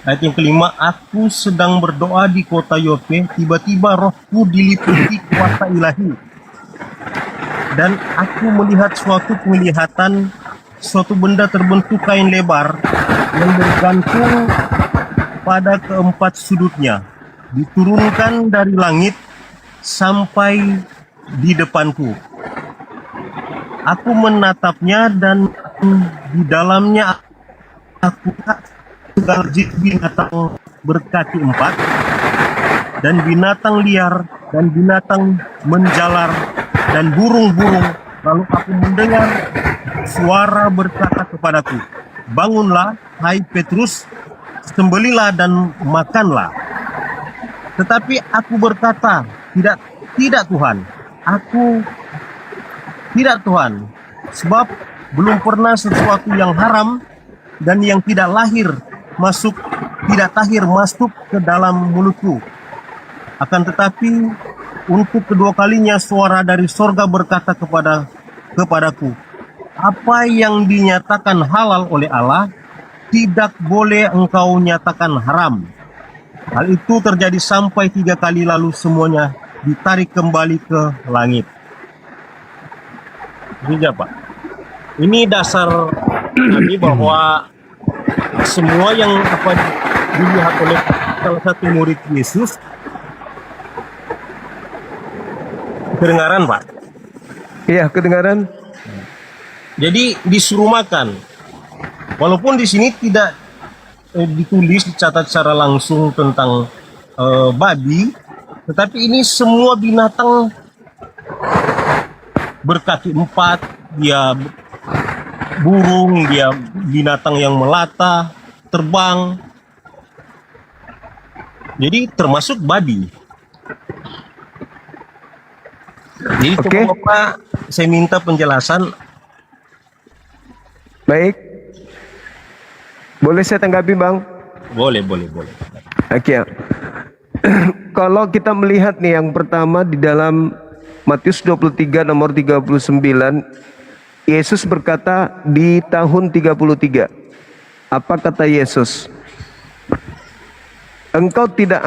Ayat yang kelima, aku sedang berdoa di kota Yope, tiba-tiba rohku diliputi kuasa ilahi. Dan aku melihat suatu penglihatan, suatu benda terbentuk kain lebar yang bergantung pada keempat sudutnya, diturunkan dari langit sampai di depanku. Aku menatapnya dan di dalamnya aku segala jenis binatang berkaki empat dan binatang liar dan binatang menjalar dan burung-burung. Lalu aku mendengar suara berkata kepadaku, bangunlah, hai Petrus, sembelilah dan makanlah. Tetapi aku berkata, tidak Tuhan, aku tidak Tuhan, sebab belum pernah sesuatu yang haram dan yang tidak tahir masuk ke dalam mulutku. Akan tetapi untuk kedua kalinya suara dari sorga berkata kepadaku, apa yang dinyatakan halal oleh Allah, tidak boleh engkau nyatakan haram. Hal itu terjadi sampai 3 kali, lalu semuanya ditarik kembali ke langit. Ini Pak. Ini dasar kami bahwa semua yang dilihat oleh salah satu murid Yesus kedengaran, Pak. Iya, kedengaran. Jadi disuruh makan. Walaupun di sini tidak ditulis, dicatat secara langsung tentang babi, tetapi ini semua binatang berkaki empat, dia burung, dia binatang yang melata, terbang. Jadi termasuk babi. Jadi Oke. Bapak, saya minta penjelasan. Baik. Boleh saya tanggapi, Bang? Boleh. Oke. Kalau kita melihat nih yang pertama di dalam Matius 23 nomor 39, Yesus berkata di tahun 33. Apa kata Yesus? Aku tidak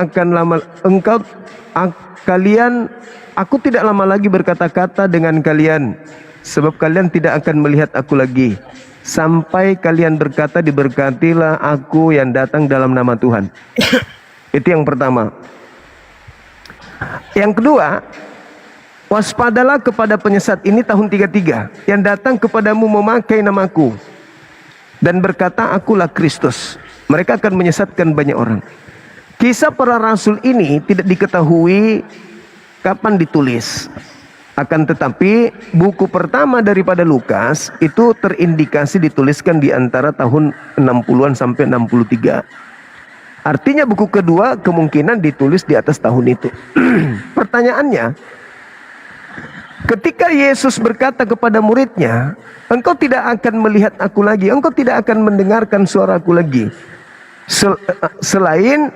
lama lagi berkata-kata dengan kalian, sebab kalian tidak akan melihat aku lagi, sampai kalian berkata, diberkatilah aku yang datang dalam nama Tuhan. Itu yang pertama. Yang kedua, waspadalah kepada penyesat ini tahun 33 yang datang kepadamu memakai namaku dan berkata, akulah Kristus. Mereka akan menyesatkan banyak orang. Kisah para rasul ini tidak diketahui kapan ditulis. Akan tetapi buku pertama daripada Lukas itu terindikasi dituliskan di antara tahun 60-an sampai 63. Artinya buku kedua kemungkinan ditulis di atas tahun itu. Pertanyaannya, ketika Yesus berkata kepada muridnya, engkau tidak akan melihat aku lagi, engkau tidak akan mendengarkan suaraku lagi, selain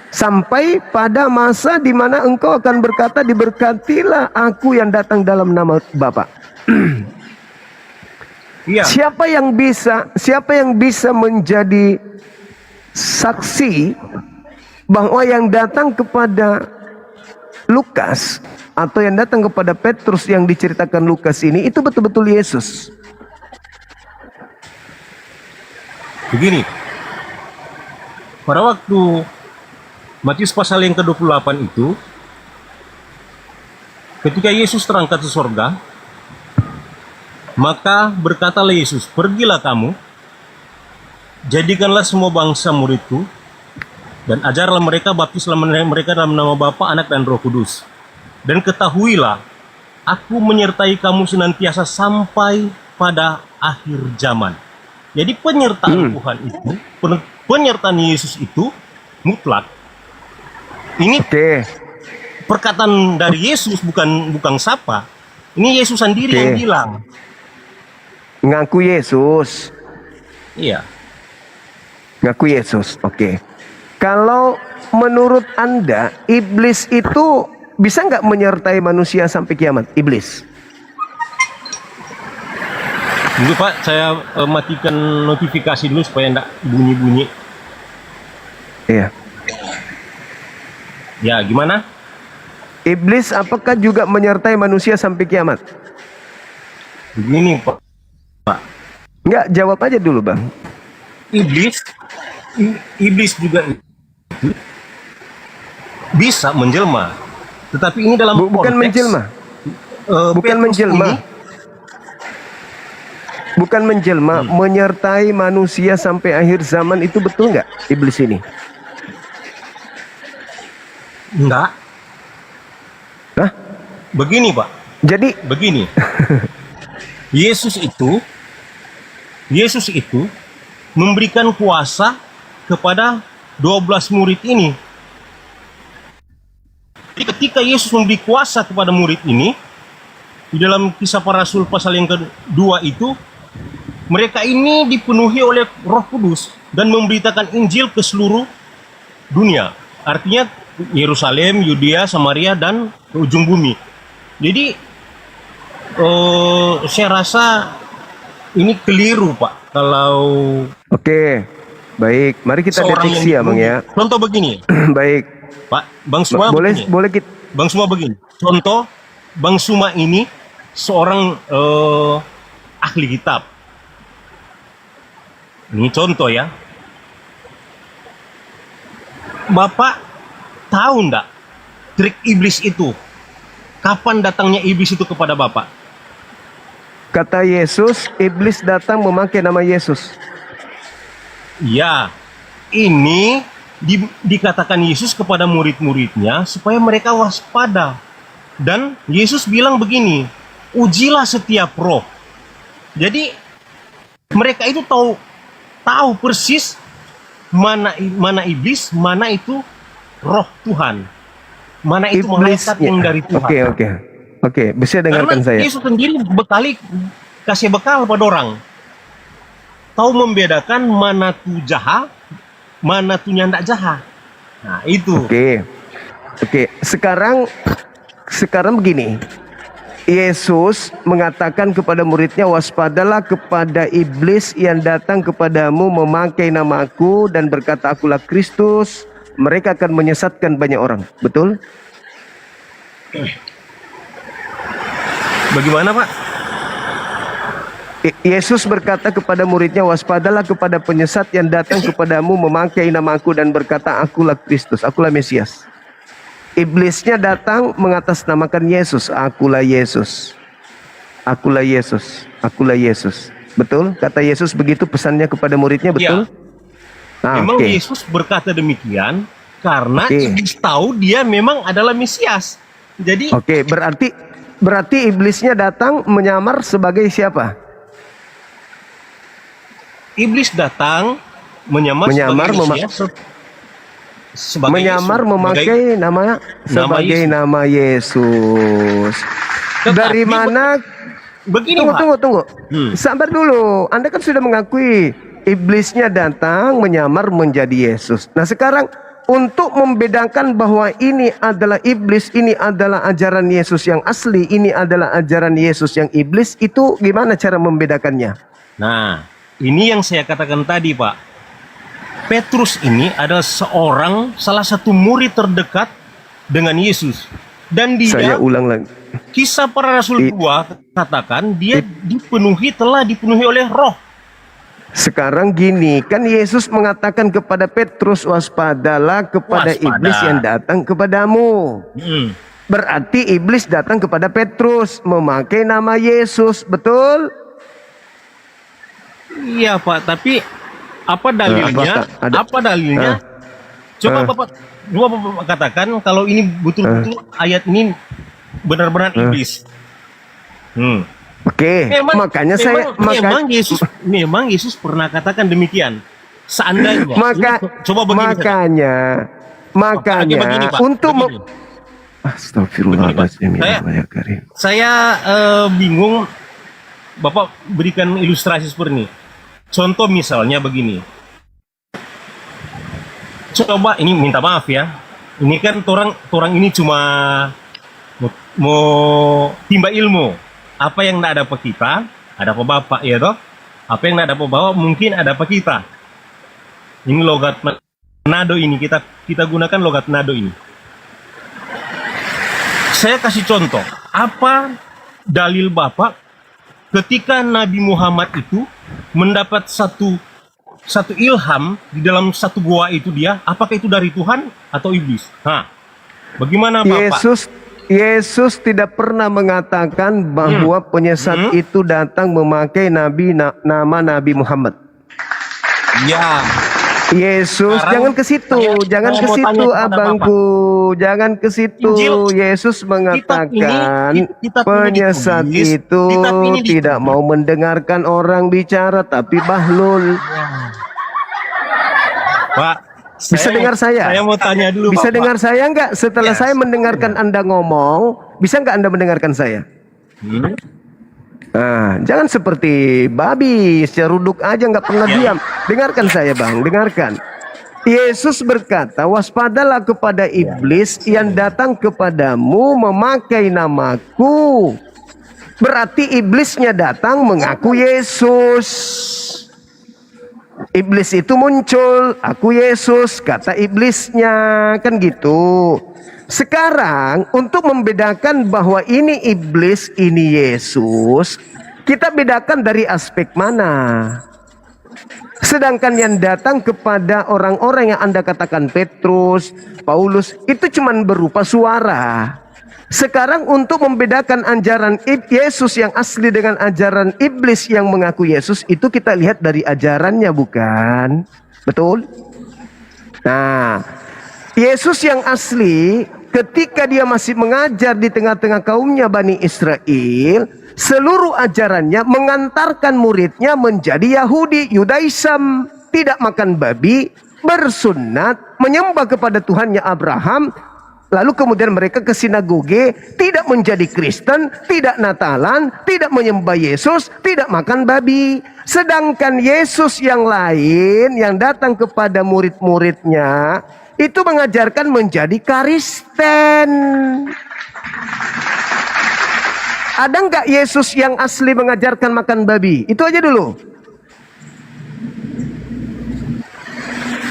sampai pada masa di mana engkau akan berkata, diberkatilah aku yang datang dalam nama Bapa. Iya. Siapa yang bisa menjadi saksi bahwa yang datang kepada Lukas atau yang datang kepada Petrus yang diceritakan Lukas ini itu betul-betul Yesus? Begini, pada waktu Matius pasal yang ke-28 itu, ketika Yesus terangkat ke sorga, maka berkatalah Yesus, pergilah kamu, jadikanlah semua bangsa muridku, dan ajarlah mereka, baptislah mereka dalam nama Bapa, Anak, dan Roh Kudus. Dan ketahuilah, aku menyertai kamu senantiasa sampai pada akhir zaman. Jadi penyertaan Tuhan itu, penyertaan Yesus itu mutlak. Ini perkataan dari Yesus, bukan siapa. Ini Yesus sendiri yang bilang. Ngaku Yesus. Iya. Ngaku Yesus. Oke. Kalau menurut Anda, iblis itu bisa nggak menyertai manusia sampai kiamat? Iblis. Dulu Pak, saya matikan notifikasi dulu supaya enggak bunyi-bunyi. Iya. Ya, gimana? Iblis apakah juga menyertai manusia sampai kiamat? Begini, Pak. Enggak, jawab aja dulu, Bang. Iblis juga bisa menjelma. Tetapi ini dalam Bukan konteks menjelma. Bukan Petrus menjelma. ini, Bukan menjelma, menyertai manusia sampai akhir zaman, itu betul nggak iblis ini? enggak. Hah? Begini, Pak. Jadi Begini. Yesus itu memberikan kuasa kepada 12 murid ini. Jadi ketika Yesus memberi kuasa kepada murid ini, di dalam Kisah Para Rasul pasal yang kedua itu, mereka ini dipenuhi oleh Roh Kudus dan memberitakan Injil ke seluruh dunia. Artinya Yerusalem, Yudea, Samaria, dan ke ujung bumi. Jadi saya rasa ini keliru, Pak. Kalau oke, baik. Mari kita seorang deteksi ya, Bang ya. Contoh begini, Baik. Pak. Bang Suma Boleh begini. boleh kita. Bang Suma begini. Contoh, Bang Suma ini seorang ahli kitab. Ini contoh ya. Bapak tahu enggak trik iblis itu? Kapan datangnya iblis itu kepada Bapak? Kata Yesus, iblis datang memakai nama Yesus. Ya, ini dikatakan Yesus kepada murid-muridnya supaya mereka waspada. Dan Yesus bilang begini, ujilah setiap roh. Jadi mereka itu tahu persis mana iblis, mana itu roh Tuhan, mana itu malaikat yang dari Tuhan. Oke, bisa dengarkan Karena saya. Yesus sendiri kasih bekal pada orang, tahu membedakan mana tuh jahat, mana tuh nyandak jahat. Nah itu. Oke. Sekarang begini. Yesus mengatakan kepada muridnya, waspadalah kepada iblis yang datang kepadamu memakai namaku dan berkata akulah Kristus. Mereka akan menyesatkan banyak orang. Betul? Bagaimana, Pak? Yesus berkata kepada muridnya, waspadalah kepada penyesat yang datang kepadamu memakai namaku dan berkata akulah Kristus, akulah Mesias. Iblisnya datang mengatasnamakan Yesus, akulah Yesus. Akulah Yesus, akulah Yesus. Betul? Kata Yesus begitu pesannya kepada muridnya, betul? Ya. Memang Yesus berkata demikian karena iblis tahu dia memang adalah Mesias. Jadi berarti iblisnya datang menyamar sebagai siapa? Iblis datang menyamar memakai nama Yesus. Dari mana? Begini, tunggu. Sabar dulu. Anda kan sudah mengakui iblisnya datang menyamar menjadi Yesus. Nah sekarang untuk membedakan bahwa ini adalah iblis, ini adalah ajaran Yesus yang asli, ini adalah ajaran Yesus yang iblis, itu gimana cara membedakannya? Nah, ini yang saya katakan tadi, Pak. Petrus ini adalah salah satu murid terdekat dengan Yesus. Dan dia, saya ulang lagi, Kisah Para Rasul 2 katakan dia telah dipenuhi oleh roh. Sekarang gini, kan Yesus mengatakan kepada Petrus, waspadalah kepada iblis yang datang kepadamu. Berarti iblis datang kepada Petrus memakai nama Yesus, betul? Iya, Pak, tapi apa dalilnya? Apa dalilnya? Coba Bapak katakan kalau ini betul-betul ayat ini benar-benar iblis. Makanya memang Yesus pernah katakan demikian. Seandainya coba begini. Makanya begini, Pak, untuk Astagfirullahaladzim. Saya bingung. Bapak berikan ilustrasi seperti ini. Contoh misalnya begini. Coba ini minta maaf ya. Ini kan orang ini cuma mau timba ilmu. Apa yang tidak ada apa kita, ada apa Bapak ya toh? Apa yang tidak ada apa Bapak mungkin ada apa kita. Ini logat nado ini, kita gunakan logat nado ini. Saya kasih contoh, apa dalil Bapak ketika Nabi Muhammad itu mendapat satu ilham di dalam satu gua itu dia, apakah itu dari Tuhan atau iblis? Bagaimana Bapak? Yesus tidak pernah mengatakan bahwa penyesat itu datang memakai nama Nabi Muhammad. Ya. Yesus, jangan ke situ, jangan ke situ abangku, jangan ke situ. Yesus mengatakan penyesat itu tidak mau mendengarkan orang bicara, tapi bahlul. Pak, bisa dengar saya? Saya mau tanya dulu, bisa Bapak. Dengar saya nggak? Setelah saya mendengarkan Anda ngomong, bisa nggak Anda mendengarkan saya? Nah, jangan seperti babi, seruduk aja nggak pernah diam. Dengarkan saya, Bang, dengarkan. Yesus berkata, waspadalah kepada iblis yang datang kepadamu memakai namaku. Berarti iblisnya datang mengaku Yesus. Iblis itu muncul, aku Yesus, kata iblisnya, kan gitu. Sekarang untuk membedakan bahwa ini iblis, ini Yesus, kita bedakan dari aspek mana? Sedangkan yang datang kepada orang-orang yang Anda katakan Petrus, Paulus, itu cuma berupa suara. Sekarang untuk membedakan ajaran Yesus yang asli dengan ajaran iblis yang mengaku Yesus, itu kita lihat dari ajarannya, bukan? Betul? Nah, Yesus yang asli ketika dia masih mengajar di tengah-tengah kaumnya Bani Israel, seluruh ajarannya mengantarkan muridnya menjadi Yahudi, Yudaism, tidak makan babi, bersunat, menyembah kepada Tuhannya Abraham. Lalu kemudian mereka ke sinagoge, tidak menjadi Kristen, tidak Natalan, tidak menyembah Yesus, tidak makan babi. Sedangkan Yesus yang lain yang datang kepada murid-muridnya itu mengajarkan menjadi Kristen. Ada nggak Yesus yang asli mengajarkan makan babi? Itu aja dulu.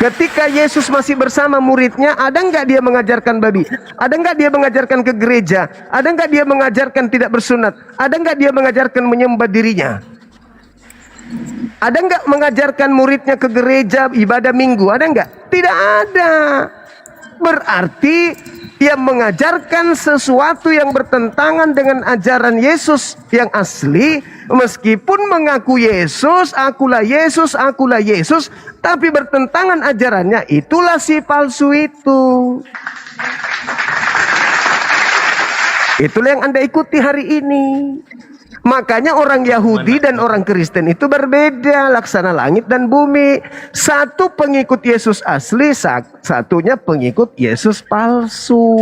Ketika Yesus masih bersama muridnya, ada nggak dia mengajarkan babi? Ada nggak dia mengajarkan ke gereja? Ada nggak dia mengajarkan tidak bersunat? Ada nggak dia mengajarkan menyembah dirinya? Ada nggak mengajarkan muridnya ke gereja ibadah minggu? Ada nggak? Tidak ada. Berarti dia mengajarkan sesuatu yang bertentangan dengan ajaran Yesus yang asli, meskipun mengaku Yesus, akulah Yesus, akulah Yesus, tapi bertentangan ajarannya, itulah si palsu itu. Itulah yang Anda ikuti hari ini. Makanya orang Yahudi dan orang Kristen itu berbeda, laksana langit dan bumi. Satu pengikut Yesus asli, satunya pengikut Yesus palsu.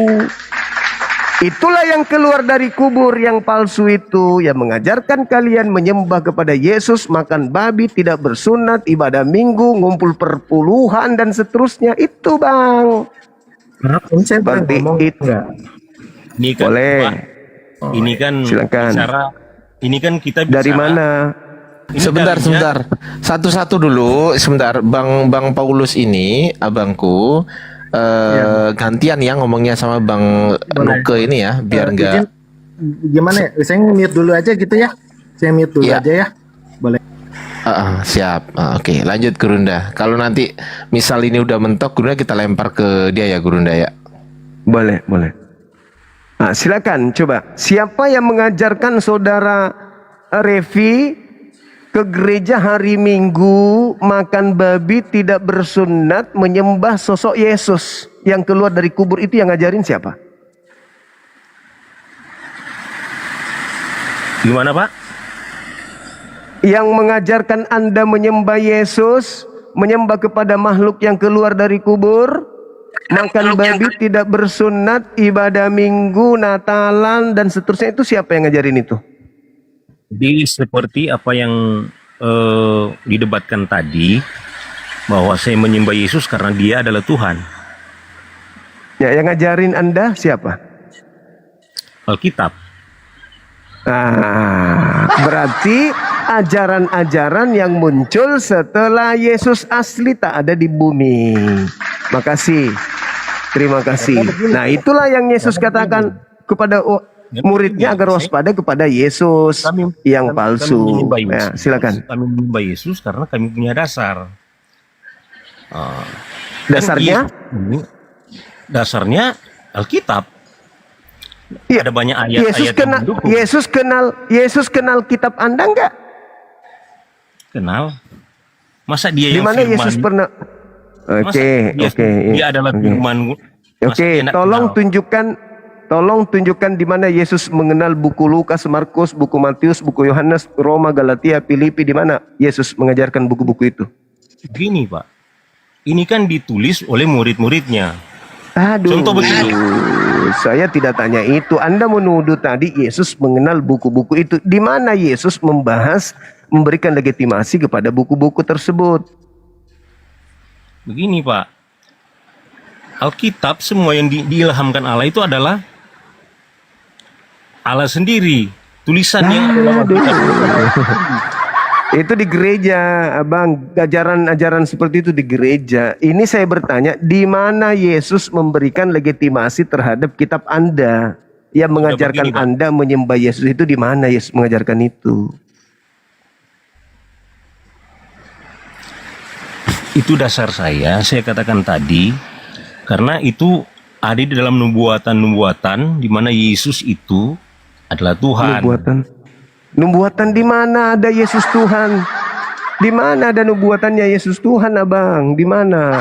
Itulah yang keluar dari kubur yang palsu itu, yang mengajarkan kalian menyembah kepada Yesus, makan babi, tidak bersunat, ibadah minggu, ngumpul perpuluhan dan seterusnya. Itu, Bang. Seperti itu. Ini kan, boleh. Pak, ini kan silakan. Ini kan kita bicara. Dari mana? Sebentar. Satu-satu dulu. Sebentar, Bang Paulus ini, abangku. Gantian ya ngomongnya sama Bang Nuke ini ya, biar enggak. Gimana ya? Saya mute dulu aja gitu ya. Saya mute dulu aja ya. Boleh. Siap. Oke, lanjut Gurunda. Kalau nanti misal ini udah mentok, Gurunda kita lempar ke dia ya, Gurunda ya. Boleh. Nah, silakan coba. Siapa yang mengajarkan saudara Revi ke gereja hari Minggu, makan babi, tidak bersunat, menyembah sosok Yesus yang keluar dari kubur? Itu yang ngajarin siapa? Gimana, Pak? Yang mengajarkan Anda menyembah Yesus, menyembah kepada makhluk yang keluar dari kubur, makan babi, tidak bersunat, ibadah minggu, Natalan dan seterusnya, itu siapa yang ngajarin itu? Jadi seperti apa yang didebatkan tadi, bahwa saya menyembah Yesus karena dia adalah Tuhan. Ya, yang ngajarin Anda siapa? Alkitab. Berarti ajaran-ajaran yang muncul setelah Yesus asli tak ada di bumi. Makasih. Terima kasih. Nah, itulah yang Yesus katakan kepada muridnya agar waspada kepada Yesus yang palsu. Ya, silakan. Kami menyembah Yesus karena kami punya dasar. Dasarnya? Dasarnya Alkitab. Iya. Ada banyak ayat-ayat yang mendukung. Yesus kenal kitab Anda enggak? Kenal. Masa dia Di yang mana firman? Yesus pernah? Oke. Dia adalah firman. Oke, tolong tunjukkan di mana Yesus mengenal buku Lukas, Markus, buku Matius, buku Yohanes, Roma, Galatia, Filipi, di mana Yesus mengajarkan buku-buku itu? Gini, Pak. Ini kan ditulis oleh murid-muridnya. Aduh, Contoh begini. saya tidak tanya itu. Anda menuduh tadi Yesus mengenal buku-buku itu. Di mana Yesus memberikan legitimasi kepada buku-buku tersebut? Begini, Pak. Alkitab semua yang diilhamkan Allah itu adalah Allah sendiri. Tulisannya itu di gereja, Abang. Ajaran-ajaran seperti itu di gereja. Ini saya bertanya, di mana Yesus memberikan legitimasi terhadap kitab Anda yang mengajarkan begini, Pak. Anda menyembah Yesus itu? Di mana Yesus mengajarkan itu? Itu dasar saya katakan tadi, karena itu ada di dalam nubuatan-nubuatan di mana Yesus itu adalah Tuhan. Nubuatan di mana ada Yesus Tuhan? Di mana ada nubuatannya Yesus Tuhan, Abang? Di mana?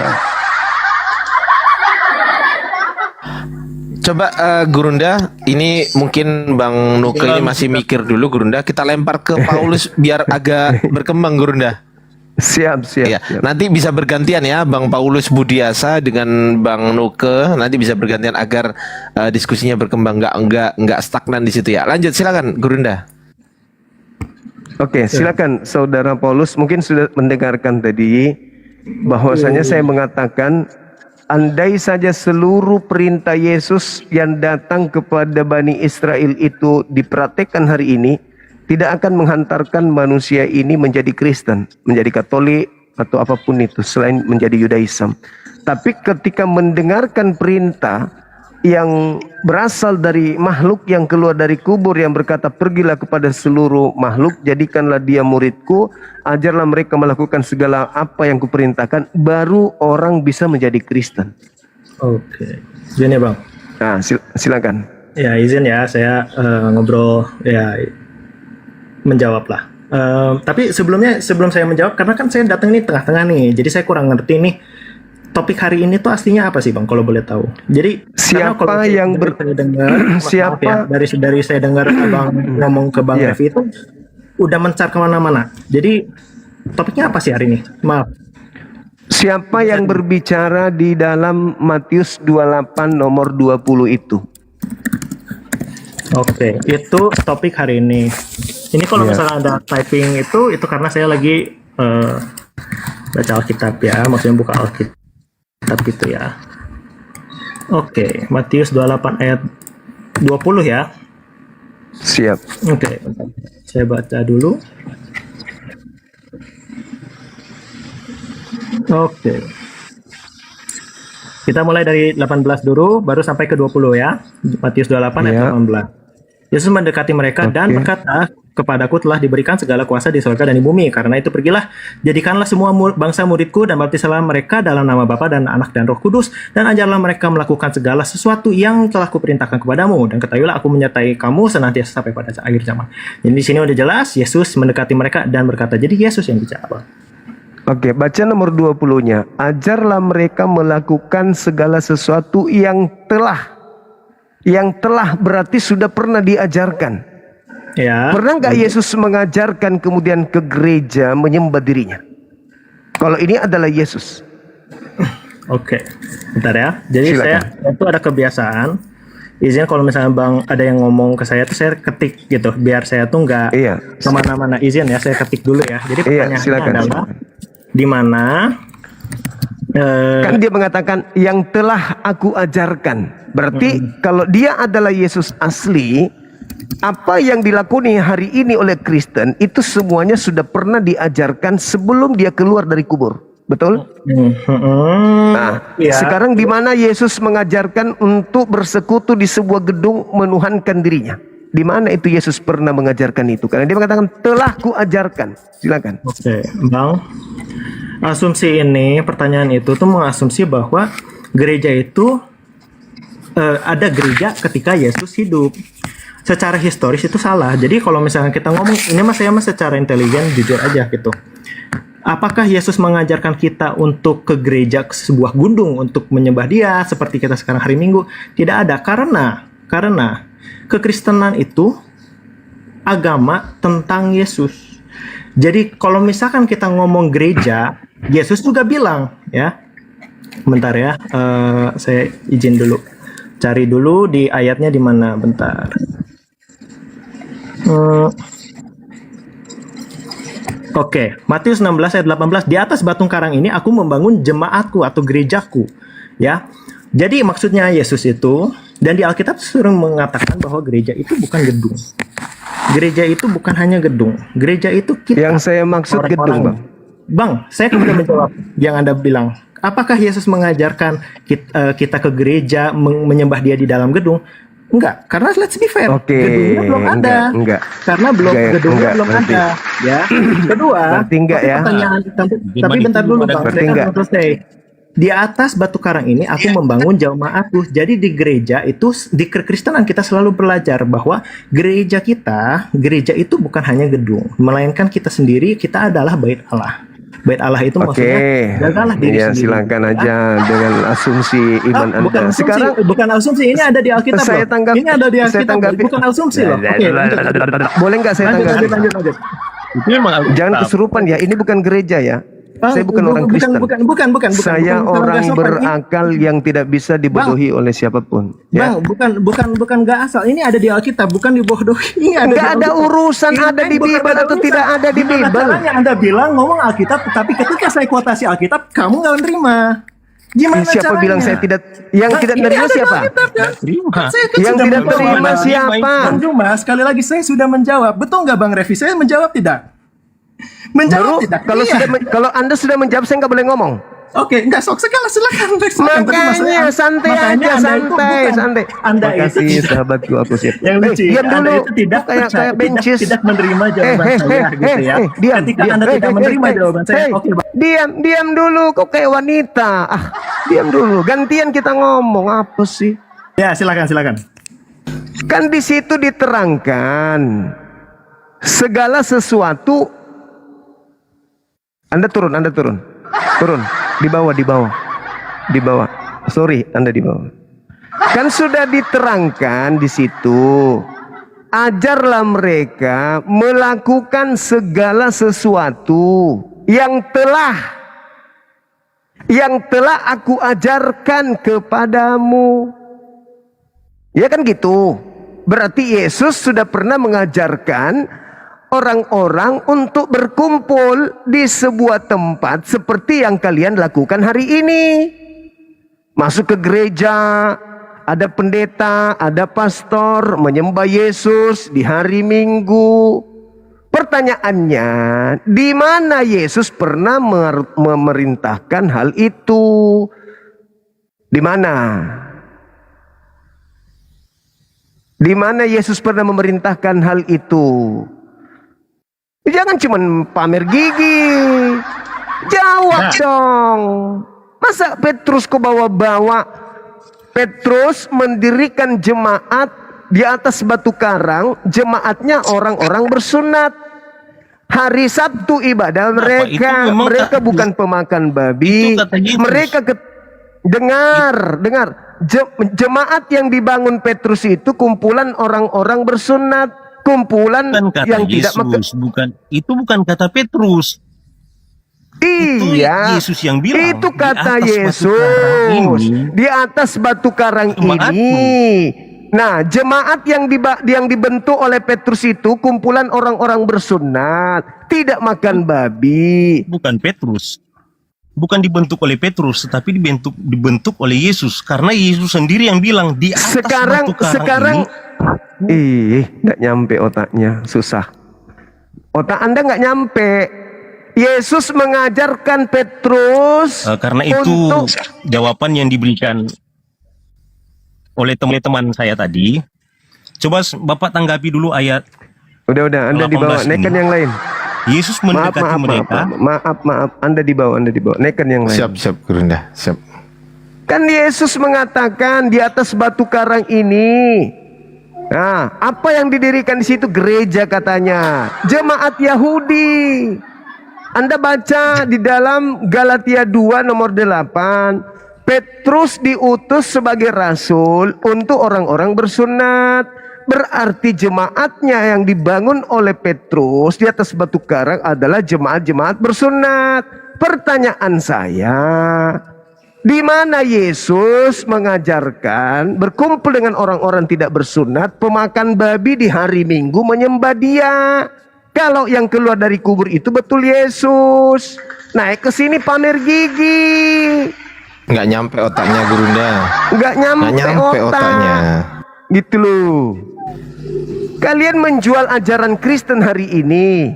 Coba Gurunda, ini mungkin Bang Nuke ini masih mikir dulu Gurunda. Kita lempar ke Paulus biar agak berkembang Gurunda. Siap. Ya, nanti bisa bergantian ya, Bang Paulus Budiasa dengan Bang Nuke. Nanti bisa bergantian agar diskusinya berkembang, nggak stagnan di situ ya. Lanjut, silakan Gurunda. Oke, silakan Saudara Paulus. Mungkin sudah mendengarkan tadi bahwasanya saya mengatakan, andai saja seluruh perintah Yesus yang datang kepada Bani Israel itu dipraktekkan hari ini, tidak akan menghantarkan manusia ini menjadi Kristen, menjadi Katolik, atau apapun itu selain menjadi Yudaism. Tapi ketika mendengarkan perintah yang berasal dari makhluk yang keluar dari kubur yang berkata, pergilah kepada seluruh makhluk, jadikanlah dia muridku, ajarlah mereka melakukan segala apa yang kuperintahkan, baru orang bisa menjadi Kristen. Oke. Izin ya, Bang. Nah, silakan. Ya, izin ya, saya ngobrol ya, menjawab lah. Tapi sebelum saya menjawab, karena kan saya datang ini tengah-tengah nih, jadi saya kurang ngerti nih topik hari ini tuh aslinya apa sih, Bang, kalau boleh tahu. Jadi siapa yang dari saya dengar Abang ngomong ke Bang Revi itu udah mencar kemana-mana. Jadi topiknya apa sih hari ini? Maaf. Siapa yang berbicara di dalam Matius 28 nomor 20 itu? Oke, itu topik hari ini. Ini kalau misalnya ada typing itu karena saya lagi baca Alkitab ya, maksudnya buka Alkitab gitu ya. Oke, Matius 28 ayat 20 ya. Siap. Oke, saya baca dulu. Oke. Kita mulai dari 18 dulu, baru sampai ke 20 ya. Matius 28 ayat 18. Yesus mendekati mereka dan berkata, kepadaku telah diberikan segala kuasa di surga dan di bumi. Karena itu pergilah, jadikanlah semua bangsa muridku dan baptislah mereka dalam nama Bapa dan Anak dan Roh Kudus, dan ajarlah mereka melakukan segala sesuatu yang telah kuperintahkan kepadamu. Dan ketahuilah aku menyertai kamu senantiasa sampai pada akhir zaman. Jadi di sini udah jelas Yesus mendekati mereka dan berkata. Jadi Yesus yang bicara. Oke, baca nomor 20-nya. Ajarlah mereka melakukan segala sesuatu yang telah berarti sudah pernah diajarkan. Ya. Pernah nggak Yesus mengajarkan kemudian ke gereja menyembah dirinya? Kalau ini adalah Yesus. Oke, bentar ya. Jadi silakan. saya itu ada kebiasaan. Izin kalau misalnya Bang ada yang ngomong ke saya tuh saya ketik gitu, biar saya tuh nggak kemana-mana. Izin ya, saya ketik dulu ya. Jadi pertanyaannya adalah di mana? Kan dia mengatakan yang telah aku ajarkan. Berarti kalau dia adalah Yesus asli, apa yang dilakoni hari ini oleh Kristen itu semuanya sudah pernah diajarkan sebelum dia keluar dari kubur. betul? Nah, Iya. sekarang di mana Yesus mengajarkan untuk bersekutu di sebuah gedung menuhankan dirinya? Di mana itu Yesus pernah mengajarkan itu? Karena dia mengatakan telah kuajarkan. Silakan. Oke, Bang. Asumsi ini, pertanyaan itu tuh mengasumsi bahwa gereja itu ada gereja ketika Yesus hidup. Secara historis itu salah. Jadi kalau misalnya kita ngomong ini saya secara intelijen jujur aja gitu. Apakah Yesus mengajarkan kita untuk ke gereja, ke sebuah gunung untuk menyembah Dia seperti kita sekarang hari Minggu? Tidak ada, karena kekristenan itu agama tentang Yesus. Jadi kalau misalkan kita ngomong gereja, Yesus juga bilang ya. Bentar ya, saya izin dulu. Cari dulu di ayatnya di mana, bentar. Oke, Matius 16 ayat 18, di atas batu karang ini aku membangun jemaatku atau gerejaku, ya. Jadi maksudnya Yesus itu, dan di Alkitab sering mengatakan bahwa gereja itu bukan gedung. Gereja itu bukan hanya gedung. Gereja itu kita. Yang saya maksud gedung, Bang. Bang, saya kemudian menjawab yang Anda bilang. Apakah Yesus mengajarkan kita ke gereja menyembah Dia di dalam gedung? Enggak, karena let's be fair, gedungnya belum ada. Enggak. Karena gedungnya belum ada, ya. Kedua, berarti enggak ya. Pertanyaan, tapi bentar dulu Bang, saya kan belum selesai. Di atas batu karang ini aku membangun jemaatku. Jadi di gereja itu, di kekristenan kita selalu belajar bahwa gereja itu bukan hanya gedung, melainkan kita sendiri, kita adalah bait Allah. Bait Allah itu maksudnya jagalah diri sendiri. Silakan aja dengan asumsi iman Anda. Bukan asumsi, Sekarang bukan asumsi, ini ada di Alkitab. Saya loh. tanggapi. Ini ada di Saya Alkitab, tanggapi. bukan asumsi loh. Oke, boleh nggak saya tanggapi? lanjut. Itu memang Jangan kesurupan ya. Ini bukan gereja ya. Saya bukan orang Kristen. Bukan. Saya bukan orang gak sopan. berakal yang tidak bisa dibodohi oleh siapapun. Ya. Bang, bukan gak asal. Ini ada di Alkitab, bukan dibodohi. Ini ada. Nggak ada urusan ada di Bible atau tidak ada di Bible. Caranya Anda bilang ngomong Alkitab, tapi ketika saya kuotasi Alkitab, kamu nggak menerima. Gimana Siapa caranya? bilang saya tidak? Yang tidak Ini menerima ada di siapa? Alkitab, kan? Saya kan Yang sudah tidak menjawab. terima siapa? Bang Juma, sekali lagi saya sudah menjawab. Betul nggak Bang Revi? Saya menjawab tidak? Menjawab tidak? Kalau Iya. kalau Anda sudah menjawab, saya nggak boleh ngomong. Oke, enggak sok sekali silakan. Makanya santai aja, santai. Anda Makasih itu sahabatku, aku siap. yang lucu. Diam Anda dulu. itu tidak kayak percaya, bencis. tidak menerima jawaban saya gitu ya. Diam. Ketika Anda tidak menerima jawaban saya, oke, Bang. Diam dulu. Kok kayak wanita? Diam dulu. Gantian kita ngomong apa sih? Ya, silakan. Kan di situ diterangkan segala sesuatu. Anda turun. Di bawah. Sorry, Anda di bawah. Kan sudah diterangkan di situ. Ajarlah mereka melakukan segala sesuatu yang telah aku ajarkan kepadamu. Ya kan gitu. Berarti Yesus sudah pernah mengajarkan orang-orang untuk berkumpul di sebuah tempat seperti yang kalian lakukan hari ini. Masuk ke gereja, ada pendeta, ada pastor, menyembah Yesus di hari Minggu. Pertanyaannya, di mana Yesus pernah memerintahkan hal itu? Di mana? Di mana Yesus pernah memerintahkan hal itu? Jangan cuma pamer gigi. Jawab dong. Masa Petrus kau bawa-bawa? Petrus mendirikan jemaat di atas batu karang. Jemaatnya orang-orang bersunat. Hari Sabtu ibadah mereka. Mereka bukan pemakan babi. Mereka dengar. Jemaat yang dibangun Petrus itu kumpulan orang-orang bersunat. Kumpulan yang Yesus, itu bukan kata Petrus. Iya, itu Yesus yang bilang. Itu kata Yesus di atas batu karang ini. Nah, jemaat yang dibentuk oleh Petrus itu kumpulan orang-orang bersunat, tidak makan babi. Bukan Petrus. Bukan dibentuk oleh Petrus, tetapi dibentuk oleh Yesus, karena Yesus sendiri yang bilang di atas batu karang ini. Nggak nyampe otaknya, susah. Otak Anda nggak nyampe. Yesus mengajarkan Petrus Karena itu untuk jawaban yang diberikan oleh teman-teman saya tadi. Coba Bapak tanggapi dulu ayat udah Anda 18 dibawa, ini. naikkan yang lain. Yesus mendekati mereka. Maaf, Anda dibawa, naikkan yang lain. Siap Gurunda, siap. Kan Yesus mengatakan di atas batu karang ini. Nah, apa yang didirikan di situ? Gereja katanya. Jemaat Yahudi. Anda baca di dalam Galatia 2 nomor 8. Petrus diutus sebagai rasul untuk orang-orang bersunat. Berarti jemaatnya yang dibangun oleh Petrus di atas batu karang adalah jemaat-jemaat bersunat. Pertanyaan saya, di mana Yesus mengajarkan berkumpul dengan orang-orang tidak bersunat, pemakan babi di hari Minggu menyembah Dia? Kalau yang keluar dari kubur itu betul Yesus, naik ke sini pamer gigi. Nggak nyampe otaknya Gurunda. Nggak nyampe otaknya. Gitu loh. Kalian menjual ajaran Kristen hari ini,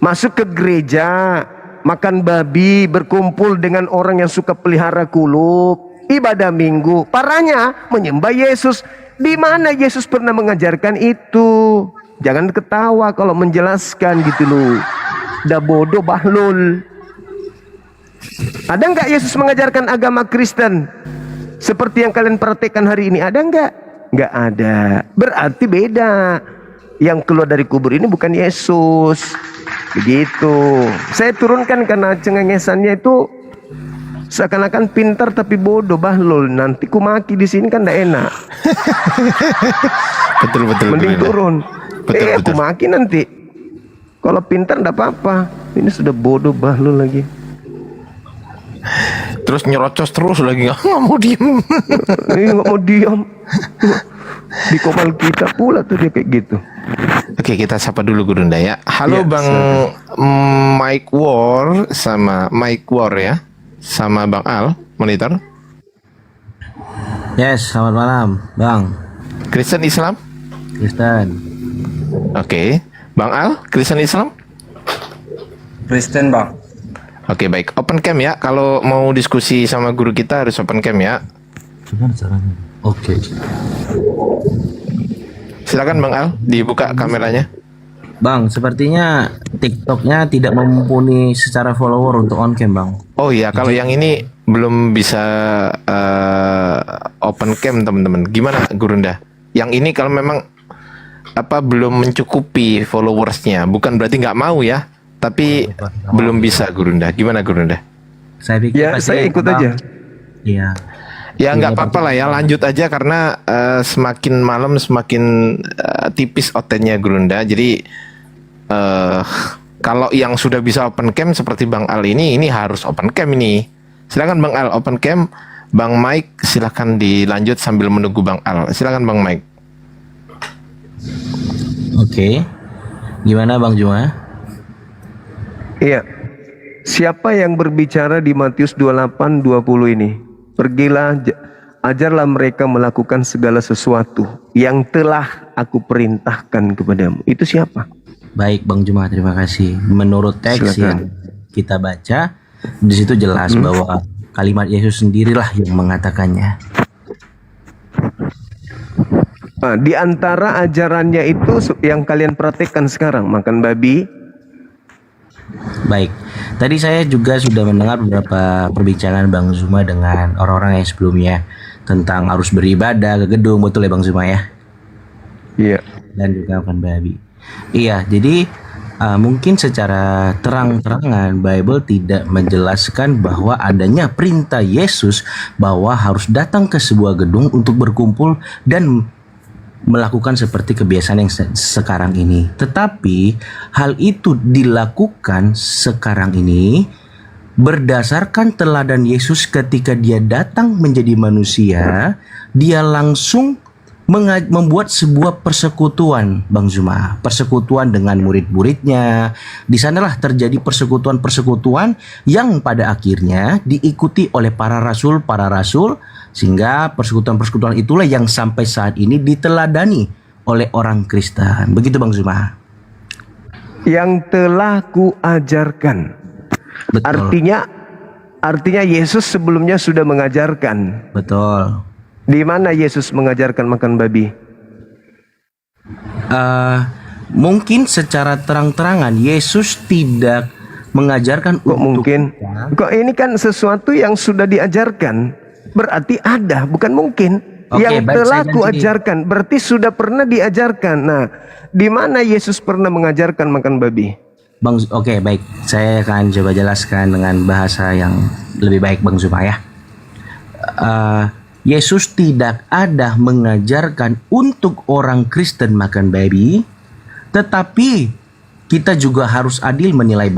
masuk ke gereja, makan babi, berkumpul dengan orang yang suka pelihara kulup, ibadah minggu, parahnya menyembah Yesus. Di mana Yesus pernah mengajarkan itu? Jangan ketawa kalau menjelaskan gitu loh. Udah bodoh bahlul. Ada nggak Yesus mengajarkan agama Kristen seperti yang kalian praktekkan hari ini? Ada nggak? Nggak ada. Berarti beda. Yang keluar dari kubur ini bukan Yesus. Begitu. Saya turunkan karena cengengesannya itu seakan-akan pintar tapi bodoh bahlul. Nanti ku maki di sini kan nggak enak. Betul. Mending Gurunda. turun. Betul. Aku maki nanti. Kalau pintar nggak apa-apa. Ini sudah bodoh bahlul lagi. Terus nyerocos terus lagi nggak mau diem. Nggak mau diam. Di kopal kita pula tuh dia kayak gitu. Oke, kita sapa dulu Gurunda ya. Halo Ya, Bang Mike War ya, sama Bang Al monitor. Yes, selamat malam, Bang. Kristen Islam. Kristen. Oke, Bang Al Kristen Islam. Kristen, Bang. Oke, baik. Open cam ya. Kalau mau diskusi sama guru kita harus open cam ya. Gimana caranya? Oke. Silakan Bang Al, dibuka kameranya. Bang, sepertinya TikToknya tidak mumpuni secara follower untuk on cam, Bang. Oh iya, kalau yang ini belum bisa open cam teman-teman. Gimana Gurunda? Yang ini kalau memang belum mencukupi followersnya, bukan berarti nggak mau ya, tapi belum bisa Gurunda. Gimana Gurunda? Saya pikir Ya, pasti saya ikut Bang. aja. Iya. Ya nggak apa-apa lah ya, lanjut aja karena semakin malam semakin tipis otenya Gurunda. Jadi kalau yang sudah bisa open cam seperti Bang Al ini harus open cam ini. Silakan Bang Al open cam. Bang Mike silakan dilanjut sambil menunggu Bang Al. Silakan Bang Mike. Oke. Gimana Bang Juma? Iya. Siapa yang berbicara di Matius 28:20 ini? Pergilah, ajarlah mereka melakukan segala sesuatu yang telah aku perintahkan kepadamu. Itu siapa? Baik Bang Juma, terima kasih. Menurut teks Silakan. yang kita baca, di situ jelas bahwa kalimat Yesus sendirilah yang mengatakannya. Nah, di antara ajarannya itu yang kalian praktekkan sekarang, makan babi. Baik, tadi saya juga sudah mendengar beberapa perbincangan Bang Zuma dengan orang-orang yang sebelumnya tentang harus beribadah ke gedung, betul ya Bang Zuma ya? Iya. Dan juga makan babi. Iya, jadi mungkin secara terang-terangan Bible tidak menjelaskan bahwa adanya perintah Yesus bahwa harus datang ke sebuah gedung untuk berkumpul dan melakukan seperti kebiasaan yang sekarang ini. Tetapi hal itu dilakukan sekarang ini berdasarkan teladan Yesus ketika dia datang menjadi manusia. Dia langsung membuat sebuah persekutuan, Bang Zuma, persekutuan dengan murid-muridnya. Di sanalah terjadi persekutuan-persekutuan yang pada akhirnya diikuti oleh para rasul, sehingga persekutuan-persekutuan itulah yang sampai saat ini diteladani oleh orang Kristen. Begitu Bang Zuma. yang telah kuajarkan. Betul. Artinya Yesus sebelumnya sudah mengajarkan. Betul. Di mana Yesus mengajarkan makan babi? Mungkin secara terang-terangan Yesus tidak mengajarkan Kok mungkin? Kok ini kan sesuatu yang sudah diajarkan? Berarti ada, bukan mungkin. Oke, Yang baik, telah saya ganti. kuajarkan, berarti sudah pernah diajarkan. Nah, di mana Yesus pernah mengajarkan makan babi? Bang, oke baik, saya akan coba jelaskan dengan bahasa yang lebih baik Bang Zuma ya. Yesus tidak ada mengajarkan untuk orang Kristen makan babi, tetapi kita juga harus adil menilai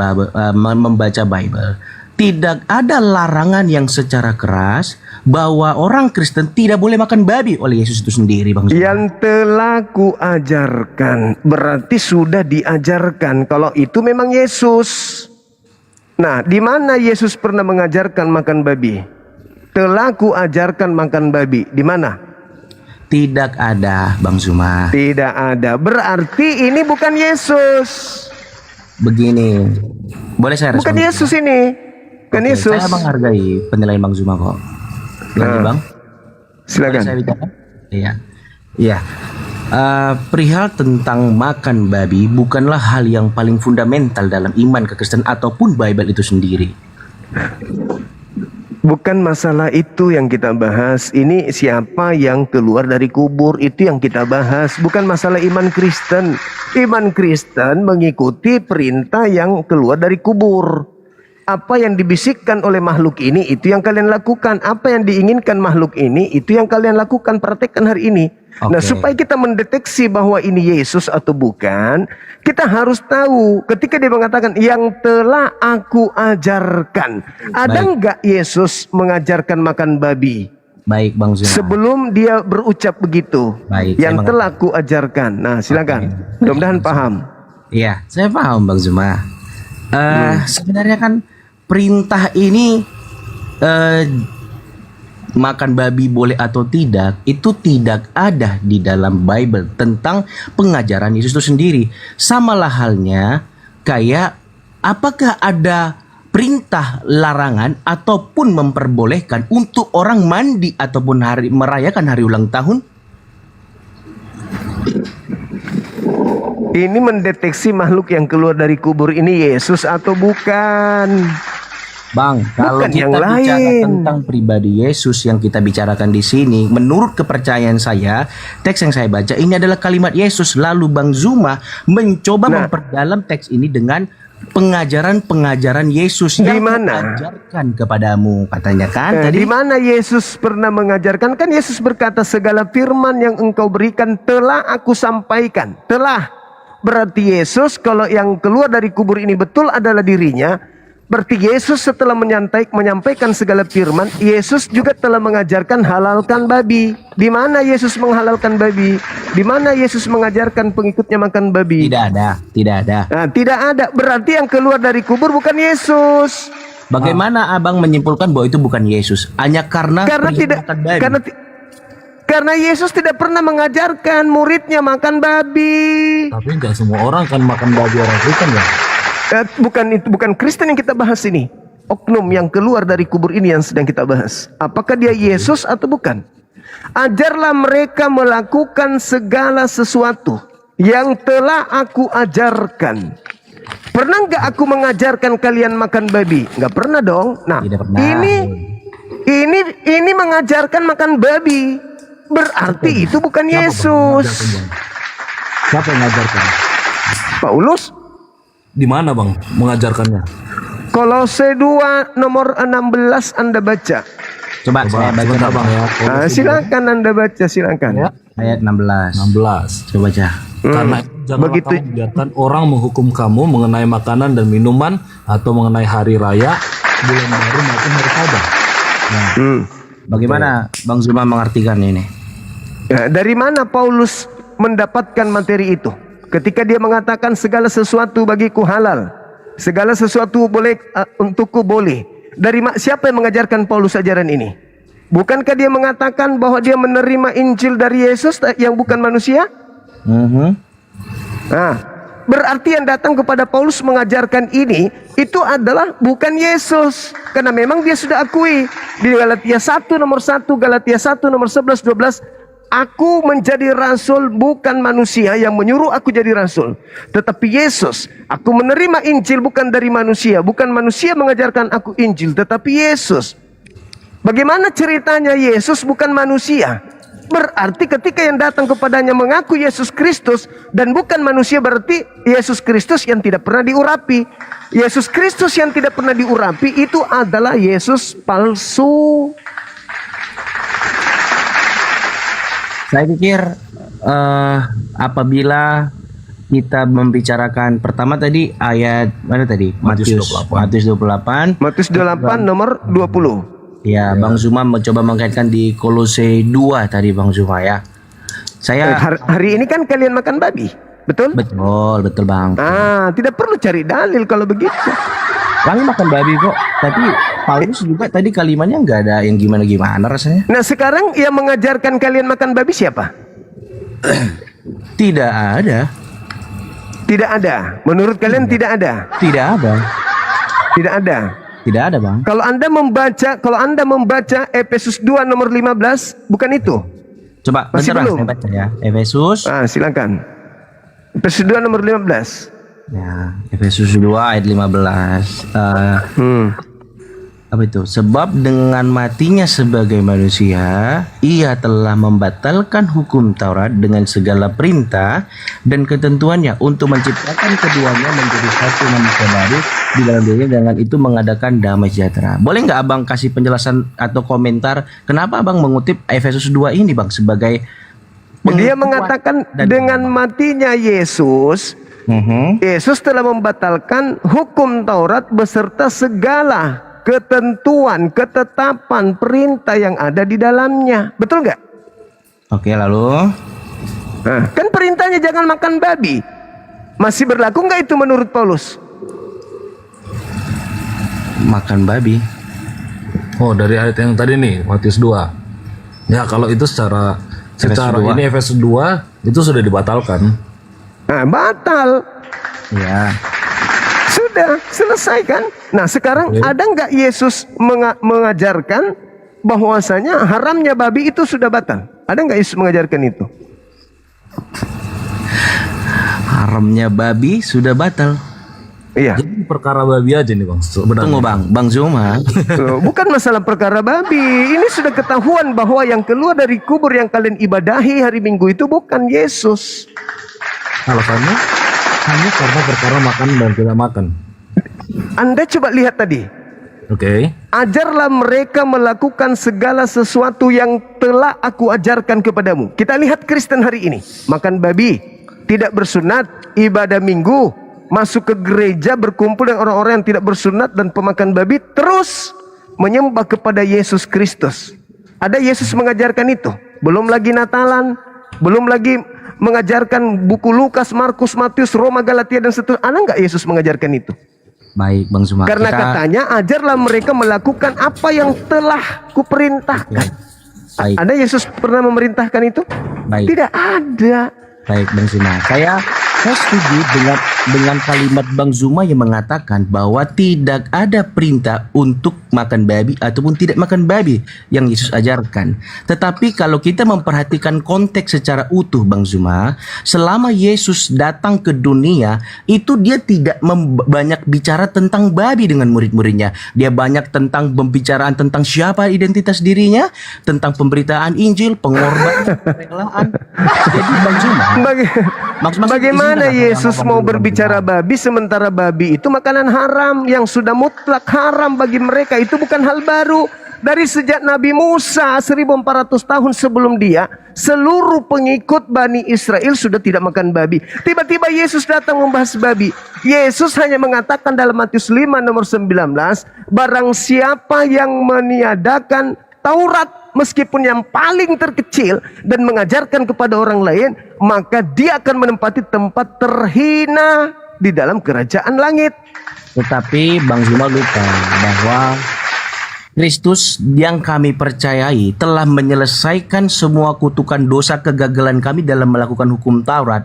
membaca Bible. Tidak ada larangan yang secara keras bahwa orang Kristen tidak boleh makan babi oleh Yesus itu sendiri, Bang Zuma. Yang telah kuajarkan, berarti sudah diajarkan. Kalau itu memang Yesus. Nah, di mana Yesus pernah mengajarkan makan babi? Telah kuajarkan makan babi. Di mana? Tidak ada, Bang Zuma. Tidak ada. Berarti ini bukan Yesus. Begini, boleh saya respon? Bukan Yesus ini. Bukan Oke, Yesus. saya menghargai penilaian Bang Zuma kok. Lanjut Bang. Silakan. Boleh saya bicara? Iya. Iya. Perihal tentang makan babi bukanlah hal yang paling fundamental dalam iman kekristenan ataupun Bible itu sendiri. Bukan masalah itu yang kita bahas. Ini siapa yang keluar dari kubur, itu yang kita bahas. Bukan masalah iman Kristen. Iman Kristen mengikuti perintah yang keluar dari kubur. Apa yang dibisikkan oleh makhluk ini, itu yang kalian lakukan. Apa yang diinginkan makhluk ini, itu yang kalian lakukan, praktekkan hari ini. Oke. Nah, supaya kita mendeteksi bahwa ini Yesus atau bukan, kita harus tahu ketika dia mengatakan yang telah aku ajarkan. Ada Baik. enggak Yesus mengajarkan makan babi? Baik Bang Zuma. Sebelum dia berucap begitu, Baik, yang saya telah aku ajarkan. Nah, silakan. Mudah-mudahan paham. Iya, saya paham Bang Zuma. Sebenarnya kan perintah ini makan babi boleh atau tidak itu tidak ada di dalam Bible tentang pengajaran Yesus itu sendiri. Samalah halnya kayak apakah ada perintah larangan ataupun memperbolehkan untuk orang mandi ataupun merayakan hari ulang tahun? Ini mendeteksi makhluk yang keluar dari kubur ini Yesus atau bukan? Bang, kalau Bukan kita yang bicara lain. tentang pribadi Yesus yang kita bicarakan di sini, menurut kepercayaan saya, teks yang saya baca ini adalah kalimat Yesus. Lalu Bang Zuma mencoba memperdalam teks ini dengan pengajaran-pengajaran Yesus Di yang mana? mengajarkan kepadamu, katanya kan Di tadi. mana Yesus pernah mengajarkan? Kan Yesus berkata segala firman yang engkau berikan telah aku sampaikan. Telah. Berarti Yesus kalau yang keluar dari kubur ini betul adalah dirinya. Berarti Yesus setelah menyampaikan segala firman, Yesus juga telah mengajarkan halalkan babi. Di mana Yesus menghalalkan babi? Di mana Yesus mengajarkan pengikutnya makan babi? Tidak ada, tidak ada. Nah, tidak ada. Berarti yang keluar dari kubur bukan Yesus. Bagaimana abang menyimpulkan bahwa itu bukan Yesus? Hanya karena Karena perihal tidak makan babi? karena Yesus tidak pernah mengajarkan muridnya makan babi. Tapi nggak semua orang kan makan babi orang Kristen ya. Bukan Kristen yang kita bahas ini. Oknum yang keluar dari kubur ini yang sedang kita bahas. Apakah dia Yesus atau bukan? Ajarlah mereka melakukan segala sesuatu yang telah aku ajarkan. Pernah nggak aku mengajarkan kalian makan babi? Nggak pernah dong. Nah, Tidak pernah. ini mengajarkan makan babi. Berarti itu bukan Yesus. Siapa yang ngajarkan? Paulus. Di mana bang mengajarkannya? Kolose 2 nomor 16 Anda baca. Coba saya baca sebentar, bang. bang ya. Nah, silakan Anda baca, silakan. Ya. Ayat 16. 16. Coba baca. Karena itu janganlah Begitu. kamu biarkan orang menghukum kamu mengenai makanan dan minuman atau mengenai hari raya, bulan baru maupun hari Sabat. Nah, Bagaimana Bang Zuma mengartikan ini? Ya, dari mana Paulus mendapatkan materi itu? Ketika dia mengatakan segala sesuatu bagiku halal, segala sesuatu boleh untukku boleh. Siapa yang mengajarkan Paulus ajaran ini? Bukankah dia mengatakan bahwa dia menerima Injil dari Yesus yang bukan manusia? Nah, Berarti yang datang kepada Paulus mengajarkan ini itu adalah bukan Yesus, karena memang dia sudah akui di Galatia 1 nomor 1, Galatia 1 nomor 11 12, aku menjadi rasul bukan manusia yang menyuruh aku jadi rasul, tetapi Yesus. Aku menerima Injil bukan dari manusia, bukan manusia mengajarkan aku Injil, tetapi Yesus. Bagaimana ceritanya Yesus bukan manusia? Berarti ketika yang datang kepadanya mengaku Yesus Kristus dan bukan manusia, berarti Yesus Kristus yang tidak pernah diurapi. Yesus Kristus yang tidak pernah diurapi itu adalah Yesus palsu. Saya pikir apabila kita membicarakan pertama tadi ayat mana tadi? Matius 28. Matius 28 nomor 20. Ya, Bang Zuma mencoba mengkaitkan di Kolose 2 tadi Bang Zuma ya. Saya Hari ini kan kalian makan babi, betul? betul Bang. Tidak perlu cari dalil kalau begitu. Kami makan babi kok, tapi Paulus juga tadi kalimatnya nggak ada yang gimana-gimana rasanya. Nah sekarang yang mengajarkan kalian makan babi siapa? Tidak ada. Tidak ada. Menurut kalian tidak ada? Tidak ada. Tidak ada. Tidak ada Bang. Kalau Anda membaca Efesus 2 nomor 15, bukan itu? Coba Masih bentar Bang, belum? saya baca ya. Efesus. Silakan. Efesus 2 nomor 15. Ya, Efesus 2 ayat 15. Apa itu? Sebab dengan matinya sebagai manusia, ia telah membatalkan hukum Taurat dengan segala perintah dan ketentuannya untuk menciptakan keduanya menjadi satu manusia baru di dalam dirinya, dengan itu mengadakan damai sejahtera. Boleh nggak Abang kasih penjelasan atau komentar kenapa Abang mengutip Efesus 2 ini Bang sebagai Dia mengatakan dengan matinya Yesus, Yesus telah membatalkan hukum Taurat beserta segala ketentuan, ketetapan, perintah yang ada di dalamnya. Betul nggak? Oke, lalu Kan perintahnya jangan makan babi. Masih berlaku nggak itu menurut Paulus? makan babi. Oh, dari ayat yang tadi nih, Matius 2. Ya, kalau itu secara 2. ini Efesus 2 itu sudah dibatalkan. Batal. Ya. Sudah selesai kan? Nah sekarang ada nggak Yesus mengajarkan bahwasanya haramnya babi itu sudah batal? Ada nggak Yesus mengajarkan itu? Haramnya babi sudah batal. Iya. Jadi perkara babi aja nih Bang. Sebenarnya. Tunggu Bang Zuma. Loh, bukan masalah perkara babi. Ini sudah ketahuan bahwa yang keluar dari kubur yang kalian ibadahi hari Minggu itu bukan Yesus. Alasannya hanya karena perkara makan dan tidak makan. Anda coba lihat tadi. Oke. Ajarlah mereka melakukan segala sesuatu yang telah aku ajarkan kepadamu. Kita lihat Kristen hari ini. Makan babi, tidak bersunat, ibadah minggu, masuk ke gereja, berkumpul dengan orang-orang yang tidak bersunat dan pemakan babi, terus menyembah kepada Yesus Kristus. Ada Yesus mengajarkan itu? Belum lagi Natalan, belum lagi mengajarkan buku Lukas, Markus, Matius, Roma, Galatia dan seterusnya. Ada nggak Yesus mengajarkan itu? Baik Bang Zuma. Karena katanya ajarlah mereka melakukan apa yang telah kuperintahkan. Baik. Ada Yesus pernah memerintahkan itu? Baik. Tidak ada. Baik Bang Zuma. Saya setuju dengan kalimat Bang Zuma yang mengatakan bahwa tidak ada perintah untuk makan babi ataupun tidak makan babi yang Yesus ajarkan. Tetapi kalau kita memperhatikan konteks secara utuh Bang Zuma, selama Yesus datang ke dunia, itu dia tidak banyak bicara tentang babi dengan murid-muridnya. Dia banyak tentang pembicaraan tentang siapa identitas dirinya, tentang pemberitaan Injil, pengorbanan, kerelaan. Jadi Bang Zuma, Bagaimana Yesus mau berbicara babi sementara babi itu makanan haram yang sudah mutlak haram bagi mereka? Itu bukan hal baru. Dari sejak Nabi Musa 1400 tahun sebelum dia, seluruh pengikut Bani Israel sudah tidak makan babi. Tiba-tiba Yesus datang membahas babi. Yesus hanya mengatakan dalam Matius 5 nomor 19, barang siapa yang meniadakan Taurat meskipun yang paling terkecil dan mengajarkan kepada orang lain, maka dia akan menempati tempat terhina di dalam kerajaan langit. Tetapi Bang Zuma lupa bahwa Kristus yang kami percayai telah menyelesaikan semua kutukan dosa kegagalan kami dalam melakukan hukum Taurat.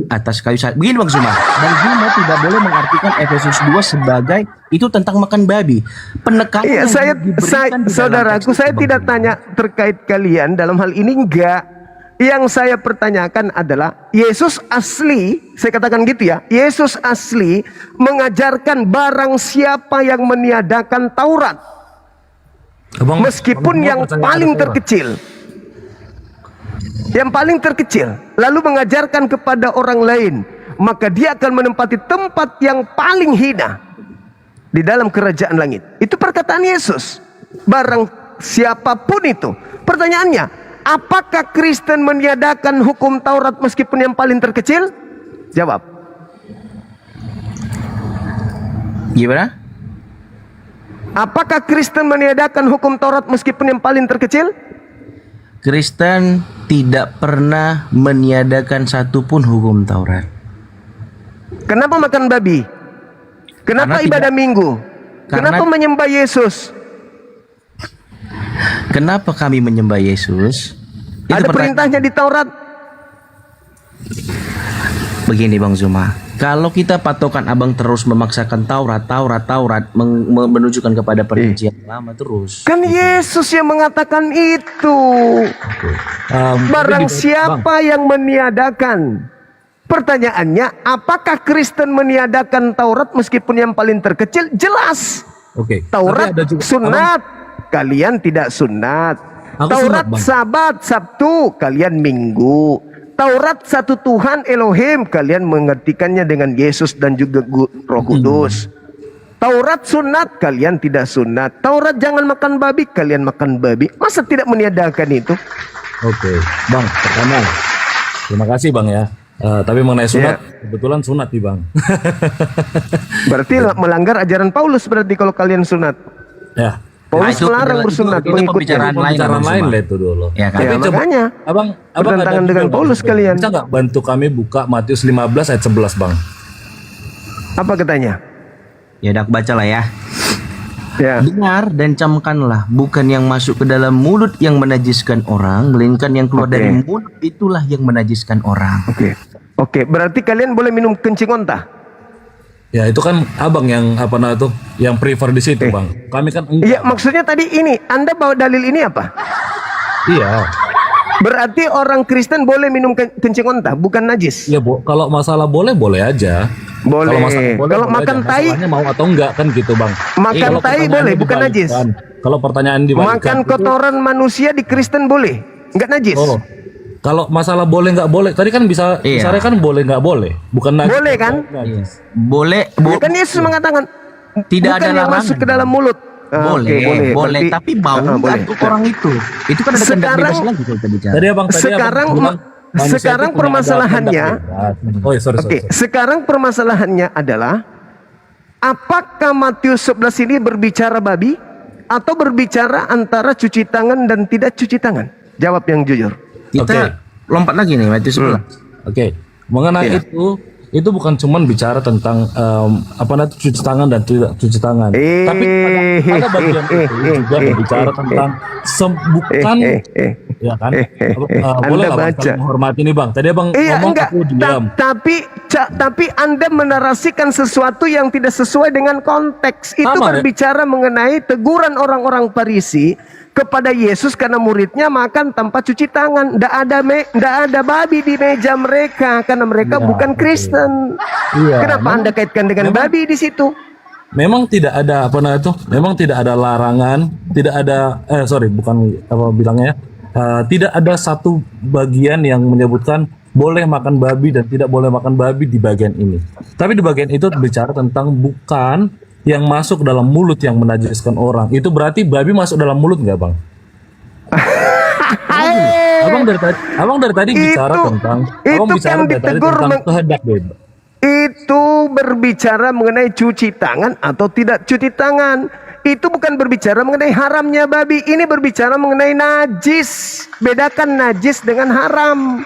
atas kayu salib. Begini Bang Zuma, Bang Zuma tidak boleh mengartikan Efesus 2 sebagai itu tentang makan babi. Penekanan Iya, yang diberikan di dalam saudaraku, teks saya itu, Bang tidak Zuma. tanya terkait kalian dalam hal ini, enggak. Yang saya pertanyakan adalah Yesus asli, saya katakan gitu ya, Yesus asli mengajarkan barang siapa yang meniadakan Taurat, meskipun yang paling terkecil, lalu mengajarkan kepada orang lain, maka dia akan menempati tempat yang paling hina di dalam kerajaan langit. Itu perkataan Yesus. Barang siapapun itu. Pertanyaannya, apakah Kristen meniadakan hukum Taurat meskipun yang paling terkecil? Jawab. Gimana? Apakah Kristen meniadakan hukum Taurat meskipun yang paling terkecil? Kristen tidak pernah meniadakan satupun hukum Taurat. Kenapa makan babi? Kenapa Karena ibadah tidak- minggu? karena- Kenapa menyembah Yesus? Kenapa kami menyembah Yesus? Itu Ada perintahnya di Taurat. Begini Bang Zuma, kalau kita patokan abang terus memaksakan Taurat menunjukkan kepada perjanjian lama terus. Kan Yesus yang mengatakan itu. Barang siapa yang meniadakan. Pertanyaannya, apakah Kristen meniadakan Taurat meskipun yang paling terkecil? Jelas. Oke. Taurat Tapi ada juga- sunat, kalian tidak sunat. Aku Taurat sunat, Bang. Sabat, Sabtu, kalian Minggu. Taurat satu Tuhan Elohim, kalian mengertikannya dengan Yesus dan juga Roh Kudus. Taurat sunat, kalian tidak sunat. Taurat jangan makan babi, kalian makan babi. Masa tidak meniadakan itu? Oke, Bang, pertama. Terima kasih Bang ya. Tapi mengenai sunat, kebetulan sunat nih Bang. Berarti melanggar ajaran Paulus berarti kalau kalian sunat. Ya. Paulus itu melarang adalah- bersunat itu mengikutnya. pembicaraan lain, Pembicaraan Bang lain Zuma. lah itu dulu. Ya kan? Ya, Tapi coba, makanya. abang Bertentangan ada dengan juga, Paulus Bang. kalian. Bisa nggak bantu kami buka Matius 15 ayat 11 Bang? Apa katanya? Ya udah aku baca lah ya. Ya. Dengar dan camkanlah, bukan yang masuk ke dalam mulut yang menajiskan orang, melainkan yang keluar Oke. dari mulut itulah yang menajiskan orang. Oke. Oke, berarti kalian boleh minum kencing onta? Ya itu kan abang yang apa namanya tuh, yang prefer di situ Bang. Kami kan enggak. Iya, maksudnya tadi ini, Anda bawa dalil ini apa? Iya. Berarti orang Kristen boleh minum kencing onta, bukan najis? Ya kalau masalah boleh aja. Boleh. Kalau masalah Kalau boleh makan aja. tai, Masalahnya mau atau enggak kan gitu Bang. Makan Kalau tai pertanyaannya boleh, bukan najis. dibalikkan. Kalau pertanyaan dibalikkan. makan itu- kotoran manusia di Kristen boleh? Enggak najis? Oh. Kalau masalah boleh nggak boleh, tadi kan bisa Iya. misalnya kan boleh nggak boleh, bukan najis. Boleh kan? Najis. Boleh, Ya kan Yesus mengatakan Tidak bukan ada yang larangan. masuk ke dalam mulut. Ah, boleh, oke, boleh, Berarti- tapi mau boleh. nggak tuh orang itu? Itu kan ada kehendak Sekarang- bebas lagi kalau kita bicara. Tadi abang Sekarang- bilang manusia sekarang itu punya ada permasalahannya- kehendak bebas. Oh ya sorry. Oke, sekarang permasalahannya adalah apakah Matius 11 ini berbicara babi atau berbicara antara cuci tangan dan tidak cuci tangan? Jawab yang jujur. Kita lompat lagi nih Matius 11. Oke, mengenai Iya. itu bukan cuman bicara tentang apa namanya cuci tangan dan tidak cuci tangan, tapi pada bagian itu juga berbicara tentang bukan ya kan? Boleh Anda lah Bang, baca. saling menghormati nih Bang. Tadi abang Iya, ngomong enggak. aku diam. Tapi Anda menarasikan sesuatu yang tidak sesuai dengan konteks. Itu Sama, ya? berbicara mengenai teguran orang-orang Farisi kepada Yesus karena muridnya makan tanpa cuci tangan. Nggak ada babi di meja mereka karena mereka Ya, bukan Kristen. Iya, Kenapa Anda kaitkan dengan babi di situ? Memang tidak ada apa namanya itu, memang tidak ada larangan, tidak ada bukan apa bilangnya ya, tidak ada satu bagian yang menyebutkan boleh makan babi dan tidak boleh makan babi di bagian ini. Tapi di bagian itu bicara tentang bukan yang masuk dalam mulut yang menajiskan orang. Itu berarti babi masuk dalam mulut nggak Bang? Abang dari tadi bicara Itu- tentang itu abang bicara kan dari tadi ditegur tentang kehendak bebas. Itu berbicara mengenai cuci tangan atau tidak cuci tangan. Itu bukan berbicara mengenai haramnya babi. Ini berbicara mengenai najis. Bedakan najis dengan haram.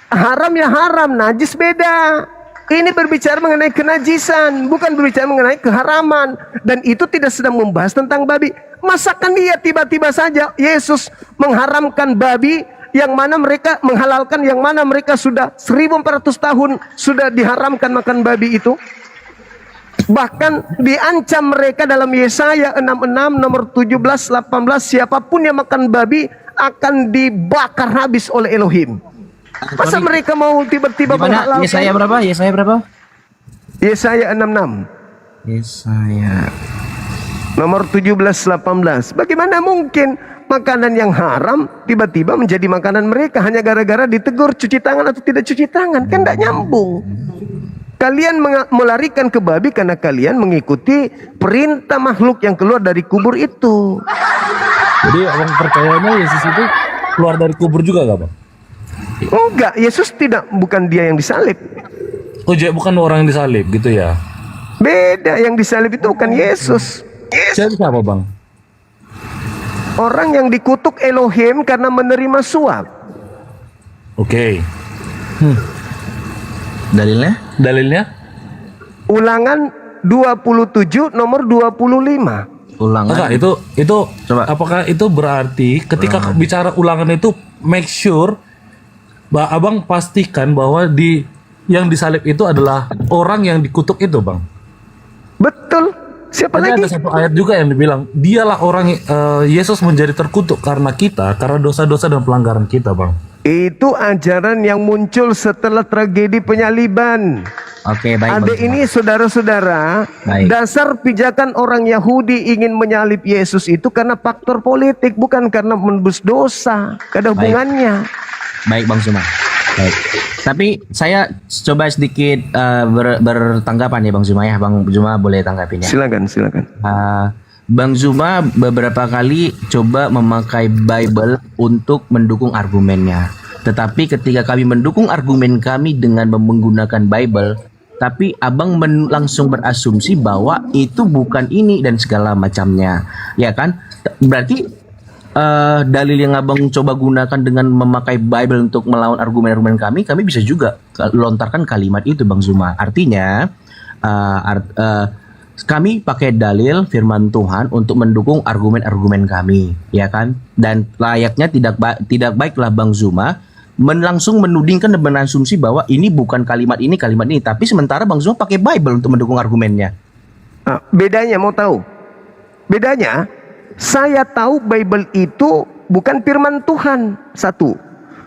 Haram ya haram, najis beda. Ini berbicara mengenai kenajisan, bukan berbicara mengenai keharaman. Dan itu tidak sedang membahas tentang babi. Masakan dia tiba-tiba saja Yesus mengharamkan babi yang mana mereka menghalalkan, yang mana mereka sudah 1400 tahun sudah diharamkan makan babi itu. Bahkan diancam mereka dalam Yesaya 66 nomor 17 18, siapapun yang makan babi akan dibakar habis oleh Elohim. Masa mereka mau tiba-tiba Gimana? menghalalkan? Yesaya berapa? Yesaya berapa? Yesaya 66 Yesaya. nomor 17 18. Bagaimana mungkin makanan yang haram tiba-tiba menjadi makanan mereka hanya gara-gara ditegur cuci tangan atau tidak cuci tangan? Kan tidak nyambung. Kalian melarikan ke babi karena kalian mengikuti perintah makhluk yang keluar dari kubur itu. Jadi abang percayanya Yesus itu keluar dari kubur juga gak bang? Enggak, Yesus bukan dia yang disalib. Oh jadi bukan orang yang disalib gitu ya? Beda, yang disalib itu bukan Yesus. Siapa bang? Orang yang dikutuk Elohim karena menerima suap. Oke. Dalilnya? Dalilnya? Ulangan 27 nomor 25. Ulangan. Enggak, itu Coba. apakah itu berarti ketika bicara ulangan itu make sure abang pastikan bahwa yang disalib itu adalah orang yang dikutuk itu bang? Betul. Siapa Ada lagi? satu ayat juga yang dibilang dialah orang Yesus menjadi terkutuk karena dosa-dosa dan pelanggaran kita bang. Itu ajaran yang muncul setelah tragedi penyaliban. Oke, baik. Ada ini saudara-saudara, Baik. dasar pijakan orang Yahudi ingin menyalib Yesus itu karena faktor politik, bukan karena menebus dosa. Gak ada hubungannya. Baik Bang Zuma. Baik. Tapi saya coba sedikit bertanggapan ya Bang Zuma ya. Bang Zuma boleh tanggapin ya. Silakan. Bang Zuma beberapa kali coba memakai Bible untuk mendukung argumennya. Tetapi ketika kami mendukung argumen kami dengan menggunakan Bible, tapi abang langsung berasumsi bahwa itu bukan ini dan segala macamnya, ya kan? Berarti dalil yang abang coba gunakan dengan memakai Bible untuk melawan argumen-argumen kami bisa juga lontarkan kalimat itu, Bang Zuma. Artinya kami pakai dalil firman Tuhan untuk mendukung argumen-argumen kami, ya kan? Dan layaknya tidak baiklah Bang Zuma langsung menudingkan dan berasumsi bahwa ini bukan kalimat ini, tapi sementara Bang Zuma pakai Bible untuk mendukung argumennya. Bedanya mau tahu? Bedanya, saya tahu Bible itu bukan firman Tuhan. Satu,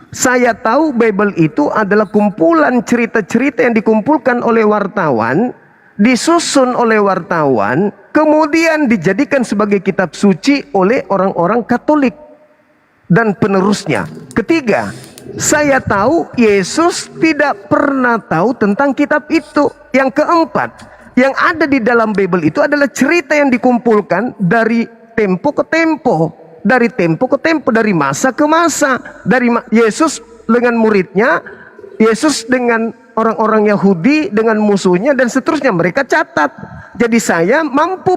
saya tahu Bible itu adalah kumpulan cerita-cerita yang dikumpulkan oleh wartawan, disusun oleh wartawan, kemudian dijadikan sebagai kitab suci oleh orang-orang Katolik dan penerusnya. Ketiga, saya tahu Yesus tidak pernah tahu tentang kitab itu. Yang keempat, yang ada di dalam Bible itu adalah cerita yang dikumpulkan dari tempo ke tempo, dari masa ke masa, dari Yesus dengan muridnya, Yesus dengan orang-orang Yahudi, dengan musuhnya, dan seterusnya. Mereka catat. Jadi saya mampu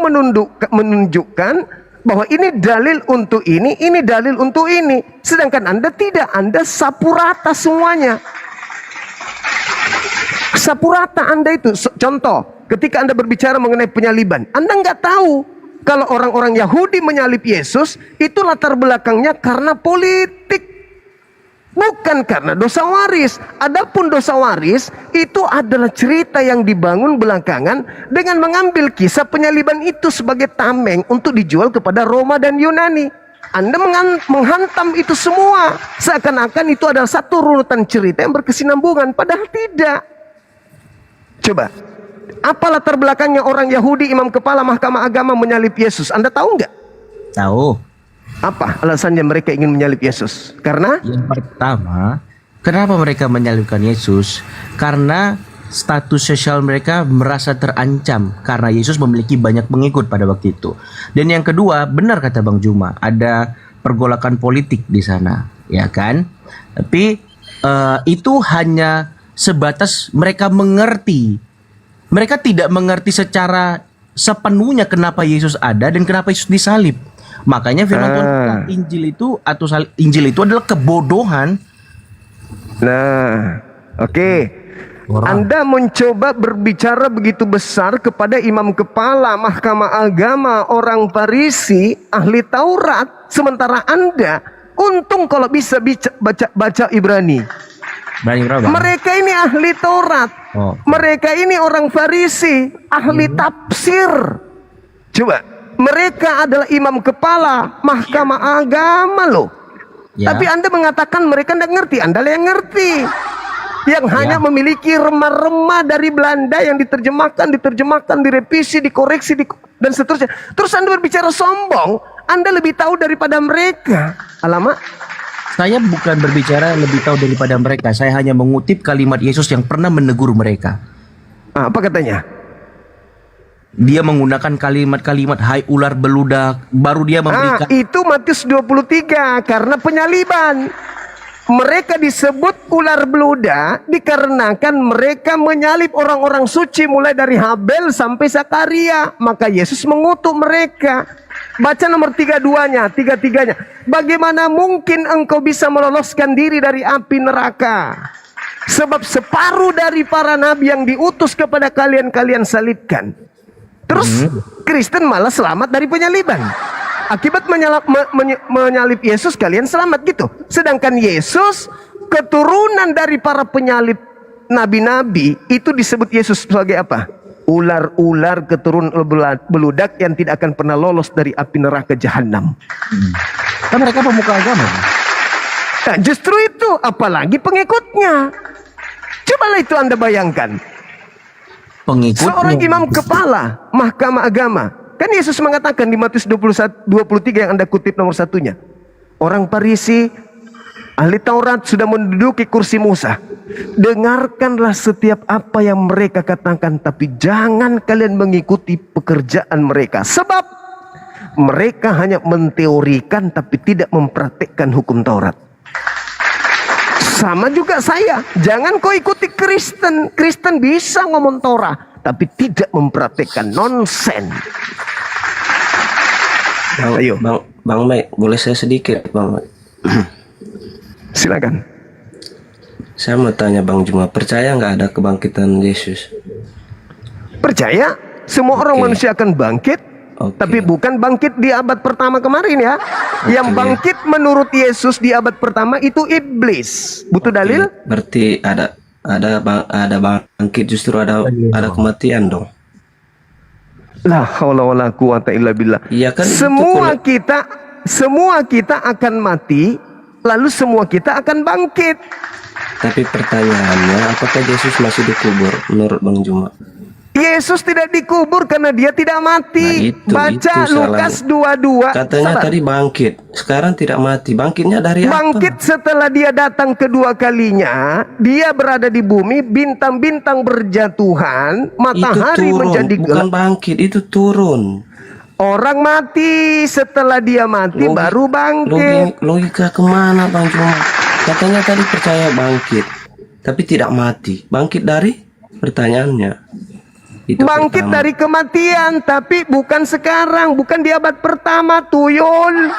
menunjukkan bahwa ini dalil untuk ini dalil untuk ini. Sedangkan Anda tidak, Anda sapu rata semuanya. Sapu rata Anda itu. Contoh, ketika Anda berbicara mengenai penyaliban, Anda nggak tahu kalau orang-orang Yahudi menyalib Yesus, itu latar belakangnya karena politik. Bukan karena dosa waris. Adapun dosa waris itu adalah cerita yang dibangun belakangan dengan mengambil kisah penyaliban itu sebagai tameng untuk dijual kepada Roma dan Yunani. Anda menghantam itu semua seakan-akan itu adalah satu runutan cerita yang berkesinambungan, padahal tidak. Coba, apa latar belakangnya orang Yahudi, imam kepala mahkamah agama menyalib Yesus? Anda tahu nggak? Tahu. Apa alasannya mereka ingin menyalib Yesus? Karena Yang pertama, kenapa mereka menyalibkan Yesus? Karena status sosial mereka merasa terancam karena Yesus memiliki banyak pengikut pada waktu itu. Dan yang kedua, benar kata Bang Juma, ada pergolakan politik di sana, ya kan? Tapi itu hanya sebatas mereka mengerti. Mereka tidak mengerti secara sepenuhnya kenapa Yesus ada dan kenapa Yesus disalib. Makanya firman Tuhan bilang Injil itu adalah kebodohan. Nah, oke. Anda mencoba berbicara begitu besar kepada imam kepala mahkamah agama, orang Farisi, ahli Taurat, sementara Anda Untung kalau bisa baca Ibrani. Berani berapa? Mereka ini ahli Taurat. Oh. Mereka ini orang Farisi, ahli tafsir. Coba, mereka adalah imam kepala mahkamah agama loh. Ya. Tapi Anda mengatakan mereka tidak ngerti. Anda yang ngerti. Yang hanya memiliki remah-remah dari Belanda yang diterjemahkan, direvisi, dikoreksi, dan seterusnya. Terus Anda berbicara sombong, Anda lebih tahu daripada mereka. Alamak. Saya bukan berbicara lebih tahu daripada mereka. Saya hanya mengutip kalimat Yesus yang pernah menegur mereka. Apa katanya? Dia menggunakan kalimat-kalimat hai ular beludak. Baru dia memberikan Itu Matius 23 karena penyaliban. Mereka disebut ular beludak dikarenakan mereka menyalib orang-orang suci mulai dari Habel sampai Zakaria. Maka Yesus mengutuk mereka. Baca nomor 32-nya, 33-nya. Bagaimana mungkin engkau bisa meloloskan diri dari api neraka? Sebab separuh dari para nabi yang diutus kepada kalian salibkan. Terus Kristen malah selamat dari penyaliban. Akibat menyalib Yesus kalian selamat gitu. Sedangkan Yesus keturunan dari para penyalib nabi-nabi itu disebut Yesus sebagai apa? Ular-ular keturunan beludak yang tidak akan pernah lolos dari api neraka jahanam. kan mereka pemuka agama. Nah, justru itu apalagi pengikutnya. Cobalah itu Anda bayangkan. Pengikutnya. Seorang imam kepala mahkamah agama. Kan Yesus mengatakan di Matius 23 yang Anda kutip nomor satunya. Orang Farisi, ahli Taurat sudah menduduki kursi Musa. Dengarkanlah setiap apa yang mereka katakan, tapi jangan kalian mengikuti pekerjaan mereka. Sebab mereka hanya menteorikan tapi tidak mempraktikkan hukum Taurat. Sama juga saya. Jangan kau ikuti Kristen. Kristen bisa ngomong Torah tapi tidak mempraktikkan, nonsen. Ayo. Bang Mike, boleh saya sedikit, Bang Mike? Silakan. Saya mau tanya Bang Juma, percaya nggak ada kebangkitan Yesus? Percaya semua orang manusia akan bangkit, tapi bukan bangkit di abad pertama kemarin ya. Yang bangkit menurut Yesus di abad pertama itu iblis. Butuh dalil? Berarti ada bangkit, justru ada kematian dong. La haula wala quwata illa billah. Iya kan, semua kita akan mati, lalu semua kita akan bangkit. Tapi pertanyaannya, apakah Yesus masih dikubur menurut Bang Juma? Yesus tidak dikubur karena dia tidak mati. Baca Lukas 22. Katanya tadi bangkit, sekarang tidak mati. Bangkitnya dari apa? Bangkit setelah dia datang kedua kalinya. Dia berada di bumi, bintang-bintang berjatuhan, matahari menjadi gelap. Bukan bangkit, itu turun. Orang mati, setelah dia mati baru bangkit. Logika kemana Bang Juma? Katanya tadi percaya bangkit, tapi tidak mati. Bangkit dari pertanyaannya. Itu bangkit dari kematian, tapi bukan sekarang, bukan di abad pertama, tuyul.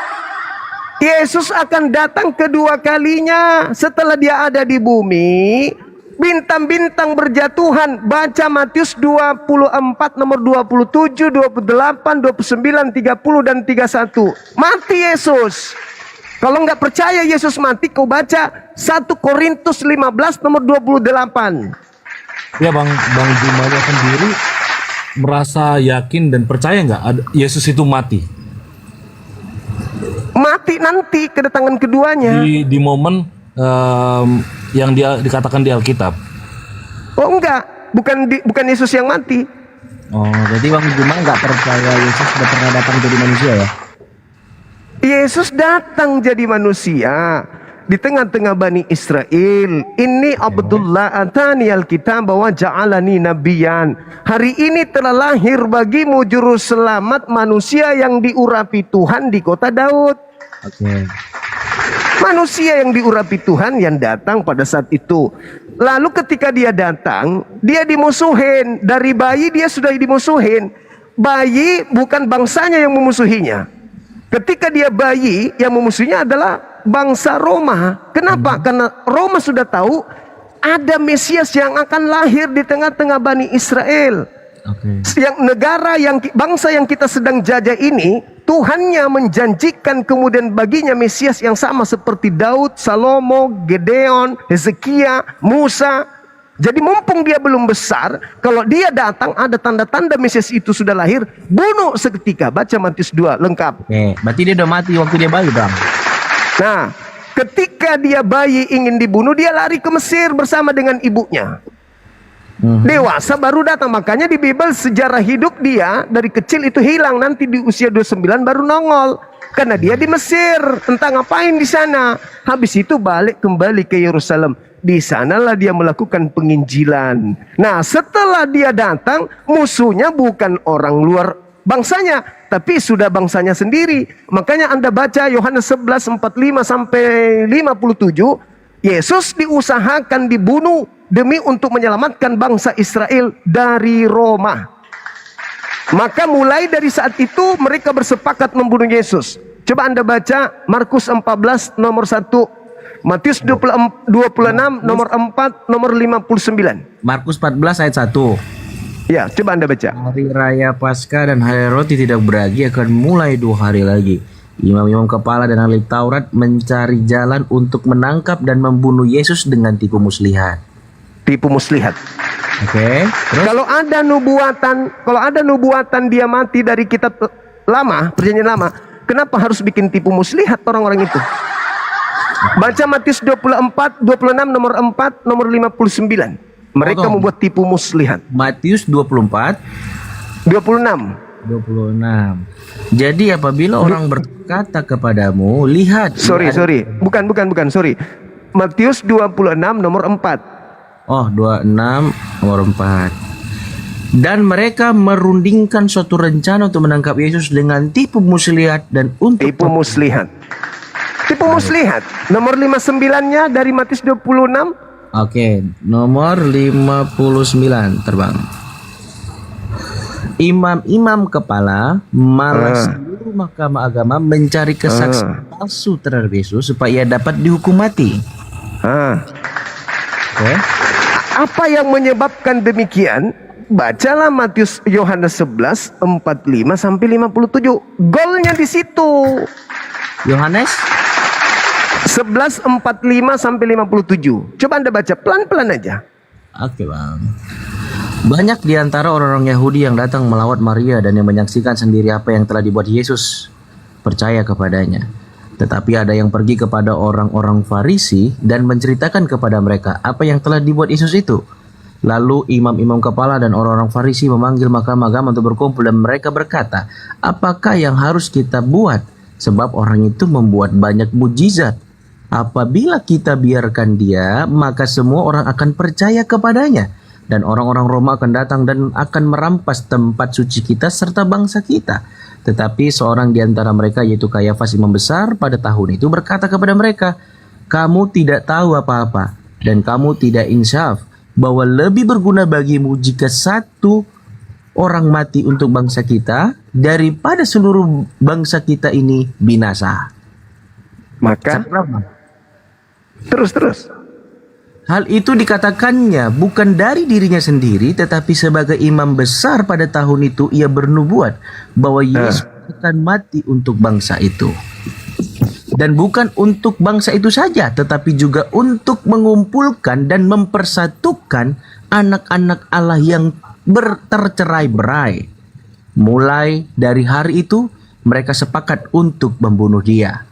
Yesus akan datang kedua kalinya setelah dia ada di bumi. Bintang-bintang berjatuhan. Baca Matius 24 nomor 27, 28, 29, 30 dan 31. Mati Yesus. Kalau nggak percaya Yesus mati, kau baca 1 Korintus 15 nomor 28. Ya Bang Jumanya sendiri merasa yakin dan percaya nggak Yesus itu mati? Mati nanti kedatangan keduanya. Di momen yang dia dikatakan di Alkitab. Oh enggak, bukan Yesus yang mati. Oh, jadi Bang Juma nggak percaya Yesus sudah pernah datang jadi manusia ya? Yesus datang jadi manusia di tengah-tengah Bani Israel. Ini Abdullah atani alkitab wa ja'alani nabiyan. Hari ini telah lahir bagimu juru selamat manusia yang diurapi Tuhan di kota Daud. Manusia yang diurapi Tuhan yang datang pada saat itu. Lalu ketika dia datang, dia dimusuhin. Dari bayi dia sudah dimusuhin. Bayi bukan bangsanya yang memusuhinya. Ketika dia bayi, yang memusuhinya adalah bangsa Roma. Kenapa? Karena Roma sudah tahu ada Mesias yang akan lahir di tengah-tengah Bani Israel. Oke. Yang negara bangsa yang kita sedang jajah ini, Tuhannya menjanjikan kemudian baginya Mesias yang sama seperti Daud, Salomo, Gedeon, Hezekia, Musa. Jadi mumpung dia belum besar, kalau dia datang ada tanda-tanda Mesias itu sudah lahir, bunuh seketika. Baca Matius 2 lengkap. Oke, berarti dia udah mati waktu dia bayi, Bang. Nah, ketika dia bayi ingin dibunuh, dia lari ke Mesir bersama dengan ibunya. Dewasa baru datang. Makanya di Bible sejarah hidup dia dari kecil itu hilang. Nanti di usia 29 baru nongol. Karena dia di Mesir. Entah ngapain di sana. Habis itu balik kembali ke Yerusalem. Di sanalah dia melakukan penginjilan. Nah, setelah dia datang, musuhnya bukan orang luar bangsanya, tapi sudah bangsanya sendiri. Makanya Anda baca Yohanes 11:45 sampai 57, Yesus diusahakan dibunuh demi untuk menyelamatkan bangsa Israel dari Roma. Maka mulai dari saat itu mereka bersepakat membunuh Yesus. Coba Anda baca Markus 14 nomor 1, Matius 26 nomor 4, nomor 59. Markus 14 ayat 1. Ya, coba Anda baca. Hari raya Paskah dan hari roti tidak beragi akan mulai 2 hari lagi. Imam-imam kepala dan ahli Taurat mencari jalan untuk menangkap dan membunuh Yesus dengan tipu muslihat. Tipu muslihat. Oke. Terus Kalau ada nubuatan dia mati dari kitab lama, perjanjian lama, kenapa harus bikin tipu muslihat orang-orang itu? Baca Matius 24, 26 nomor 4, nomor 59. Mereka membuat tipu muslihat. Matius 24 26. 26. Jadi apabila orang berkata kepadamu, lihat. Sorry. Bukan, sorry. Matius 26 nomor 4. Oh, 26 nomor 4. Dan mereka merundingkan suatu rencana untuk menangkap Yesus dengan tipu muslihat dan untuk Tipu muslihat. Nomor 59-nya dari Matius 26. Oke, nomor 59 terbang. Imam-imam kepala malah seluruh mahkamah agama mencari kesaksian palsu terhadap Yesus supaya ia dapat dihukum mati. Oke. Apa yang menyebabkan demikian? Bacalah Matius Yohanes 11 45 sampai 57. Golnya di situ. Yohanes 11 45 sampai 57. Coba Anda baca pelan-pelan aja. Oke, Bang. Banyak di antara orang-orang Yahudi yang datang melawat Maria dan yang menyaksikan sendiri apa yang telah dibuat Yesus percaya kepadanya. Tetapi ada yang pergi kepada orang-orang Farisi dan menceritakan kepada mereka apa yang telah dibuat Yesus itu. Lalu imam-imam kepala dan orang-orang Farisi memanggil mahkamah agama untuk berkumpul dan mereka berkata, apakah yang harus kita buat? Sebab orang itu membuat banyak mujizat. Apabila kita biarkan dia, maka semua orang akan percaya kepadanya. Dan orang-orang Roma akan datang dan akan merampas tempat suci kita serta bangsa kita. Tetapi seorang di antara mereka, yaitu Kayafas imam besar pada tahun itu, berkata kepada mereka, kamu tidak tahu apa-apa dan kamu tidak insaf, bahwa lebih berguna bagimu jika satu orang mati untuk bangsa kita daripada seluruh bangsa kita ini binasa. Maka terus. Hal itu dikatakannya bukan dari dirinya sendiri, tetapi sebagai imam besar pada tahun itu ia bernubuat bahwa Yesus akan mati untuk bangsa itu. Dan bukan untuk bangsa itu saja, tetapi juga untuk mengumpulkan dan mempersatukan anak-anak Allah yang tercerai-berai. Mulai dari hari itu, mereka sepakat untuk membunuh dia.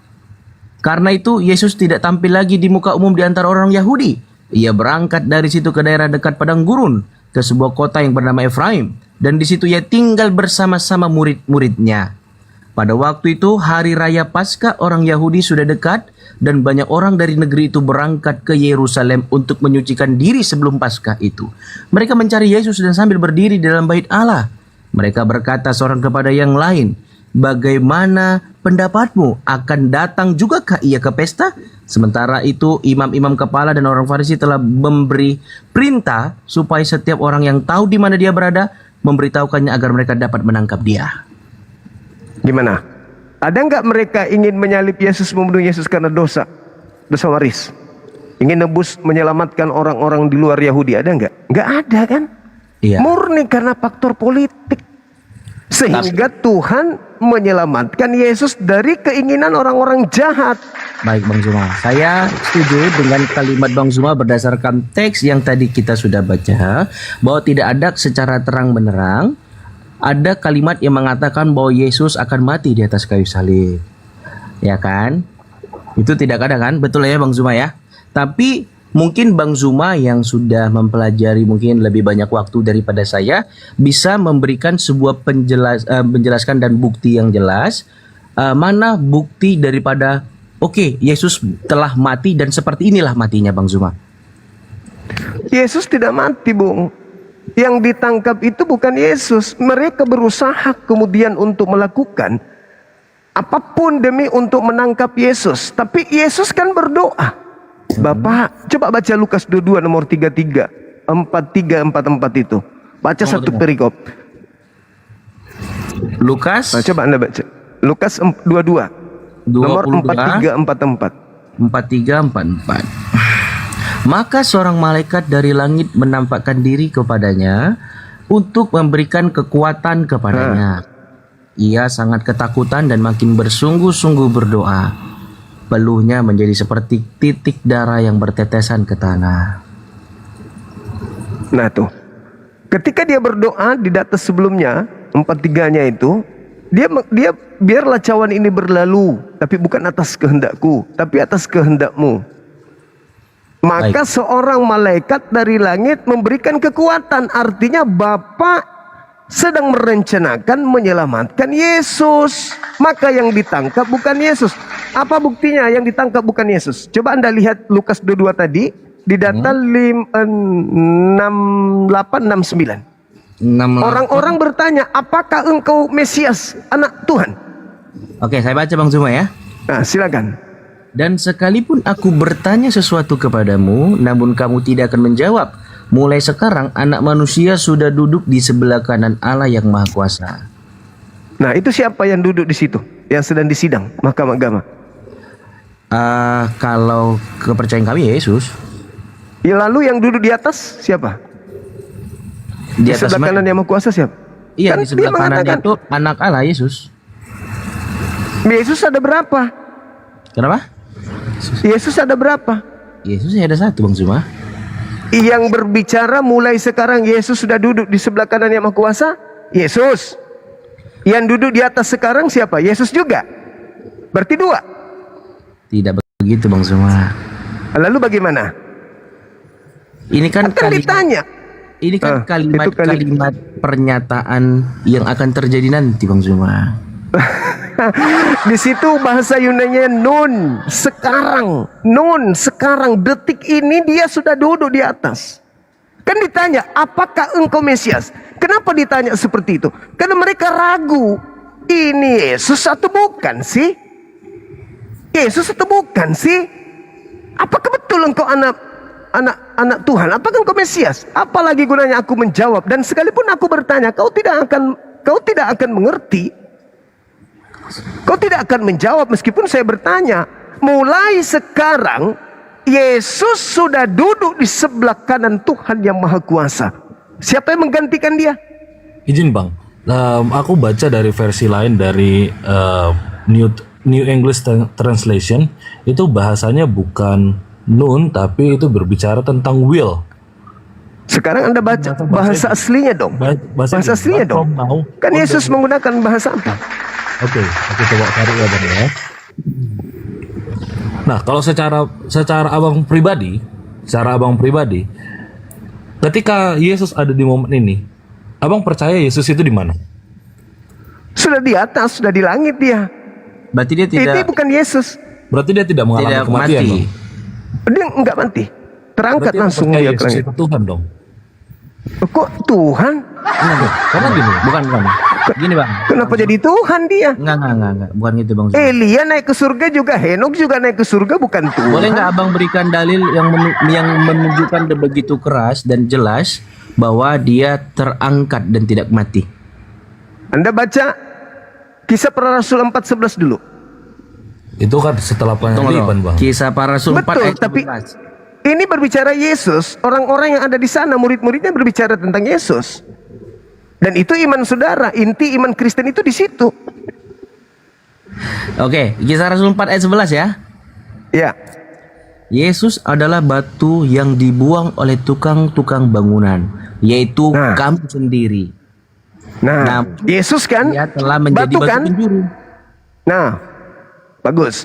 Karena itu, Yesus tidak tampil lagi di muka umum di antara orang Yahudi. Ia berangkat dari situ ke daerah dekat padang gurun, ke sebuah kota yang bernama Efraim. Dan di situ ia tinggal bersama-sama murid-muridnya. Pada waktu itu, hari raya Paskah orang Yahudi sudah dekat, dan banyak orang dari negeri itu berangkat ke Yerusalem untuk menyucikan diri sebelum Paskah itu. Mereka mencari Yesus dan sambil berdiri di dalam bait Allah. Mereka berkata seorang kepada yang lain, bagaimana pendapatmu? Akan datang jugakah ia ke pesta? Sementara itu imam-imam kepala dan orang Farisi telah memberi perintah supaya setiap orang yang tahu di mana dia berada memberitahukannya agar mereka dapat menangkap dia. Gimana? Ada nggak mereka ingin menyalib Yesus, membunuh Yesus karena dosa waris? Ingin nebus menyelamatkan orang-orang di luar Yahudi? Ada nggak? Nggak ada kan? Iya. Murni karena faktor politik. Sehingga Tuhan menyelamatkan Yesus dari keinginan orang-orang jahat. Baik Bang Zuma, saya setuju dengan kalimat Bang Zuma berdasarkan teks yang tadi kita sudah baca, bahwa tidak ada secara terang benderang ada kalimat yang mengatakan bahwa Yesus akan mati di atas kayu salib. Ya kan? Itu tidak ada kan? Betul ya Bang Zuma ya? Tapi mungkin Bang Zuma yang sudah mempelajari mungkin lebih banyak waktu daripada saya bisa memberikan sebuah penjelasan dan bukti yang jelas. Mana bukti daripada oke, Yesus telah mati dan seperti inilah matinya Bang Zuma. Yesus tidak mati, Bung. Yang ditangkap itu bukan Yesus. Mereka berusaha kemudian untuk melakukan apapun demi untuk menangkap Yesus. Tapi Yesus kan berdoa. Bapak, coba baca Lukas 22 nomor 33, 44 itu. Baca satu perikop. Lukas, Nah, coba Anda baca. Lukas 22 nomor 43, 44. Maka seorang malaikat dari langit menampakkan diri kepadanya untuk memberikan kekuatan kepadanya. Ia sangat ketakutan dan makin bersungguh-sungguh berdoa. Peluhnya menjadi seperti titik darah yang bertetesan ke tanah. Nah tuh, ketika dia berdoa di data sebelumnya 43-nya itu, dia biarlah cawan ini berlalu, tapi bukan atas kehendakku, tapi atas kehendakmu. Maka seorang malaikat dari langit memberikan kekuatan. Artinya Bapa sedang merencanakan menyelamatkan Yesus. Maka yang ditangkap bukan Yesus. Apa buktinya yang ditangkap bukan Yesus? Coba Anda lihat Lukas 22 tadi di data 6869. Orang-orang bertanya, apakah engkau Mesias, anak Tuhan? Oke, saya baca Bang Zuma ya. Nah, silakan. Dan sekalipun aku bertanya sesuatu kepadamu, namun kamu tidak akan menjawab. Mulai sekarang anak manusia sudah duduk di sebelah kanan Allah yang Maha Kuasa. Nah, itu siapa yang duduk di situ? Yang sedang disidang mahkamah agama? Kalau kepercayaan kami Yesus. Ya, lalu yang duduk di atas siapa? Di Di sebelah kanan yang Maha Kuasa siapa? Iya, Kan di sebelah dia kanan mengatakan, itu anak Allah Yesus. Yesus ada berapa? Kenapa? Yesus ada berapa? Yesus ada satu Bang Zuma. Yang berbicara mulai sekarang Yesus sudah duduk di sebelah kanan yang Maha Kuasa? Yesus. Yang duduk di atas sekarang siapa? Yesus juga. Berarti dua. Tidak begitu Bang Zuma. Lalu bagaimana? Ini kan Ditanya. Ini kan itu kalimat pernyataan yang akan terjadi nanti Bang Zuma. Di situ bahasa Yunaninya nun, sekarang, detik ini dia sudah duduk di atas. Kan ditanya, apakah engkau Mesias? Kenapa ditanya seperti itu? Karena mereka ragu, ini Yesus atau bukan sih? Yesus atau bukan sih? Apakah betul engkau anak Tuhan? Apakah engkau Mesias? Apalagi gunanya aku menjawab? Dan sekalipun aku bertanya, kau tidak akan mengerti. Kau tidak akan menjawab meskipun saya bertanya. Mulai sekarang Yesus sudah duduk di sebelah kanan Tuhan yang Maha Kuasa. Siapa yang menggantikan dia? Izin Bang, aku baca dari versi lain dari New English Translation, itu bahasanya bukan nun tapi itu berbicara tentang will. Sekarang Anda baca bahasa aslinya dong. Bahasa aslinya dong. Kan Yesus menggunakan bahasa apa? Oke, aku coba cari ya Bang ya. Nah, kalau secara abang pribadi, ketika Yesus ada di momen ini, abang percaya Yesus itu di mana? Sudah di atas, sudah di langit dia. Berarti dia tidak. Itu bukan Yesus. Berarti dia tidak mengalami Tidak kematian mati. dong. Dia enggak mati. Terangkat Berarti langsung percaya dia ke Yesus langit. itu Tuhan dong. Kok Tuhan? Karena gini, Bukan. Gini Bang. Kenapa jadi Tuhan dia? Enggak. Bukan gitu Bang Zuma. Elia naik ke surga juga, Henok juga naik ke surga, bukan Tuhan. Boleh nggak abang berikan dalil yang menunjukkan begitu keras dan jelas bahwa dia terangkat dan tidak mati? Anda baca Kisah Para Rasul 4:11 dulu. itu kan setelah penyaliban Bang. Kisah Para Rasul 4 Betul, ayat tapi 11. Ini berbicara Yesus, orang-orang yang ada di sana, murid-muridnya berbicara tentang Yesus. Dan itu iman saudara, inti iman Kristen itu di situ. Oke, Kisah Rasul 4 ayat 11 ya. Ya, Yesus adalah batu yang dibuang oleh tukang-tukang bangunan, yaitu Nah. kamu sendiri. nah, Yesus kan Dia telah menjadi batu kan? penjuru. Nah, bagus.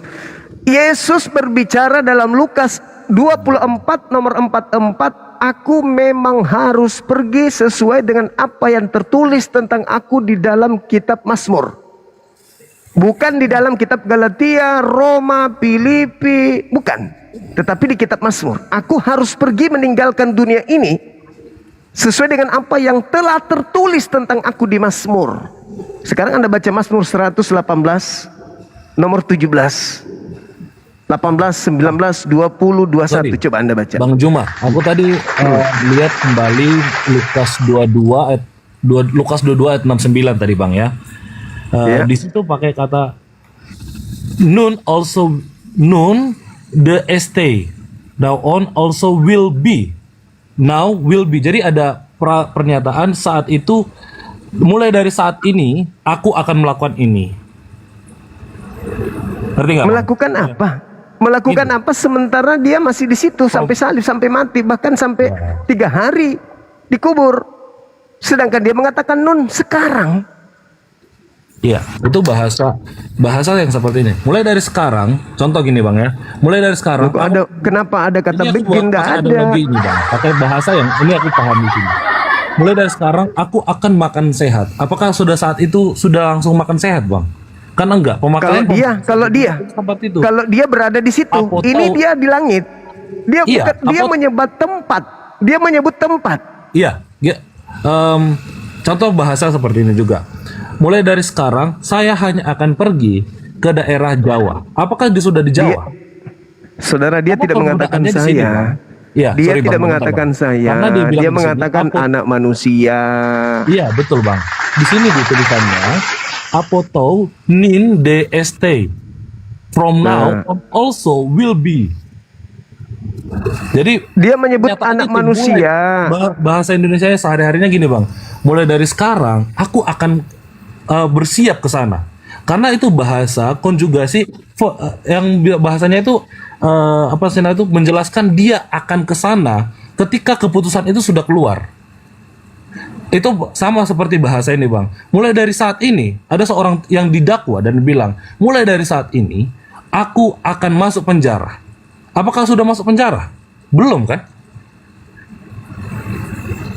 Yesus berbicara dalam Lukas 24 nomor 44, aku memang harus pergi sesuai dengan apa yang tertulis tentang aku di dalam kitab Mazmur. Bukan di dalam kitab Galatia, Roma, Filipi, bukan. Tetapi di kitab Mazmur. Aku harus pergi meninggalkan dunia ini sesuai dengan apa yang telah tertulis tentang aku di Mazmur. Sekarang Anda baca Mazmur 118 nomor 17, 18, 19, 20, 21. Coba Anda baca. Bang Juma, aku tadi lihat kembali Lukas 22 ayat Lukas 22 ayat 69 tadi Bang ya. Ya. Di situ pakai kata nun the stay, now on also will be, now will be. Jadi ada pernyataan saat itu, mulai dari saat ini aku akan melakukan ini. Ngerti nggak? Bang? Melakukan apa? Melakukan apa sementara dia masih di situ sampai salib, sampai mati, bahkan sampai 3 hari dikubur. Sedangkan dia mengatakan nun sekarang. Iya, itu bahasa yang seperti ini. Mulai dari sekarang, contoh gini Bang ya. Mulai dari sekarang. Kenapa ada kata Ini aku begin? Nggak pakai ada. analogi ini Bang. Pakai bahasa yang ini aku paham di sini. Mulai dari sekarang aku akan makan sehat. Apakah sudah saat itu sudah langsung makan sehat Bang? Kan enggak. Pemakaian Kalau dia berada di situ, ini dia di langit. Dia menyebut tempat. Dia menyebut tempat. Iya. Contoh bahasa seperti ini juga. Mulai dari sekarang saya hanya akan pergi ke daerah Jawa. Apakah dia sudah di Jawa? Saudara, dia Apa tidak mengatakan penggunaannya di sini, saya. Bang? Iya, Dia sorry, tidak Bang, mengatakan bentar, Bang. saya. Karena dia bilang Dia di sini, mengatakan aku- anak manusia. Iya betul Bang. Di sini ditulisannya apotou nin dst. From now on also will be. Jadi Dia menyebut pernyataan anak itu manusia. bahasa Indonesia sehari-harinya gini Bang. Mulai dari sekarang aku akan bersiap ke sana. Karena itu bahasa konjugasi yang bahasanya itu apa sih itu menjelaskan dia akan ke sana ketika keputusan itu sudah keluar. Itu sama seperti bahasa ini Bang. Mulai dari saat ini ada seorang yang didakwa dan bilang, mulai dari saat ini aku akan masuk penjara. Apakah sudah masuk penjara? Belum kan?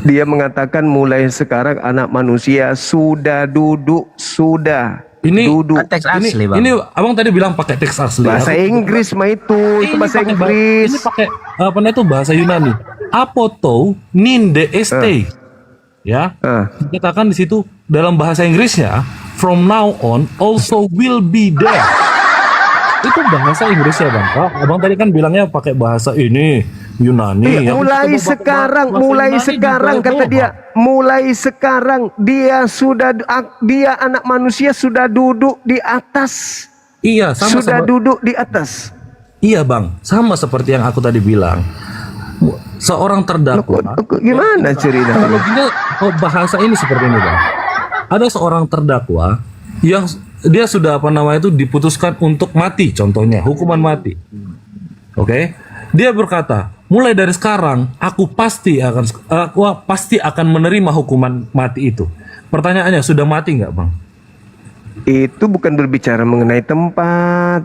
Dia mengatakan mulai sekarang anak manusia sudah duduk, sudah Ini duduk. Teks asli Bang. Ini abang tadi bilang pakai teks asli. Bahasa Aku- Inggris mah itu Ini bahasa pakai Inggris. Ini pakai apa namanya itu bahasa Yunani. Apotou nin dst. Ya. Dikatakan di situ dalam bahasa Inggrisnya from now on also will be there. Itu bahasa Inggrisnya Bang. Abang tadi kan bilangnya pakai bahasa ini Yunani. Iya, Yang mulai kita coba sekarang, bahasa mulai Yunani sekarang juga kata coba. dia, mulai sekarang dia anak manusia sudah duduk di atas. Iya, Sudah duduk di atas. Iya Bang, sama seperti yang aku tadi bilang. Seorang terdakwa. Gimana ceritanya? Analoginya bahasa ini seperti ini Bang. Ada seorang terdakwa yang dia sudah diputuskan untuk mati, contohnya hukuman mati. Oke? Dia berkata, mulai dari sekarang aku pasti akan menerima hukuman mati itu. Pertanyaannya, sudah mati nggak Bang? Itu bukan berbicara mengenai tempat.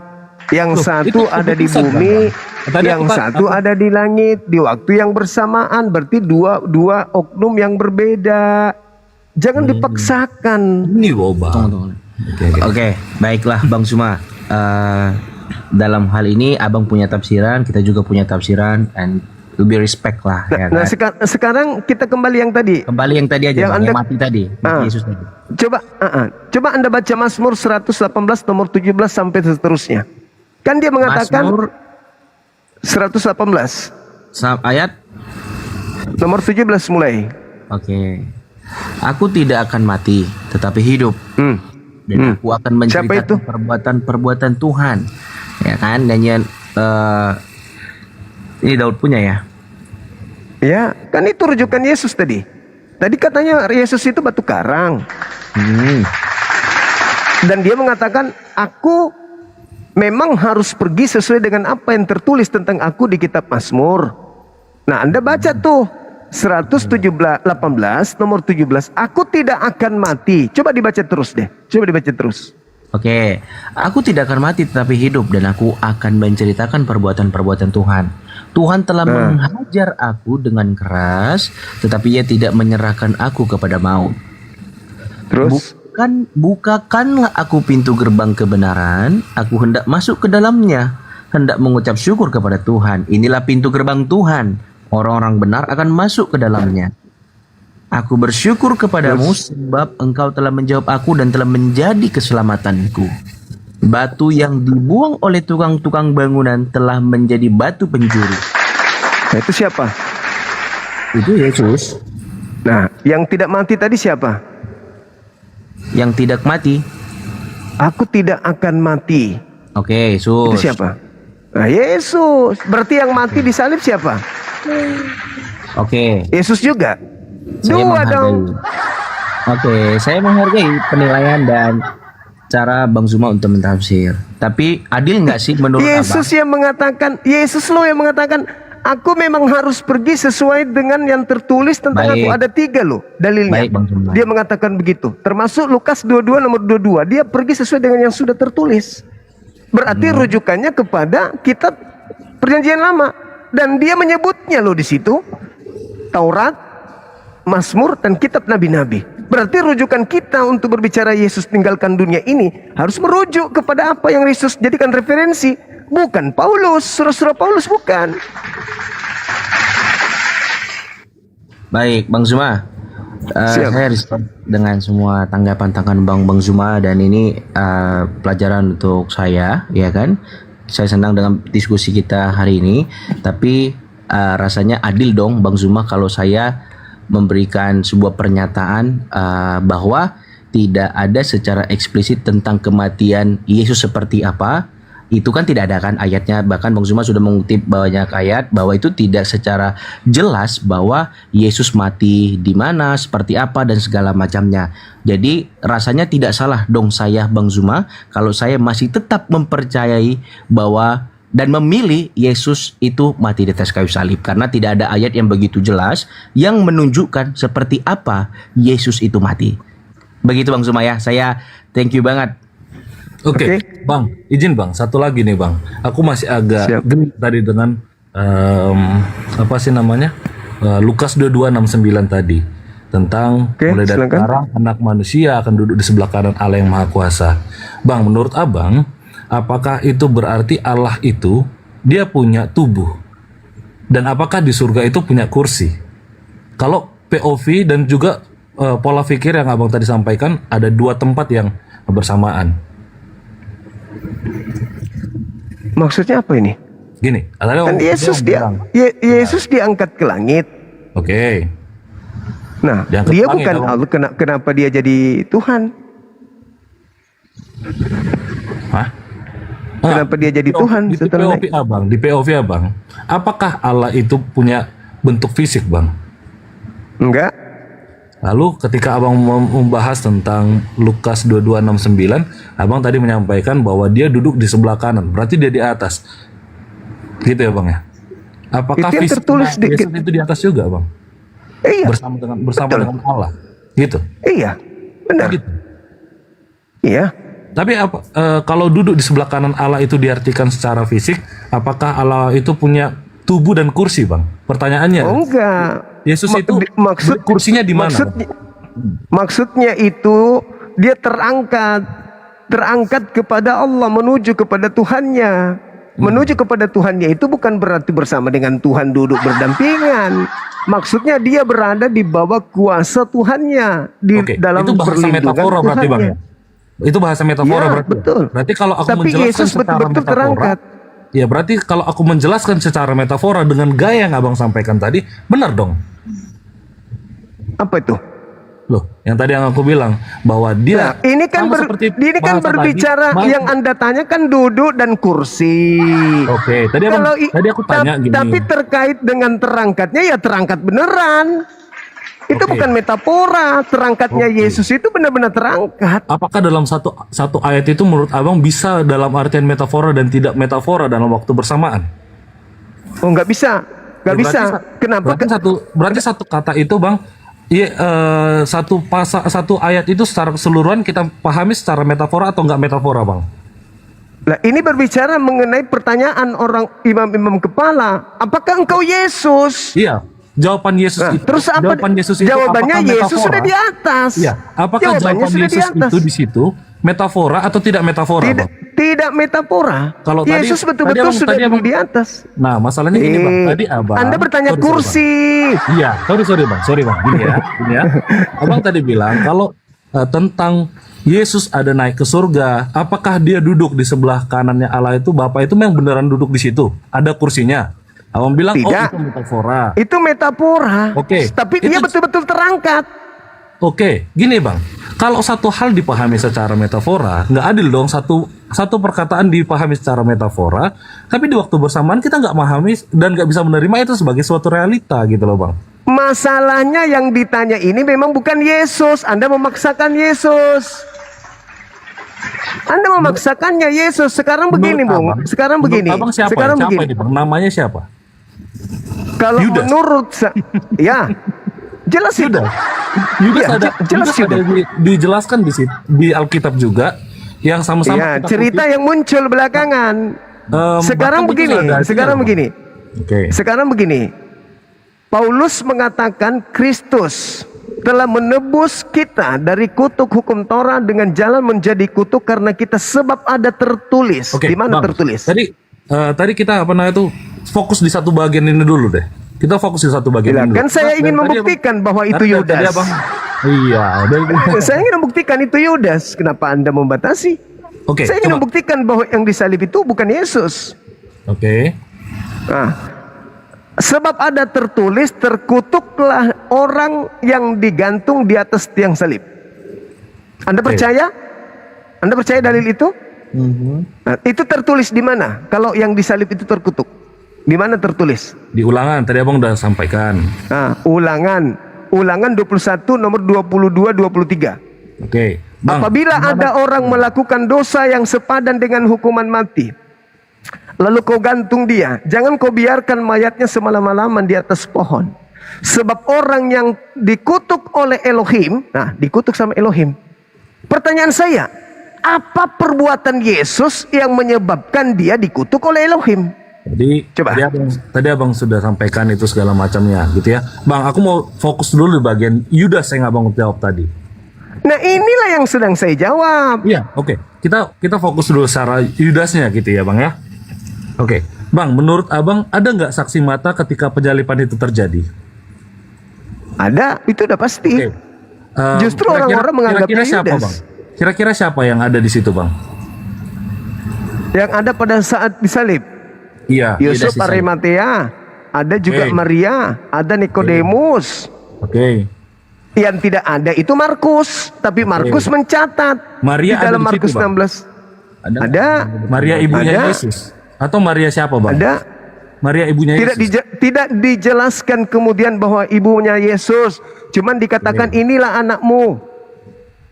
Yang satu itu ada di keputusan, bumi, Bang. Tadi yang satu ada di langit, di waktu yang bersamaan. Berarti dua oknum yang berbeda. Jangan dipaksakan. Ini loh Bang. Oke, baiklah Bang Suma. Dalam hal ini abang punya tafsiran, kita juga punya tafsiran, and lebih respect lah. Ya Nah, kan? sekarang kita kembali yang tadi. Kembali yang tadi aja, Yang Bang, Anda- yang mati tadi, mati Yesus tadi. Coba Anda baca Mazmur 118 nomor 17 sampai seterusnya. Kan dia mengatakan Mazmur 118 ayat. nomor 17 mulai. Oke. Aku tidak akan mati, tetapi hidup. Dan aku akan Siapa itu? menceritakan perbuatan-perbuatan Tuhan. Ya kan? Dan yang Ini Daud punya ya? Ya, kan itu rujukan Yesus tadi. Tadi katanya Yesus itu batu karang. Dan dia mengatakan, aku memang harus pergi sesuai dengan apa yang tertulis tentang aku di kitab Mazmur. Nah, Anda baca tuh 118 nomor 17, aku tidak akan mati. Coba dibaca terus deh. Coba dibaca terus. Oke, aku tidak akan mati tetapi hidup dan aku akan menceritakan perbuatan-perbuatan Tuhan. Tuhan telah menghajar aku dengan keras, tetapi Ia tidak menyerahkan aku kepada maut. Terus? Bukakanlah aku pintu gerbang kebenaran, aku hendak masuk ke dalamnya, hendak mengucap syukur kepada Tuhan. Inilah pintu gerbang Tuhan, orang-orang benar akan masuk ke dalamnya. Aku bersyukur kepadamu sebab engkau telah menjawab aku dan telah menjadi keselamatanku. Batu yang dibuang oleh tukang-tukang bangunan telah menjadi batu penjuru. Nah, itu siapa? Itu Yesus. Nah, yang tidak mati tadi siapa? Yang tidak mati. Aku tidak akan mati. Oke, Yesus. Itu siapa? Nah, Yesus. Berarti yang mati di salib siapa? Oke. Yesus juga. Saya Dua menghargai. dong. Oke, saya menghargai penilaian dan cara Bang Zuma untuk mentafsir. Tapi adil nggak sih menurut Yesus yang mengatakan, Yesus lo yang mengatakan, aku memang harus pergi sesuai dengan yang tertulis tentang Baik. aku. Ada 3 loh dalilnya. Baik, Bang Zuma. Dia mengatakan begitu. Termasuk Lukas 22 nomor 22. Dia pergi sesuai dengan yang sudah tertulis. Berarti rujukannya kepada kitab Perjanjian Lama. Dan dia menyebutnya loh di situ. Taurat, Mazmur, dan kitab Nabi-Nabi. Berarti rujukan kita untuk berbicara Yesus tinggalkan dunia ini harus merujuk kepada apa yang Yesus jadikan referensi. Bukan Paulus, surah-surah Paulus bukan. Baik, Bang Zuma. Siap. Saya respect dengan semua tanggapan Bang Zuma dan ini pelajaran untuk saya, ya kan? Saya senang dengan diskusi kita hari ini, tapi rasanya adil dong Bang Zuma kalau saya memberikan sebuah pernyataan bahwa tidak ada secara eksplisit tentang kematian Yesus seperti apa. Itu kan tidak ada kan ayatnya, bahkan Bang Zuma sudah mengutip banyak ayat bahwa itu tidak secara jelas bahwa Yesus mati di mana, seperti apa dan segala macamnya. Jadi rasanya tidak salah dong saya Bang Zuma kalau saya masih tetap mempercayai bahwa dan memilih Yesus itu mati di atas kayu salib karena tidak ada ayat yang begitu jelas yang menunjukkan seperti apa Yesus itu mati. Begitu Bang Zuma ya. Saya thank you banget. Oke, Bang, izin Bang, satu lagi nih Bang. Aku masih agak Siap. geli tadi dengan apa sih namanya? Lukas 22:69 tadi tentang mulai dari silakan. sekarang anak manusia akan duduk di sebelah kanan Allah yang Maha Kuasa. Bang, menurut Abang, apakah itu berarti Allah itu dia punya tubuh? Dan apakah di surga itu punya kursi? Kalau POV dan juga pola pikir yang Abang tadi sampaikan ada 2 tempat yang bersamaan. Maksudnya apa ini? Gini, ada Kan Yesus Yesus diangkat ke langit. Oke. Nah, Diangkat dia ke langit, bukan Abang. Allah. Kenapa dia jadi Tuhan? Hah? Kenapa dia jadi Tuhan Di setelah POV Abang, di POV Abang, apakah Allah itu punya bentuk fisik, Bang? Enggak. Lalu ketika Abang membahas tentang Lukas 22:69, Abang tadi menyampaikan bahwa dia duduk di sebelah kanan, berarti dia di atas. Gitu ya, Bang ya? Apakah Itu yang tertulis fisiknya Yesus itu di atas juga, Bang? Iya. Bersama dengan Allah. Gitu. Iya. Benar. Gitu. Iya. Tapi kalau duduk di sebelah kanan Allah itu diartikan secara fisik, apakah Allah itu punya tubuh dan kursi, Bang? Pertanyaannya. Oh, enggak. Yesus itu kursinya di mana? Maksudnya itu dia terangkat kepada Allah, menuju kepada Tuhannya. Menuju kepada Tuhannya itu bukan berarti bersama dengan Tuhan duduk berdampingan. Maksudnya dia berada di bawah kuasa Tuhannya, di Oke, dalam itu bahasa perlindungan metafora berarti, Bang. Tuhannya. Itu bahasa metafora Ya, berarti. betul. Berarti kalau aku Tapi menjelaskan Yesus secara betul-betul metafora, terangkat. ya berarti kalau aku menjelaskan secara metafora dengan gaya yang Abang sampaikan tadi, benar dong. Apa itu? Loh, yang tadi yang aku bilang bahwa dia Nah, ini kan sama seperti ini kan bahasa berbicara tadi, yang Anda tanya kan duduk dan kursi. Oke, tadi tadi aku tanya gini. Tapi terkait dengan terangkatnya ya terangkat beneran. Itu Oke. bukan metafora. Terangkatnya Yesus itu benar-benar terangkat. Apakah dalam satu ayat itu menurut abang bisa dalam artian metafora dan tidak metafora dalam waktu bersamaan? Oh, nggak bisa. Nggak Ya, bisa. Kenapa? Berarti satu kata itu bang, iya, satu ayat itu secara keseluruhan kita pahami secara metafora atau nggak metafora bang? Nah, ini berbicara mengenai pertanyaan orang imam-imam kepala. Apakah engkau Yesus? Iya. Jawaban Yesus Nah, itu. terus apa? Jawaban Yesus itu Jawabannya apakah Yesus metafora? sudah di atas. Iya. Apakah Jawabannya jawaban sudah di Yesus atas. itu di situ metafora atau tidak metafora, Tidak, bang? tidak metafora. Kalau tadi- Yesus tadi betul-betul abang- sudah tadi abang- di atas. Nah, masalahnya gini bang. Tadi abang. Anda bertanya sorry, kursi. Bang. Iya, sorry bang. Gini ya. Abang tadi bilang kalau tentang Yesus ada naik ke surga, apakah dia duduk di sebelah kanannya Allah itu, Bapa itu memang beneran duduk di situ? Ada kursinya? Abang bilang, oh Tidak. itu metafora. Itu metafora. Oke. Tapi dia Itu- betul-betul terangkat. Oke, gini bang. Kalau satu hal dipahami secara metafora, nggak adil dong satu perkataan dipahami secara metafora, tapi di waktu bersamaan kita nggak memahami dan nggak bisa menerima itu sebagai suatu realita gitu loh bang. Masalahnya yang ditanya ini memang bukan Yesus. Anda memaksakan Yesus. Anda memaksakannya Yesus. Sekarang begini, Menurut Bung. abang- Sekarang menurut begini. Abang siapa? Sekarang Siapa begini. ini bang? Namanya siapa? Kalau Yudas. ya, jelas itu. Yudas Iya, ada, jelas Yudas ada dijelaskan di Alkitab juga yang sama-sama Iya, kita cerita kutip. yang muncul belakangan. Sekarang bahkan begini. betul ada artinya, Sekarang Bang. begini. Oke. Sekarang begini. Paulus mengatakan Kristus telah menebus kita dari kutuk hukum Taurat dengan jalan menjadi kutuk karena kita sebab ada tertulis. Oke, Di mana Bang. tertulis? Tadi kita apa namanya itu fokus di satu bagian ini dulu deh. Kita fokus di satu bagian Bila, ini dulu. kan saya Nah, ingin dari tadi membuktikan bahwa itu dari Yudas. tadi abang, iya. Saya ingin membuktikan itu Yudas. Kenapa Anda membatasi? Oke, Saya ingin coba. membuktikan bahwa yang disalib itu bukan Yesus. Oke. Nah, sebab ada tertulis terkutuklah orang yang digantung di atas tiang salib. Anda percaya? Anda percaya dalil itu? Nah, itu tertulis di mana? Kalau yang disalib itu terkutuk, di mana tertulis? Di Ulangan tadi abang udah sampaikan. Nah, Ulangan 21 nomor 22-23. Oke. Bang, Apabila ada orang melakukan dosa yang sepadan dengan hukuman mati, lalu kau gantung dia, jangan kau biarkan mayatnya semalam-malaman di atas pohon. Sebab orang yang dikutuk oleh Elohim, nah dikutuk sama Elohim. Pertanyaan saya, apa perbuatan Yesus yang menyebabkan dia dikutuk oleh Elohim? Jadi Coba. tadi abang sudah sampaikan itu segala macamnya gitu ya. Bang, aku mau fokus dulu di bagian Yudas yang abang jawab tadi. Nah inilah yang sedang saya jawab. Iya, oke. Kita fokus dulu secara Yudasnya gitu ya, Bang ya. Oke, Bang, menurut Abang ada nggak saksi mata ketika penyalipan itu terjadi? Ada, itu udah pasti. Oke. Justru orang-orang menganggapnya kira-kira siapa, Yudas. Bang? Kira-kira siapa yang ada di situ, Bang? Yang ada pada saat disalib. Iya, Yusuf Yudas di sana. Arimatea, ada juga Oke. Maria, ada Nikodemus. Oke. Yang tidak ada itu Markus, tapi Markus mencatat Maria di dalam ada di Markus situ, Bang? 16. Ada, Maria ibunya Ada. Yesus atau Maria siapa, Bang? ada. Maria ibunya Tidak Yesus. tidak dijelaskan kemudian bahwa ibunya Yesus, cuman dikatakan inilah anakmu.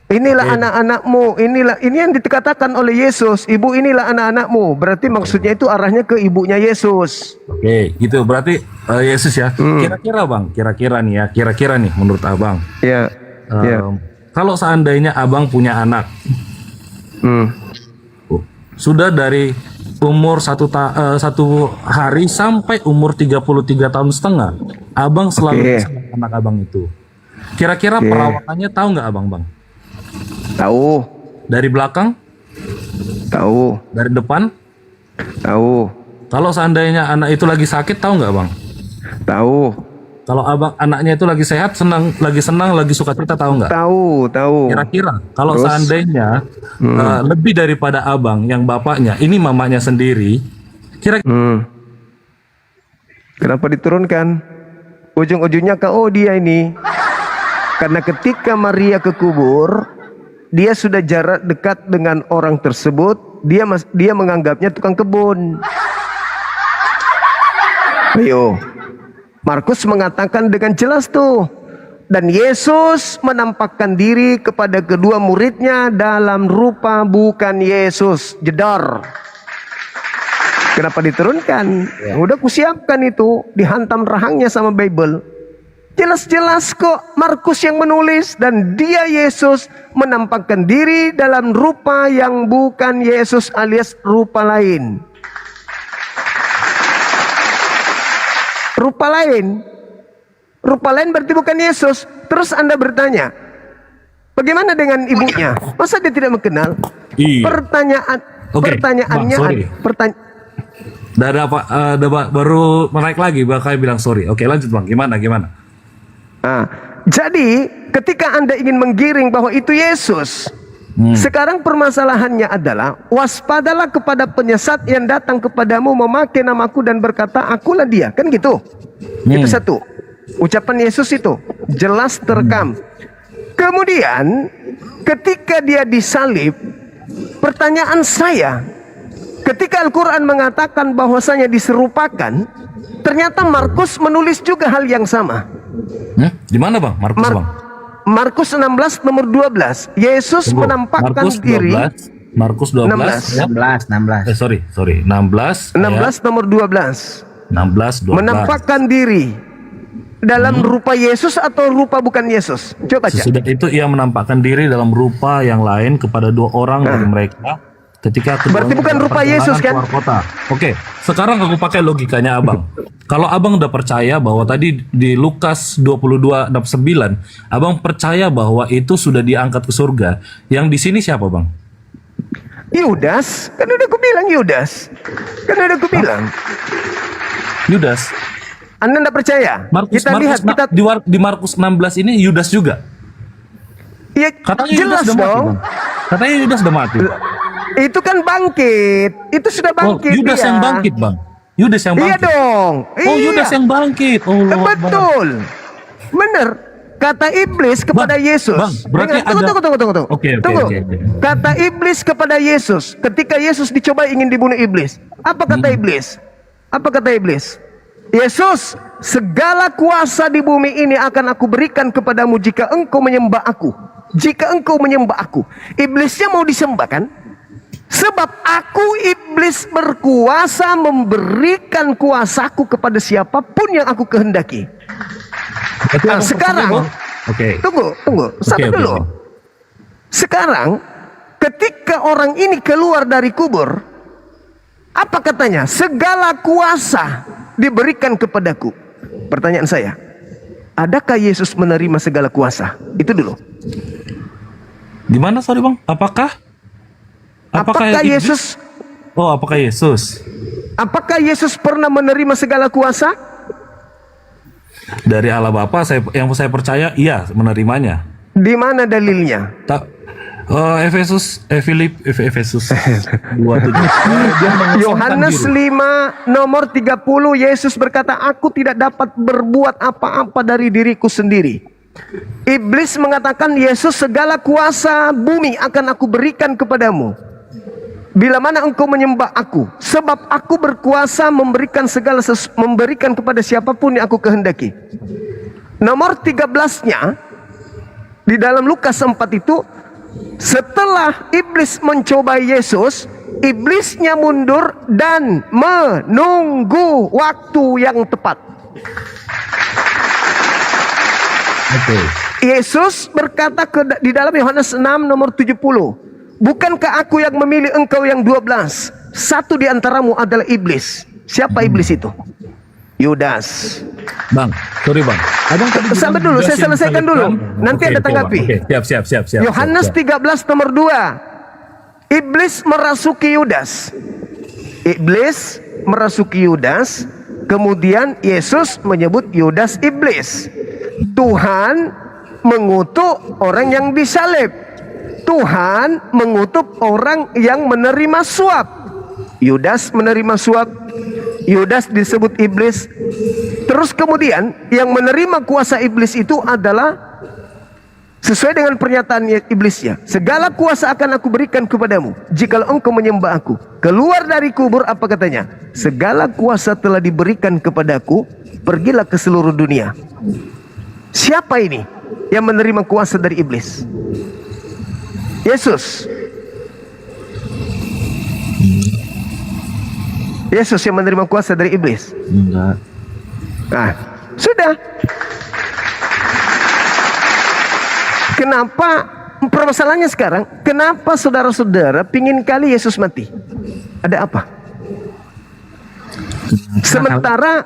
Inilah anak-anakmu, ini yang dikatakan oleh Yesus, ibu inilah anak-anakmu. Berarti maksudnya itu arahnya ke ibunya Yesus. Oke, gitu. Berarti Yesus ya. Kira-kira, Bang, kira-kira nih menurut Abang. Ya. Ya. Kalau seandainya Abang punya anak, sudah dari umur satu hari sampai umur 33 tahun setengah, Abang selalu Oke. bersama anak Abang itu. Kira-kira Oke. perawatannya tahu nggak Abang, Bang? Tahu, Dari belakang, tahu, dari depan? tahu, Kalau seandainya anak itu lagi sakit, tahu nggak, Bang? tahu, Kalau Abang anaknya itu lagi sehat, lagi senang, lagi sukacita, tahu nggak? tahu, tahu. Kira-kira kalau Terus? seandainya lebih daripada abang yang bapaknya, ini mamanya sendiri, kira-kira Kenapa diturunkan? Ujung-ujungnya ke dia ini. Karena ketika Maria ke kubur, dia sudah jarak dekat dengan orang tersebut, dia menganggapnya tukang kebun. Ayo, Markus mengatakan dengan jelas tuh. Dan Yesus menampakkan diri kepada kedua muridnya dalam rupa bukan Yesus. Jedor. Kenapa diturunkan? Udah kusiapkan itu, dihantam rahangnya sama Bible. Jelas-jelas kok Markus yang menulis, dan dia Yesus menampakkan diri dalam rupa yang bukan Yesus alias rupa lain. Rupa lain. Rupa lain berarti bukan Yesus. Terus Anda bertanya, bagaimana dengan ibunya? Masa dia tidak mengenal? Iya. Pertanyaannya Bang, sorry. Ada apa? Baru menaik lagi, bakal bilang sorry. Oke, lanjut Bang. Gimana? Nah, jadi ketika Anda ingin menggiring bahwa itu Yesus, sekarang permasalahannya adalah waspadalah kepada penyesat yang datang kepadamu memakai namaku dan berkata akulah dia. Kan gitu. Itu satu. Ucapan Yesus itu jelas terekam. Kemudian ketika dia disalib, pertanyaan saya, ketika Al-Quran mengatakan bahwasanya diserupakan, ternyata Markus menulis juga hal yang sama. Di mana Bang? Markus Bang? Markus 16 nomor 12. Yesus menampakkan Markus 12, diri. Markus 12. 16. Sorry. 16 nomor 12. 12. Menampakkan diri dalam rupa Yesus atau rupa bukan Yesus? Coba baca. Sesudah itu ia menampakkan diri dalam rupa yang lain kepada dua orang dari mereka ketika Berarti bukan rupa Yesus kan? keluar kota. Oke, sekarang aku pakai logikanya Abang. Kalau Abang udah percaya bahwa tadi di Lukas 22:9, Abang percaya bahwa itu sudah diangkat ke surga. Yang di sini siapa Bang? Yudas. Kan udah aku bilang Yudas. Yudas. Anda tidak percaya? Di Markus 16 ini Yudas juga. Ya, Katanya jelas Yudas udah mati, dong. Bang. Katanya Yudas udah mati. Itu kan bangkit. Itu sudah bangkit. Yudas dia. yang bangkit, Bang. Yudas yang Iya bangkit. dong. Oh, Yudas yang bangkit. Oh, Allah Akbar. Betul. Benar. Kata iblis kepada Yesus. Bang, berarti Tunggu. Oke. Kata iblis kepada Yesus ketika Yesus dicoba ingin dibunuh iblis. Apa kata iblis? Yesus, segala kuasa di bumi ini akan aku berikan kepadamu jika engkau menyembah aku. Iblisnya mau disembah kan? Sebab aku iblis berkuasa memberikan kuasaku kepada siapapun yang aku kehendaki. Nah, sekarang, tunggu, sabar dulu. Sekarang, ketika orang ini keluar dari kubur, apa katanya? Segala kuasa diberikan kepadaku. Pertanyaan saya, adakah Yesus menerima segala kuasa? Itu dulu. Di mana sorry Bang? Apakah Yesus? Oh, apakah Yesus? Apakah Yesus pernah menerima segala kuasa? Dari Allah Bapa, yang saya percaya, iya menerimanya. Di mana dalilnya? Efesus 27. Yohanes 5 nomor 30, Yesus berkata, aku tidak dapat berbuat apa-apa dari diriku sendiri. Iblis mengatakan, Yesus, segala kuasa bumi akan aku berikan kepadamu bila mana engkau menyembah aku, sebab aku berkuasa memberikan memberikan kepada siapapun yang aku kehendaki. Nomor 13-nya di dalam Lukas 4 itu, setelah iblis mencoba Yesus, iblisnya mundur dan menunggu waktu yang tepat. Yesus berkata di dalam Yohanes 6 nomor 70, bukankah aku yang memilih engkau yang 12? Satu di antaramu adalah iblis. Siapa iblis itu? Yudas. Bang, sorry Bang. Sampai dulu, saya selesaikan dulu. Nanti ada tanggapi. Siap. Yohanes 13 nomor 2. Iblis merasuki Yudas. Kemudian Yesus menyebut Yudas iblis. Tuhan mengutuk orang yang disalib. Tuhan mengutuk orang yang menerima suap. Yudas menerima suap. Yudas disebut iblis. Terus kemudian yang menerima kuasa iblis itu adalah Sesuai dengan pernyataan iblisnya, segala kuasa akan aku berikan kepadamu jikalau engkau menyembah aku. Keluar dari kubur, apa katanya? Segala kuasa telah diberikan kepadaku, pergilah ke seluruh dunia. Siapa ini yang menerima kuasa dari iblis? Yesus. Yesus yang menerima kuasa dari iblis. Enggak. Nah, sudah. Kenapa permasalahannya sekarang? Kenapa saudara-saudara pingin kali Yesus mati? Ada apa? Sementara,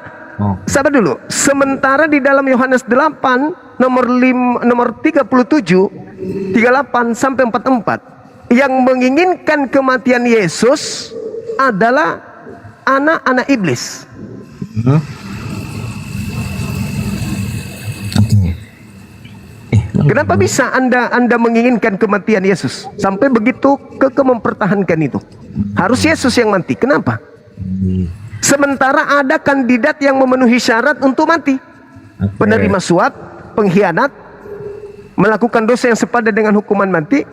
sabar dulu. Sementara di dalam Yohanes 8 nomor 37, 38 sampai 44, yang menginginkan kematian Yesus adalah anak-anak iblis. Kenapa bisa Anda menginginkan kematian Yesus sampai begitu kekeh mempertahankan itu? Harus Yesus yang mati. Kenapa? Sementara ada kandidat yang memenuhi syarat untuk mati. Penerima suap, pengkhianat, melakukan dosa yang sepadan dengan hukuman mati,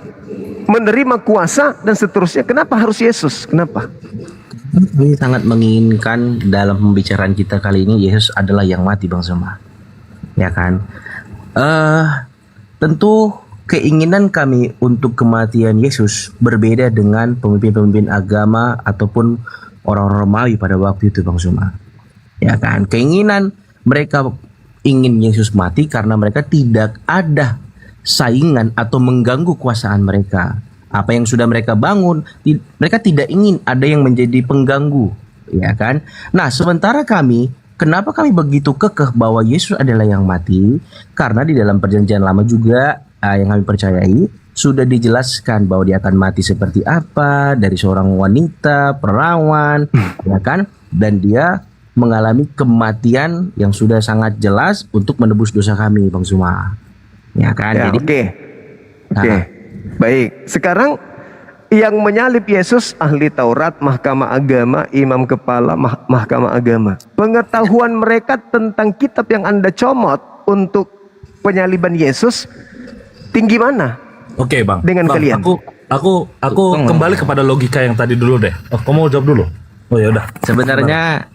menerima kuasa dan seterusnya. Kenapa harus Yesus? Kenapa? Kami sangat menginginkan dalam pembicaraan kita kali ini Yesus adalah yang mati, Bang Soma. Ya kan? Tentu keinginan kami untuk kematian Yesus berbeda dengan pemimpin-pemimpin agama ataupun orang-orang Romawi pada waktu itu, Bang Suma. Ya kan? Keinginan mereka ingin Yesus mati karena mereka tidak ada saingan atau mengganggu kuasaan mereka. Apa yang sudah mereka bangun, mereka tidak ingin ada yang menjadi pengganggu, ya kan? Nah, sementara kami, kenapa kami begitu kekeh bahwa Yesus adalah yang mati? Karena di dalam perjanjian lama juga yang kami percayai sudah dijelaskan bahwa dia akan mati seperti apa, dari seorang wanita, perawan, ya kan? Dan dia mengalami kematian yang sudah sangat jelas untuk menebus dosa kami, Bang Suma. Ya kan? Ya, Jadi, Oke. Baik. Sekarang yang menyalib Yesus ahli Taurat, mahkamah agama, imam kepala mahkamah agama. Pengetahuan mereka tentang kitab yang Anda comot untuk penyaliban Yesus tinggi mana? Oke, Bang. Dengan Bang, kalian. Aku kembali kepada logika yang tadi dulu deh. Oh, kamu mau jawab dulu? Oh ya udah. sebenarnya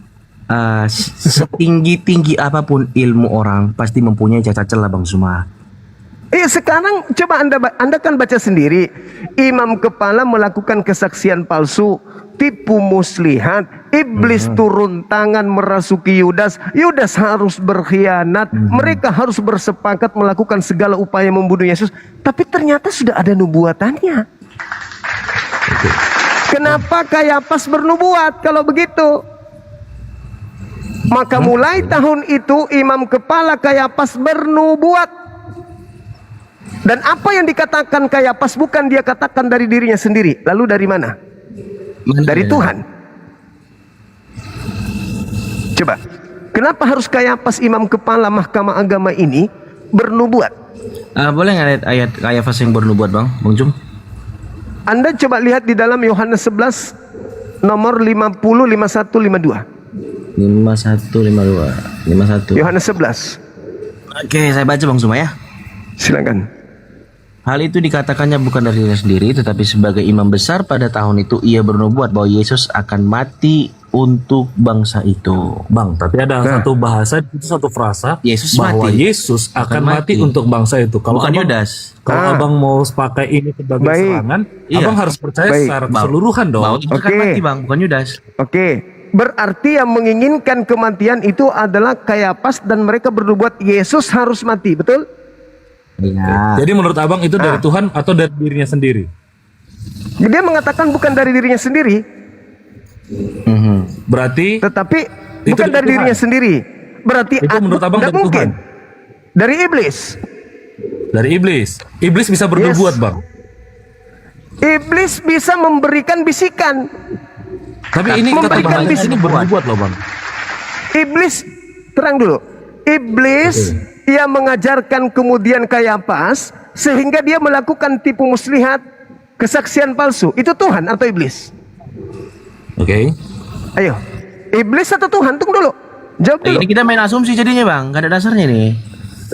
setinggi-tinggi apapun ilmu orang pasti mempunyai cacat celah, Bang Suma. Sekarang coba Anda kan baca sendiri, imam kepala melakukan kesaksian palsu, tipu muslihat, iblis turun tangan merasuki Yudas, Yudas harus berkhianat, mereka harus bersepakat melakukan segala upaya membunuh Yesus, tapi ternyata sudah ada nubuatannya. Kenapa Kayafas bernubuat kalau begitu? Maka mulai tahun itu imam kepala Kayafas bernubuat. Dan apa yang dikatakan Kayafas bukan dia katakan dari dirinya sendiri. Lalu dari mana? Dari Tuhan. Coba, kenapa harus Kayafas imam kepala mahkamah agama ini bernubuat? Boleh nggak ayat Kayafas yang bernubuat, Bang Jum? Anda coba lihat di dalam Yohanes 11 nomor 50, 51, 52. 51, 52, 51. Yohanes 11. Oke, saya baca, Bang Suma ya. Silakan. Hal itu dikatakannya bukan dari dirinya sendiri, tetapi sebagai imam besar pada tahun itu ia bernubuat bahwa Yesus akan mati untuk bangsa itu. Bang, tapi ada satu bahasa, itu satu frasa Yesus bahwa mati. Yesus akan mati untuk bangsa itu. Kalau Bukan abang, Yudas. kalau abang mau pakai ini sebagai serangan, Iya. abang harus percaya Baik. secara Bang. keseluruhan dong. Bahwa itu akan Oke. mati, Bang, bukan Yudas. Oke. Berarti yang menginginkan kematian itu adalah Kayafas dan mereka bernubuat Yesus harus mati, betul? Iya. Jadi menurut abang itu dari Tuhan atau dari dirinya sendiri? Dia mengatakan bukan dari dirinya sendiri, Berarti tetapi Itu bukan dari dari Tuhan. dirinya sendiri. Berarti Itu menurut abang tidak dari mungkin. Dari iblis. dari iblis. Iblis bisa bernubuat, Yes. Bang. Iblis bisa memberikan bisikan. Tapi ini kata Memberikan bahasa ini bernubuat loh, Bang. Iblis, terang dulu. Iblis yang mengajarkan kemudian Kayafas sehingga dia melakukan tipu muslihat, kesaksian palsu. Itu Tuhan atau iblis? Oke. Ayo, iblis atau Tuhan? Tunggu dulu. Jawab dulu. Ini kita main asumsi jadinya, Bang. Gak ada dasarnya nih.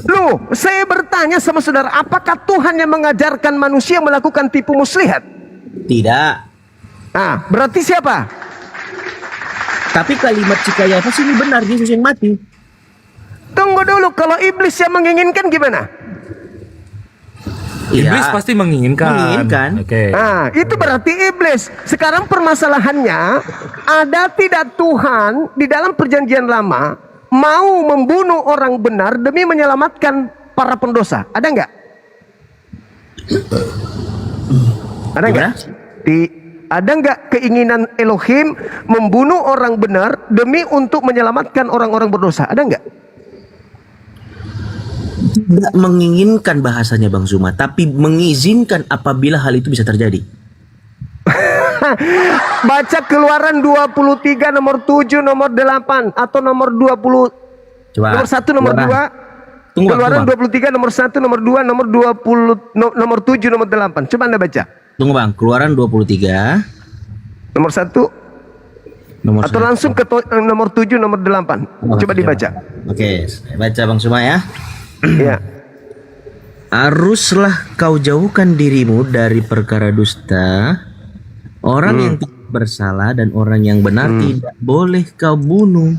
Loh, saya bertanya sama saudara, apakah Tuhan yang mengajarkan manusia melakukan tipu muslihat? Tidak. Ah, berarti siapa? Tapi kalimat Cikayafas ini benar, Yesus yang mati. Tunggu dulu, kalau iblis yang menginginkan gimana? Iblis Iya. pasti menginginkan. Menginginkan. Oke. Ah, itu berarti iblis. Sekarang permasalahannya, ada tidak Tuhan di dalam perjanjian lama mau membunuh orang benar demi menyelamatkan para pendosa? Ada nggak? Ada nggak? Ada nggak keinginan Elohim membunuh orang benar demi untuk menyelamatkan orang-orang berdosa? Ada nggak? Tidak menginginkan bahasanya Bang Zuma, tapi mengizinkan apabila hal itu bisa terjadi. Baca Keluaran 23 nomor 7 nomor 8 atau nomor 20 Coba. nomor 1 nomor 2. Tunggu, Keluaran Bang. 23 nomor 1 nomor 2 nomor 20 nomor 7 nomor 8. Coba Anda baca. Tunggu Bang, Keluaran 23 Nomor 1 nomor atau 1. langsung ke nomor 7 nomor 8. Coba dibaca. Oke, saya baca Bang Zuma ya. Ya. Haruslah kau jauhkan dirimu dari perkara dusta. Orang yang tidak bersalah dan orang yang benar tidak boleh kau bunuh.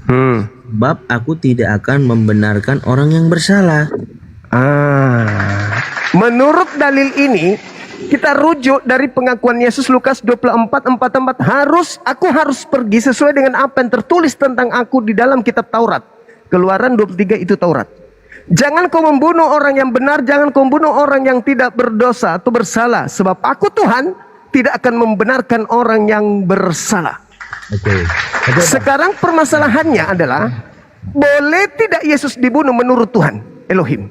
Sebab aku tidak akan membenarkan orang yang bersalah. Menurut dalil ini, kita rujuk dari pengakuan Yesus Lukas 24:44. Aku harus pergi sesuai dengan apa yang tertulis tentang aku di dalam kitab Taurat. Keluaran 23 itu Taurat. Jangan kau membunuh orang yang benar, jangan kau membunuh orang yang tidak berdosa atau bersalah. Sebab aku Tuhan tidak akan membenarkan orang yang bersalah. Oke. Sekarang permasalahannya adalah, boleh tidak Yesus dibunuh menurut Tuhan Elohim?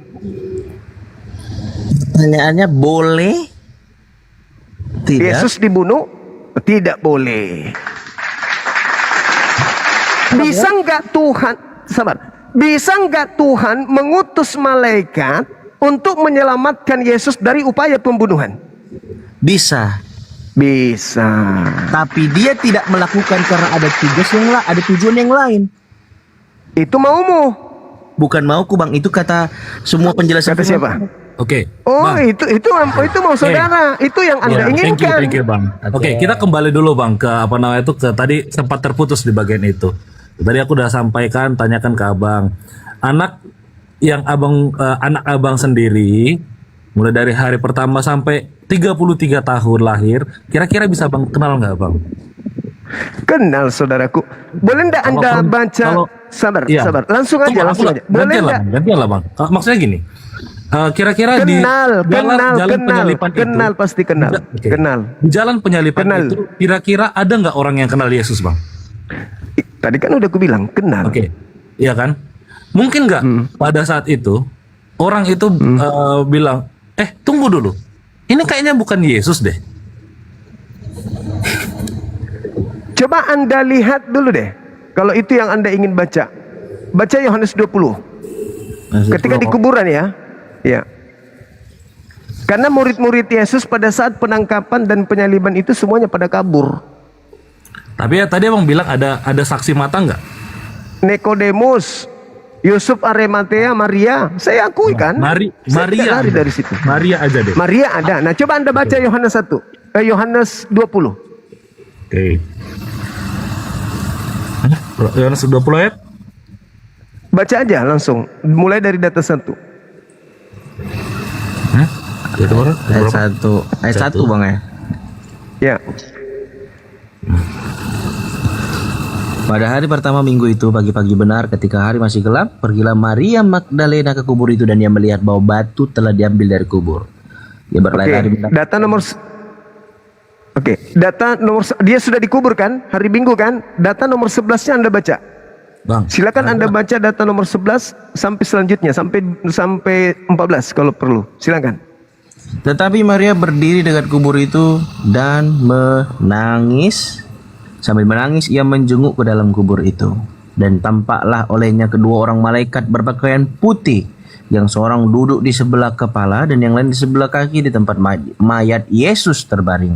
Pertanyaannya boleh? Tidak. Yesus dibunuh? Tidak boleh. Bisa nggak Tuhan, sabar, bisa nggak Tuhan mengutus malaikat untuk menyelamatkan Yesus dari upaya pembunuhan? Bisa. Bisa. Tapi dia tidak melakukan karena ada tugas yang lain, ada tujuan yang lain. Itu maumu. Bukan mauku Bang, itu kata semua penjelasan Kata firman. siapa? Oke. Oh, Bang. itu mau saudara. Itu yang Anda Ya, inginkan. thank you, Bang. Oke, kita kembali dulu Bang ke apa namanya itu, ke tadi sempat terputus di bagian itu. Tadi aku udah sampaikan, tanyakan ke Abang. Anak yang anak Abang sendiri mulai dari hari pertama sampai 33 tahun lahir, kira-kira bisa Bang kenal nggak Bang? Kenal saudaraku. Boleh ndak Anda baca? Sabar, Iya. sabar. Langsung aja, Tunggu, langsung aku- aja. Boleh ndak? gantian lah Bang. Maksudnya gini, kira-kira Kenal, jalan kenal, penyalipan kenal, itu, pasti kenal. Oke. Kenal. Di jalan penyalipan Kenal. itu, kira-kira ada nggak orang yang kenal Yesus Bang? Tadi kan udah aku bilang kenal. Oke, iya kan? Mungkin nggak pada saat itu orang itu bilang, tunggu dulu, ini kayaknya bukan Yesus deh. Coba Anda lihat dulu deh. Kalau itu yang Anda ingin baca. Baca Yohanes 20. Ketika di kuburan ya. Ya. Karena murid-murid Yesus pada saat penangkapan dan penyaliban itu semuanya pada kabur. Tapi ya tadi Abang bilang ada saksi mata nggak? Nikodemus, Yusuf Arimatea, Maria. Saya akui kan. Saya Maria tidak lari ada. dari situ. Maria aja deh. Maria ada. Nah, coba Anda baca Yohanes 1. Yohanes 20. Oke. Yohanes 20 ayat. Baca aja langsung. Mulai dari data 1. Ayat berapa? Ayat 1 Bang ya. Ya. Pada hari pertama minggu itu pagi-pagi benar ketika hari masih gelap, pergilah Maria Magdalena ke kubur itu dan ia melihat bahwa batu telah diambil dari kubur. Ia berlari-lari Oke, data nomor dia sudah dikubur kan? Hari Minggu kan? Data nomor 11-nya Anda baca. Bang. Silakan Anda baca data nomor 11 sampai selanjutnya sampai 14 kalau perlu. Silakan. Tetapi Maria berdiri dekat kubur itu dan menangis. Sambil menangis ia menjenguk ke dalam kubur itu. Dan tampaklah olehnya kedua orang malaikat berpakaian putih, yang seorang duduk di sebelah kepala dan yang lain di sebelah kaki di tempat mayat Yesus terbaring.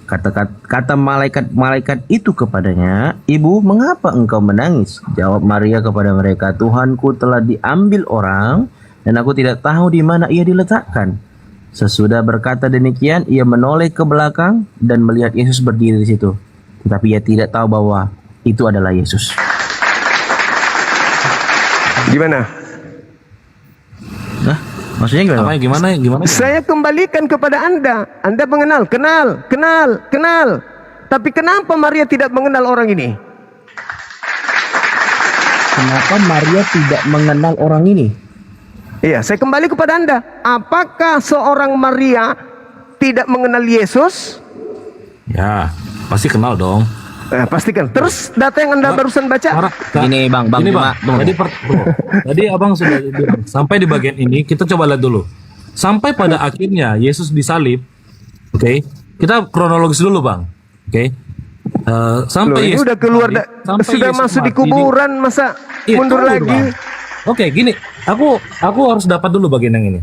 Kata malaikat itu kepadanya, "Ibu, mengapa engkau menangis?" Jawab Maria kepada mereka, "Tuhanku telah diambil orang dan aku tidak tahu di mana ia diletakkan." Sesudah berkata demikian, ia menoleh ke belakang dan melihat Yesus berdiri di situ. Tetapi ia tidak tahu bahwa itu adalah Yesus. Gimana? Nah, maksudnya gimana? Apa gimana? Saya kembalikan kepada Anda. Anda mengenal, kenal. Tapi kenapa Maria tidak mengenal orang ini? Kenapa Maria tidak mengenal orang ini? Iya, saya kembali kepada Anda. Apakah seorang Maria tidak mengenal Yesus? Ya, pasti kenal dong. Pastikan. Terus data yang Anda barusan baca? Gini bang, Ini cuma bang, tadi abang sudah bilang, sampai di bagian ini kita coba lihat dulu. Sampai pada akhirnya Yesus disalib, oke? Kita kronologis dulu bang, oke? Sampai Loh, ini Yesus udah keluar, disalib, sampai sudah Yesus masuk di mati kuburan, masa Iya, mundur tunggu, lagi? Bang. Oke, gini, aku harus dapat dulu bagian yang ini.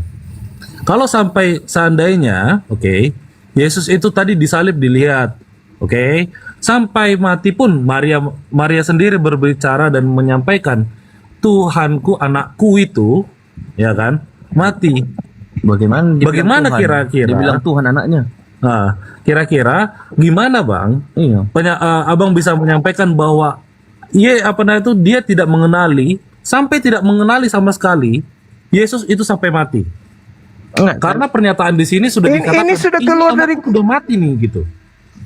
Kalau sampai seandainya, oke, Yesus itu tadi disalib dilihat, oke, sampai mati pun Maria sendiri berbicara dan menyampaikan, "Tuhanku, anakku itu," ya kan, mati. Bagaimana kira-kira? Dibilang Tuhan anaknya. Nah, kira-kira gimana bang? Iya. Abang bisa menyampaikan bahwa dia tidak mengenali, sampai tidak mengenali sama sekali Yesus itu sampai mati. Enggak, Karena pernyataan di sini sudah dikatakan ini sudah keluar "Ini dari anakku udah mati nih," gitu.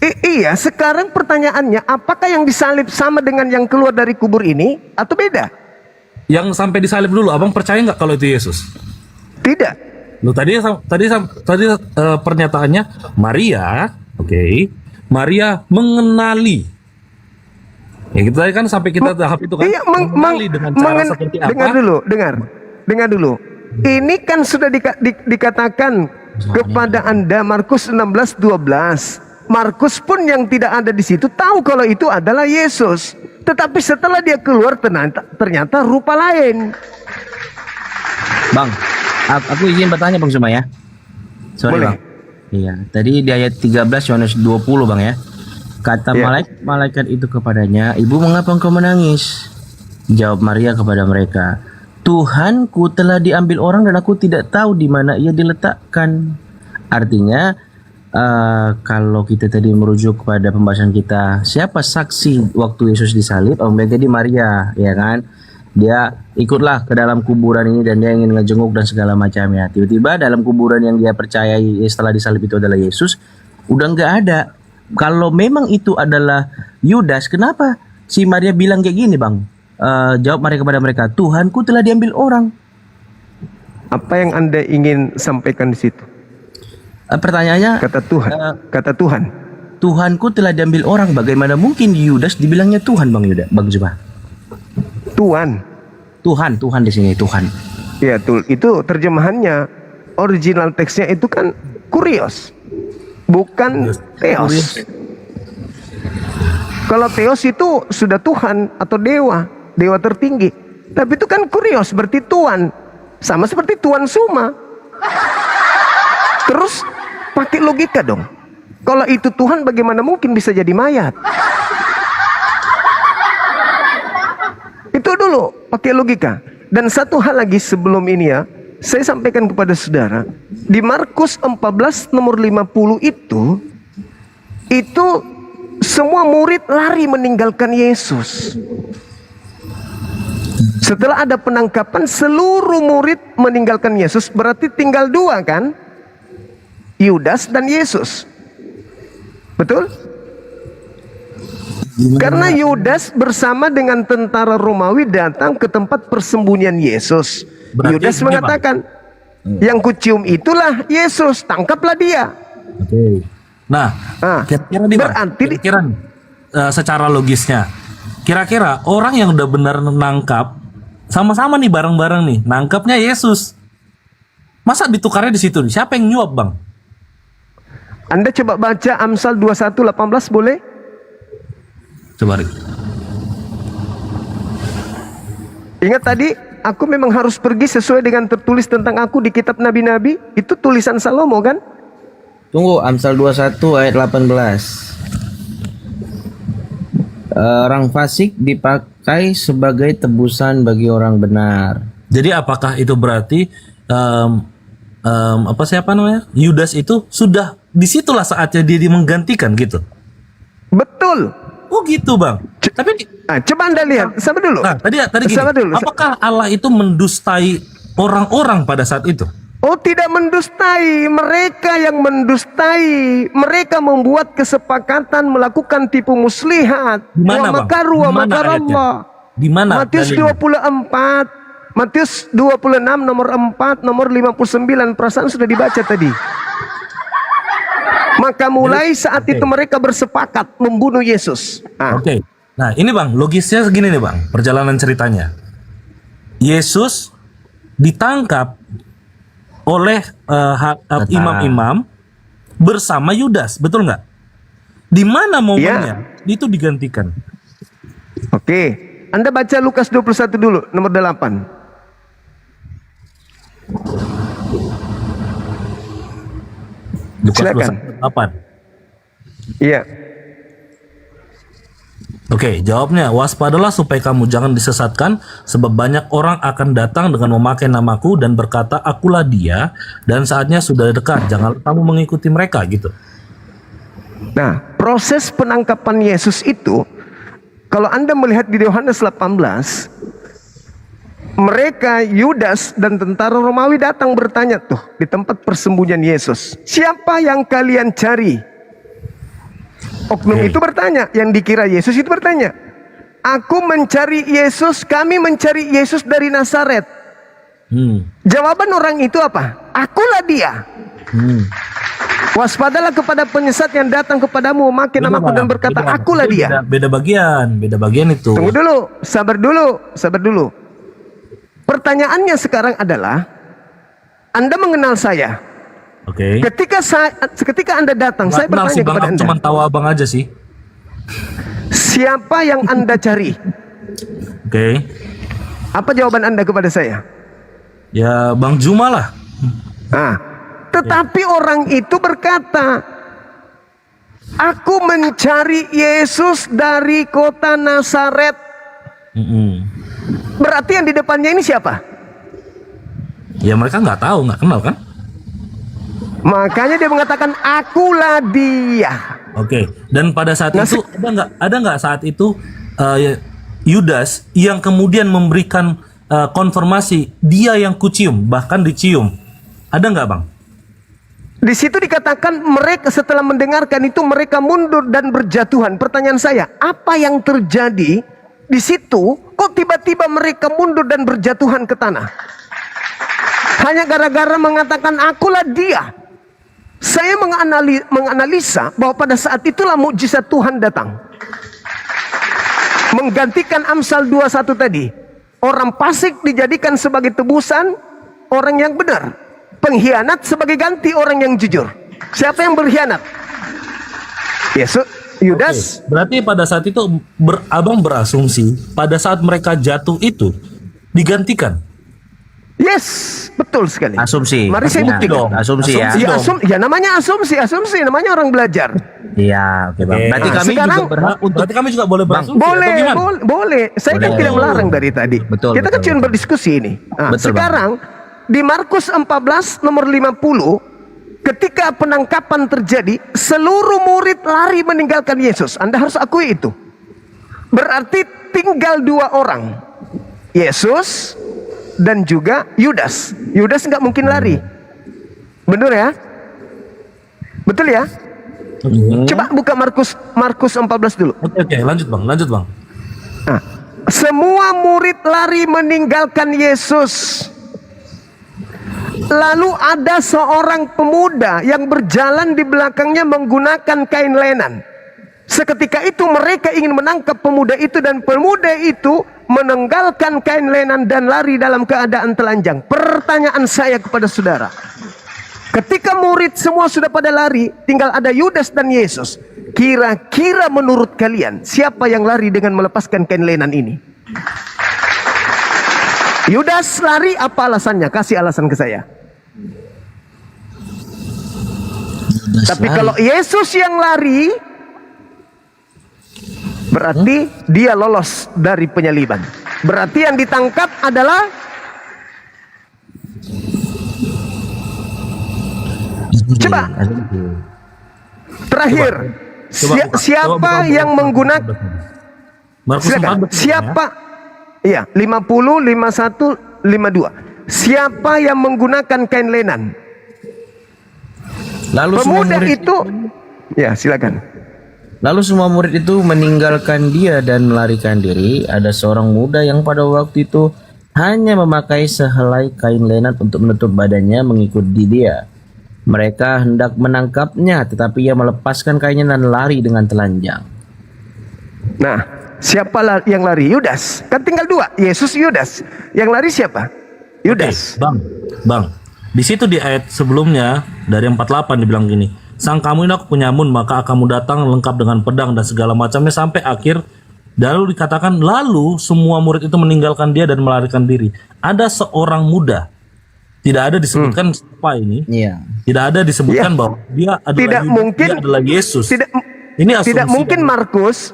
Iya, sekarang pertanyaannya, apakah yang disalib sama dengan yang keluar dari kubur ini atau beda? Yang sampai disalib dulu, abang percaya nggak kalau itu Yesus? Tidak. Lu tadi pernyataannya Maria, oke, Maria mengenali. Ya kita tadi kan sampai kita tahap itu kan Iya, mengenali dengan cara seperti apa? Dengar dulu. Ini kan sudah dikatakan kepada Anda Markus 16:12. Markus pun yang tidak ada di situ tahu kalau itu adalah Yesus. Tetapi setelah dia keluar ternyata rupa lain. Bang, aku izin bertanya Bang Suma ya. Sorry Boleh. Bang. Iya, tadi di ayat 13 Yohanes 20 Bang ya. Kata Iya. malaikat itu kepadanya, "Ibu, mengapa engkau menangis?" Jawab Maria kepada mereka, "Tuhanku telah diambil orang dan aku tidak tahu di mana ia diletakkan." Artinya kalau kita tadi merujuk kepada pembahasan kita, siapa saksi waktu Yesus disalib? Jadi Maria, ya kan? Dia ikutlah ke dalam kuburan ini dan dia ingin ngejenguk dan segala macamnya. Tiba-tiba dalam kuburan yang dia percayai setelah disalib itu adalah Yesus, udah nggak ada. Kalau memang itu adalah Yudas, kenapa si Maria bilang kayak gini bang? Jawab Maria kepada mereka, "Tuhanku telah diambil orang." Apa yang Anda ingin sampaikan di situ? Pertanyaannya, Kata Tuhan. Tuhanku telah diambil orang. Bagaimana mungkin Yudas dibilangnya Tuhan bang Yuda, bang Zuma? Tuhan di sini Tuhan. Ya, itu terjemahannya. Original teksnya itu kan kurios, bukan theos. Kalau theos itu sudah Tuhan atau dewa tertinggi. Tapi itu kan kurios, berarti Tuhan. Sama seperti Tuan Suma. Terus pakai logika dong. Kalau itu Tuhan, bagaimana mungkin bisa jadi mayat? Itu dulu, pakai logika. Dan satu hal lagi sebelum ini ya, saya sampaikan kepada saudara, di Markus 14 nomor 50 itu semua murid lari meninggalkan Yesus. Setelah ada penangkapan, seluruh murid meninggalkan Yesus, berarti tinggal dua kan? Yudas dan Yesus. Betul? Karena Yudas bersama dengan tentara Romawi datang ke tempat persembunyian Yesus. Berarti Yudas ini, mengatakan, yang kucium itulah Yesus, tangkaplah dia. Oke. Nah, kira-kira nih Bang, berarti kira-kira secara logisnya, kira-kira orang yang udah benar nangkap, sama-sama nih bareng-bareng nih, nangkapnya Yesus. Masa ditukarnya di situ? Siapa yang nyuap Bang? Anda coba baca Amsal 21:18 boleh? Coba Rik. Ingat tadi, aku memang harus pergi sesuai dengan tertulis tentang aku di kitab nabi-nabi. Itu tulisan Salomo kan? Tunggu, Amsal 21 ayat 18. Orang fasik dipakai sebagai tebusan bagi orang benar. Jadi apakah itu berarti siapa namanya? Yudas itu sudah disitulah saatnya dia menggantikan gitu. Betul. Oh gitu bang. Tapi Coba Anda lihat, sabar dulu. nah, tadi gini, Sabar dulu. apakah Allah itu mendustai orang-orang pada saat itu? Oh, tidak mendustai, mereka yang mendustai. Mereka membuat kesepakatan melakukan tipu muslihat. Di mana, Bang? Wa makaru wa Di mana makar ayatnya? Allah. Di mana Matius dalilnya? 24, Matius 26 nomor 4, nomor 59, perasaan sudah dibaca tadi. Maka mulai saat itu mereka bersepakat membunuh Yesus. Oke. Nah, ini Bang, logisnya segini nih Bang, perjalanan ceritanya. Yesus ditangkap oleh imam-imam bersama Yudas, betul nggak? Di mana momennya itu digantikan? Oke, Anda baca Lukas 21 dulu, nomor 8. Lukas Silakan. 8. Iya. Oke, jawabnya, waspadalah supaya kamu jangan disesatkan, sebab banyak orang akan datang dengan memakai namaku dan berkata, akulah dia, dan saatnya sudah dekat, jangan kamu mengikuti mereka, gitu. Nah, proses penangkapan Yesus itu, kalau Anda melihat di Yohanes 18, mereka, Yudas dan tentara Romawi datang bertanya tuh di tempat persembunyian Yesus, siapa yang kalian cari? Oknum itu bertanya, yang dikira Yesus itu bertanya, aku mencari Yesus, kami mencari Yesus dari Nazaret. Jawaban orang itu apa? Akulah dia. Waspadalah kepada penyesat yang datang kepadamu memakai namaku dan berkata, akulah dia. Beda bagian itu. Tunggu dulu, sabar dulu. Pertanyaannya sekarang adalah, Anda mengenal saya. Oke. Ketika Anda datang, saya Kenal bertanya sih Bang, kepada aku Anda, cuma tahu abang aja sih. siapa yang Anda cari? Oke. Apa jawaban Anda kepada saya? Ya Bang Juma lah. Tetapi orang itu berkata, aku mencari Yesus dari kota Nazaret. Berarti yang di depannya ini siapa? Ya mereka nggak tahu, nggak kenal kan? Makanya dia mengatakan, akulah dia. Oke. Dan pada saat itu ada nggak saat itu Yudas yang kemudian memberikan konfirmasi dia yang kucium, bahkan dicium. Ada nggak Bang? Di situ dikatakan mereka setelah mendengarkan itu mereka mundur dan berjatuhan. Pertanyaan saya, apa yang terjadi di situ? Kok tiba-tiba mereka mundur dan berjatuhan ke tanah? Hanya gara-gara mengatakan akulah dia. Saya menganalisa bahwa pada saat itulah mukjizat Tuhan datang. Menggantikan Amsal 21 tadi. Orang fasik dijadikan sebagai tebusan orang yang benar. Pengkhianat sebagai ganti orang yang jujur. Siapa yang berkhianat? Yesus, Yudas. Berarti pada saat itu abang berasumsi pada saat mereka jatuh itu digantikan. Yes, betul sekali. Asumsi. Mari saya buktikan. Asumsi ya. Ya, namanya asumsi, namanya orang belajar. Iya, oke Bang. Berarti Nah, kami sekarang- juga berhak untuk Berarti kami juga boleh berasumsi. Boleh, atau gimana? boleh. Saya kan tidak melarang dari tadi. Betul, Kita kan betul, cuma betul. berdiskusi ini. Nah, Betul, sekarang di Markus 14 nomor 50, ketika penangkapan terjadi, seluruh murid lari meninggalkan Yesus. Anda harus akui itu. Berarti tinggal 2 orang. Yesus dan juga Yudas. Yudas nggak mungkin lari. Benar ya? Betul ya? Coba buka Markus 14 dulu. Oke, lanjut Bang. Nah, semua murid lari meninggalkan Yesus. Lalu ada seorang pemuda yang berjalan di belakangnya menggunakan kain lenan. Seketika itu mereka ingin menangkap pemuda itu dan pemuda itu menenggalkan kain lenan dan lari dalam keadaan telanjang. Pertanyaan saya kepada saudara, ketika murid semua sudah pada lari, tinggal ada Yudas dan Yesus. Kira-kira menurut kalian siapa yang lari dengan melepaskan kain lenan ini? Yudas lari, apa alasannya? Kasih alasan ke saya. Tapi kalau Yesus yang lari, berarti dia lolos dari penyaliban. Berarti yang ditangkap adalah coba terakhir siapa yang menggunakan Markus 4 siapa iya 50 51 52 siapa yang menggunakan kain lenan? Lalu semua Pemuda murid itu ya silakan. Lalu semua murid itu meninggalkan dia dan melarikan diri. Ada seorang muda yang pada waktu itu hanya memakai sehelai kain lenan untuk menutup badannya mengikuti dia. Mereka hendak menangkapnya, tetapi ia melepaskan kainnya dan lari dengan telanjang. Nah, siapa yang lari? Yudas. Kan tinggal dua, Yesus, Yudas. Yang lari siapa? Yudas. Bang, di situ di ayat sebelumnya dari 48 dibilang gini, sang kamu ini aku penyamun, maka kamu datang lengkap dengan pedang dan segala macamnya sampai akhir. Lalu dikatakan, lalu semua murid itu meninggalkan dia dan melarikan diri. Ada seorang muda, tidak ada disebutkan siapa ini, tidak ada disebutkan bahwa dia adalah Tidak Yudas, mungkin, dia adalah Yesus. Ini tidak mungkin Markus,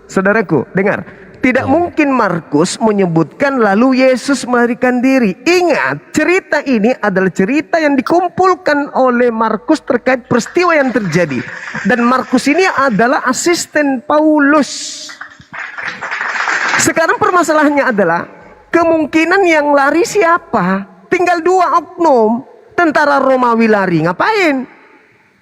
saudaraku, dengar. Tidak mungkin Markus menyebutkan lalu Yesus melarikan diri. Ingat, cerita ini adalah cerita yang dikumpulkan oleh Markus terkait peristiwa yang terjadi. Dan Markus ini adalah asisten Paulus. Sekarang permasalahannya adalah kemungkinan yang lari siapa? Tinggal dua oknum. Tentara Romawi lari, ngapain?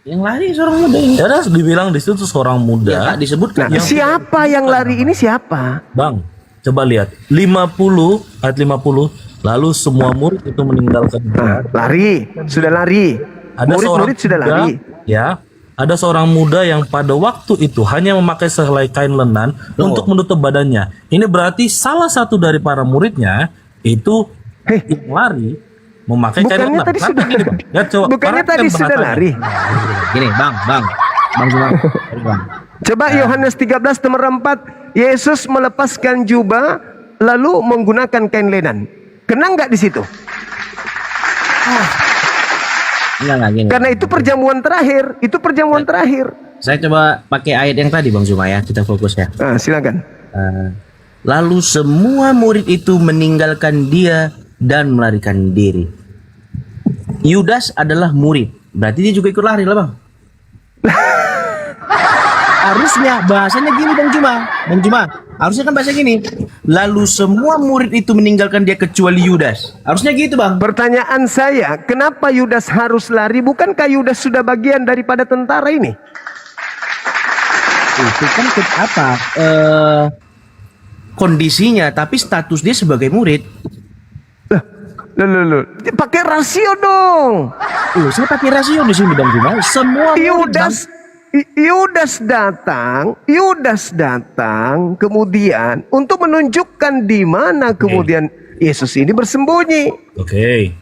Yang lari seorang muda ini. Ya udah dibilang di situ seorang muda. Ya, tak disebutkan. Nah, siapa yang lari ini siapa? Bang, coba lihat 50 ayat 50. Lalu semua murid itu meninggalkan dia. Nah, lari, sudah lari. Murid-murid sudah muda, lari. Ya, ada seorang muda yang pada waktu itu hanya memakai sehelai kain lenan untuk menutup badannya. Ini berarti salah satu dari para muridnya itu yang lari memakai kain Bukannya lenan. tadi Nanti sudah gini, Bang. Ya, coba, bukannya perhatikan tadi sudah bahasanya. lari. Gini, Bang cuma. Coba Yohanes 13 nomor 4, Yesus melepaskan jubah lalu menggunakan kain lenan. Kena nggak di situ? Enggak gini. Karena itu perjamuan terakhir, terakhir. Saya coba pakai ayat yang tadi Bang Zuma ya, kita fokus ya. Nah, silakan. Lalu semua murid itu meninggalkan dia dan melarikan diri. Yudas adalah murid, berarti dia juga ikut lari lah Bang. Harusnya bahasanya gini Bang Juma, harusnya kan bahasa gini. Lalu semua murid itu meninggalkan dia kecuali Yudas. Harusnya gitu Bang. Pertanyaan saya, kenapa Yudas harus lari? Bukankah Yudas sudah bagian daripada tentara ini? Itu kan kondisinya, tapi status dia sebagai murid. Loh. Pakai rasio dong. Saya pakai rasio di sini Bang Juma. Semua murid, Bang. Yudas datang kemudian untuk menunjukkan di mana kemudian Yesus ini bersembunyi. Oke.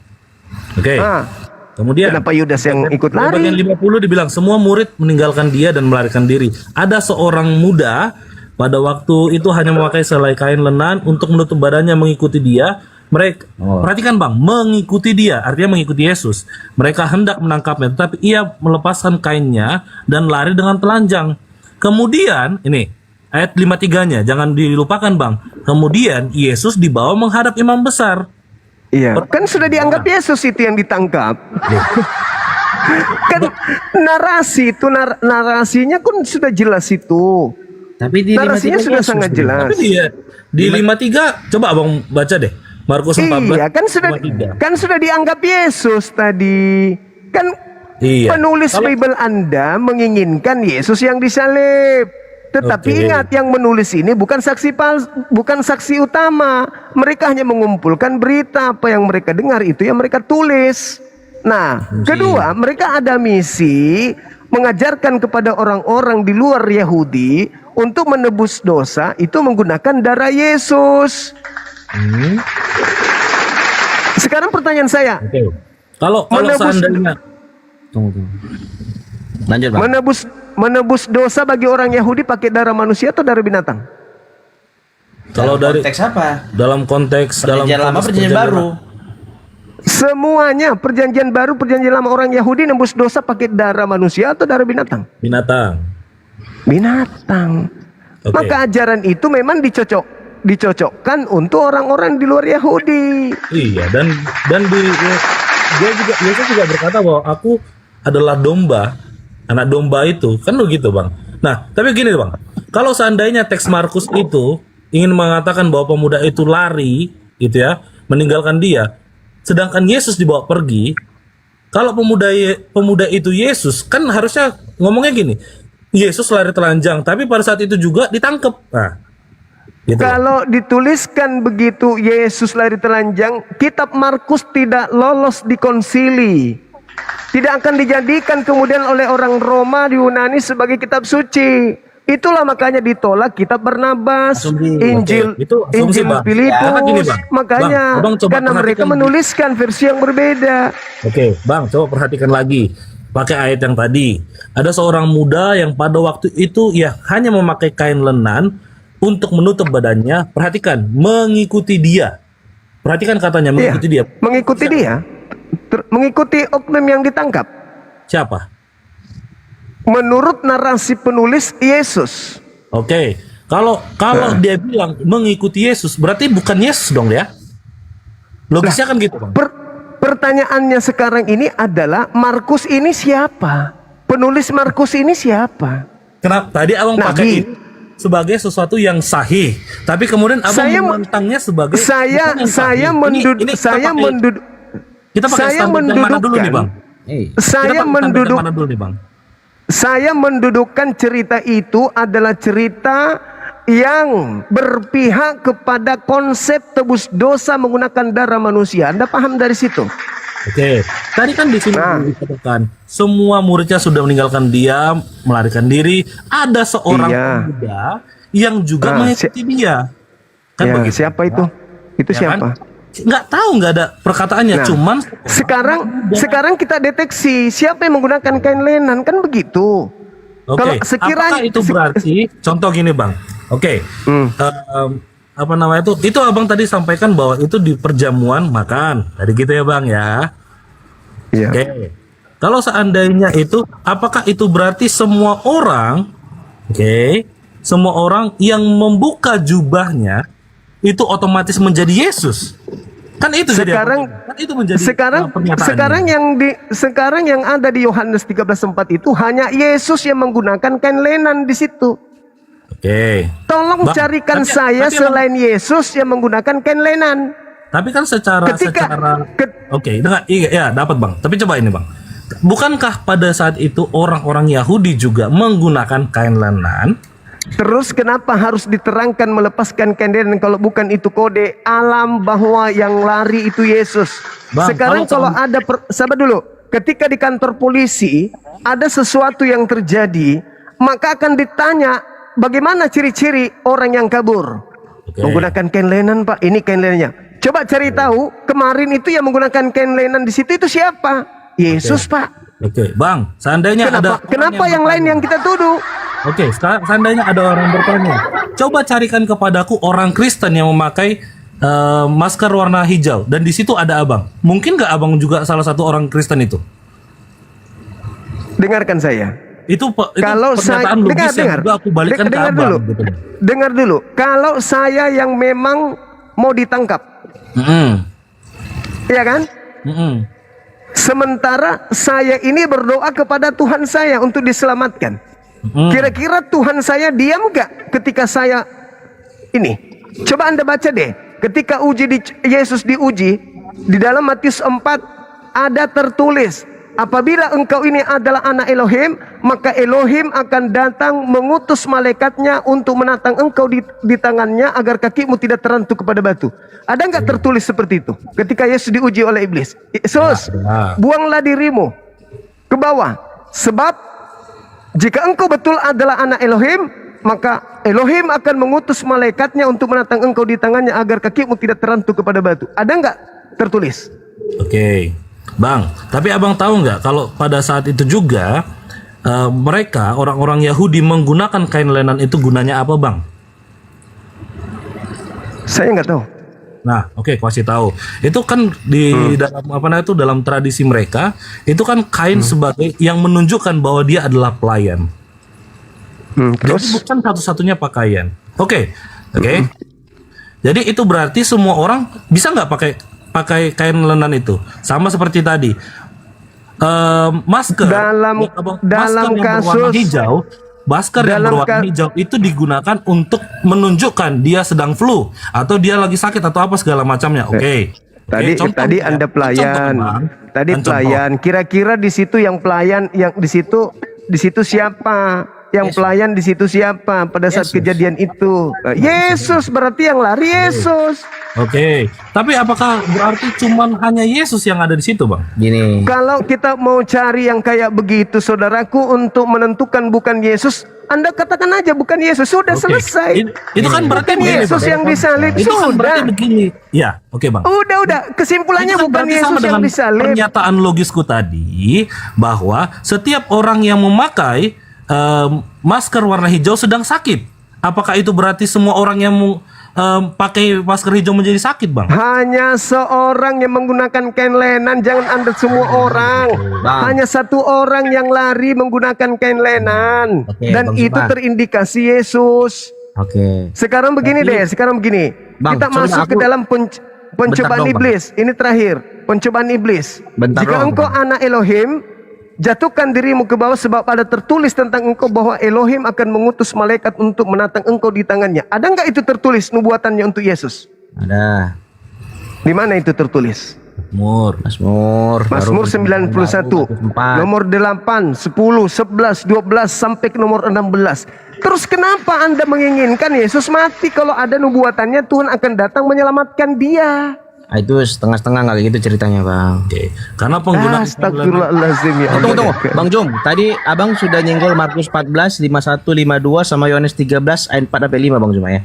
Nah, Kemudian kenapa Yudas yang ikut di bagian lari? 50 dibilang semua murid meninggalkan dia dan melarikan diri. Ada seorang muda pada waktu itu hanya memakai sehelai kain lenan untuk menutup badannya mengikuti dia. Mereka perhatikan Bang, mengikuti dia artinya mengikuti Yesus. Mereka hendak menangkapnya, tetapi ia melepaskan kainnya dan lari dengan telanjang. Kemudian ini ayat 53-nya jangan dilupakan Bang. Kemudian Yesus dibawa menghadap imam besar. Iya, kan sudah dianggap Yesus itu yang ditangkap. Kan narasi itu narasinya kan sudah jelas itu. Tapi di Narasinya 53 sudah Yesus, sangat Bang. jelas. Tapi di 53 coba Abang baca deh. Markus 14. Iya, kan sudah dianggap Yesus tadi. Kan Iya. penulis Kalau- Bible Anda menginginkan Yesus yang disalib. Tetapi Oke. ingat, yang menulis ini bukan saksi utama. Mereka hanya mengumpulkan berita, apa yang mereka dengar itu yang mereka tulis. Nah, kedua, mereka ada misi mengajarkan kepada orang-orang di luar Yahudi untuk menebus dosa itu menggunakan darah Yesus. Sekarang pertanyaan saya, Oke. Kalau Menebus- seandainya Tunggu. Lanjut Bang. menebus dosa bagi orang Yahudi pakai darah manusia atau darah binatang? kalau dari Konteks apa? dalam konteks Perjanjian lama, perjanjian baru. Semuanya perjanjian baru, perjanjian lama orang Yahudi nembus dosa pakai darah manusia atau darah binatang? Binatang. Binatang. Oke. Maka ajaran itu memang dicocokkan untuk orang-orang di luar Yahudi. Iya, dan Yesus juga berkata bahwa aku adalah domba, anak domba itu, kan begitu bang. Nah, tapi gini bang, kalau seandainya teks Markus itu ingin mengatakan bahwa pemuda itu lari, gitu ya, meninggalkan dia, sedangkan Yesus dibawa pergi, kalau pemuda itu Yesus, kan harusnya ngomongnya gini, Yesus lari telanjang, tapi pada saat itu juga ditangkap. Nah, gitu. Kalau dituliskan begitu Yesus lari telanjang, kitab Markus tidak lolos di konsili. Tidak akan dijadikan kemudian oleh orang Roma di Yunani sebagai kitab suci. Itulah makanya ditolak kitab Barnabas, Asumsi, Injil, oke. Itu asumsi, Injil Bang. Filipus. Karena gini, Bang. Makanya Bang, Abang coba karena mereka perhatikan. menuliskan versi yang berbeda. Oke, Bang, coba perhatikan lagi. Pakai ayat yang tadi. Ada seorang muda yang pada waktu itu ya hanya memakai kain lenan untuk menutup badannya. Perhatikan, mengikuti dia. Perhatikan katanya, mengikuti dia. Mengikuti dia, mengikuti oknum yang ditangkap. Siapa? Menurut narasi penulis Yesus. Oke. Kalau dia bilang mengikuti Yesus, berarti bukan Yesus dong ya? Logisnya kan gitu, Bang. Pertanyaannya sekarang ini adalah Markus ini siapa? Penulis Markus ini siapa? Kenapa tadi Abang Nabi. pakai ini sebagai sesuatu yang sahih, tapi kemudian Abang Saya- menentangnya sebagai Saya bukan yang sahih. saya Ini menduduk kita saya pakai- menduduk kita pakai saya standar yang mana dulu nih, Bang? Kita saya pakai standar menduduk yang mana dulu nih, Bang? saya mendudukkan cerita itu adalah cerita yang berpihak kepada konsep tebus dosa menggunakan darah manusia. Anda paham dari situ? Oke, tadi kan di sini Nah. dikatakan semua muridnya sudah meninggalkan dia, melarikan diri. Ada seorang Iya. pemuda yang juga Nah, mengikuti dia. Kan Ya, begitu. siapa itu? Itu Ya siapa? kan? Nggak tahu, nggak ada perkataannya. Nah, Cuman sekarang kita deteksi siapa yang menggunakan kain lenan, kan begitu. Oke, Kalau sekiranya- apakah itu berarti contoh gini bang? Oke, apa namanya itu abang tadi sampaikan bahwa itu di perjamuan makan, tadi gitu ya bang ya. Iya. Oke, kalau seandainya itu, apakah itu berarti semua orang, semua orang yang membuka jubahnya itu otomatis menjadi Yesus? Kan itu jadi Sekarang- kan itu menjadi pernyataannya. sekarang yang ada di Yohanes 13:4 itu hanya Yesus yang menggunakan kain lenan di situ. Oke. Tolong Bang, carikan tapi- saya tapi selain Yesus yang menggunakan kain lenan. Tapi kan secara oke, dengar, iya ya, dapat bang. Tapi coba ini bang, bukankah pada saat itu orang-orang Yahudi juga menggunakan kain lenan? Terus kenapa harus diterangkan melepaskan kain lenan kalau bukan itu kode alam bahwa yang lari itu Yesus? Bang, Sekarang kalau ada sabar dulu, ketika di kantor polisi ada sesuatu yang terjadi, maka akan ditanya bagaimana ciri-ciri orang yang kabur. Oke. Menggunakan kain lenan, Pak. Ini kain lenannya. Coba cari tahu kemarin itu yang menggunakan kain lenan di situ itu siapa? Yesus, Pak. Oke, bang, seandainya ada Kenapa yang lain yang kita tuduh? Oke, seandainya ada orang bertanya, coba carikan kepadaku orang Kristen yang memakai masker warna hijau dan di situ ada abang. Mungkin nggak abang juga salah satu orang Kristen itu? Dengarkan saya. Itu Kalau saya pernyataan logis yang juga aku balikan ke dengar abang. dulu. Gitu. Dengar dulu. Kalau saya yang memang mau ditangkap, ya kan? Sementara saya ini berdoa kepada Tuhan saya untuk diselamatkan. Kira-kira Tuhan saya diam gak ketika saya ini? Coba Anda baca deh. Ketika Yesus diuji di dalam Matius 4 ada tertulis, apabila engkau ini adalah anak Elohim, maka Elohim akan datang mengutus malaikatnya untuk menatang engkau di tangannya agar kakimu tidak terantuk kepada batu. Ada nggak tertulis seperti itu? Ketika Yesus diuji oleh iblis, Yesus, buanglah dirimu ke bawah, sebab jika engkau betul adalah anak Elohim, maka Elohim akan mengutus malaikatnya untuk menatang engkau di tangannya agar kakimu tidak terantuk kepada batu. Ada nggak tertulis? Oke, bang. Tapi abang tahu nggak kalau pada saat itu juga mereka orang-orang Yahudi menggunakan kain lenan itu gunanya apa, bang? Saya nggak tahu. Nah, oke, aku kasih tahu. Itu kan di dalam apa namanya itu dalam tradisi mereka, itu kan kain sebagai yang menunjukkan bahwa dia adalah pelayan. Jadi Terus bukan satu-satunya pakaian. Oke. Jadi itu berarti semua orang bisa nggak pakai kain lenan itu? Sama seperti tadi. Masker dalam masker yang berwarna kasus hijau, masker yang dalam berwarna hijau itu digunakan untuk menunjukkan dia sedang flu atau dia lagi sakit atau apa segala macamnya. Oke. tadi Anda pelayan. Tadi Contoh. pelayan. Kira-kira di situ yang pelayan yang di situ siapa? Yang pelayan di situ siapa pada saat kejadian itu? Yesus, berarti yang lari Yesus. Oke. Tapi apakah berarti cuman hanya Yesus yang ada di situ, Bang? Gini, Kalau kita mau cari yang kayak begitu, saudaraku, untuk menentukan bukan Yesus, Anda katakan aja bukan Yesus, sudah Oke. selesai. Itu kan berarti Bukan begini, Yesus Bang. yang disalib, Itu kan berarti sudah. begini. Ya, oke, Bang. Udah. Kesimpulannya Itu kan bukan berarti Yesus sama yang dengan disalib. pernyataan logisku tadi bahwa setiap orang yang memakai masker warna hijau sedang sakit. Apakah itu berarti semua orang yang pakai masker hijau menjadi sakit, Bang? Hanya seorang yang menggunakan kain lenan, jangan Anda semua orang. Hanya satu orang yang lari menggunakan kain lenan. Oke, Dan Bang itu Subhan. terindikasi Yesus. oke. Sekarang begini deh, Bang, kita coba masuk ke aku- dalam pencobaan Bentar dong, Bang. iblis. Ini terakhir, pencobaan iblis. Bentar Jika dong, engkau Bang. anak Elohim, jatuhkan dirimu ke bawah, sebab ada tertulis tentang engkau bahwa Elohim akan mengutus malaikat untuk menatang engkau di tangannya. Ada nggak itu tertulis nubuatannya untuk Yesus? Ada Di mana itu tertulis? Mazmur Mazmur 91, nomor 8, 10, 11, 12 sampai ke nomor 16. Terus kenapa Anda menginginkan Yesus mati kalau ada nubuatannya Tuhan akan datang menyelamatkan dia? Itu setengah-setengah kali gitu ceritanya, Bang. Oke. Karena pengguna Astagfirullahaladzim ya Allah. Tunggu, Bang Jom. Tadi Abang sudah nyenggol Markus 14, 51, 52 sama Yohanes 13 ayat 4 sampai 5, Bang Jom ya.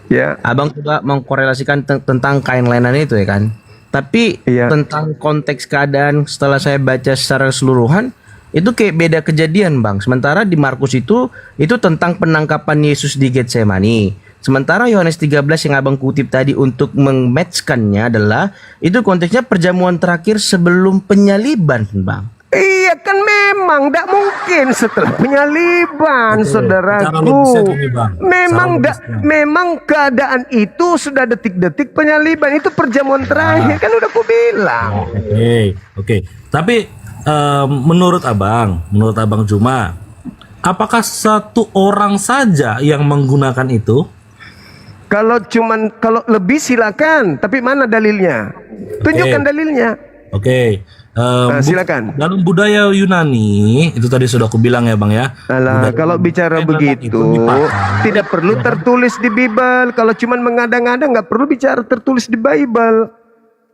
Ya, Abang juga mengkorelasikan tentang kain lenan itu ya kan. Tapi Iya. tentang konteks keadaan setelah saya baca secara keseluruhan itu kayak beda kejadian, Bang. Sementara di Markus itu tentang penangkapan Yesus di Getsemani. Sementara Yohanes 13 yang Abang kutip tadi untuk mematchkannya adalah itu konteksnya perjamuan terakhir sebelum penyaliban, Bang. iya kan memang tidak mungkin setelah penyaliban, Secara saudaraku. logisnya gini, Bang. Memang keadaan itu sudah detik-detik penyaliban, itu perjamuan terakhir kan udah aku bilang. Oke. Tapi menurut Abang Juma, apakah satu orang saja yang menggunakan itu? Kalau lebih silakan, tapi mana dalilnya? Tunjukkan dalilnya. Oke. Silakan. Dalam budaya Yunani, itu tadi sudah aku bilang ya, Bang ya. Alah, Budaya kalau bicara Yunani begitu itu dipakai. tidak perlu tertulis di Bible. Kalau cuman mengada-ngada nggak perlu bicara tertulis di Bible.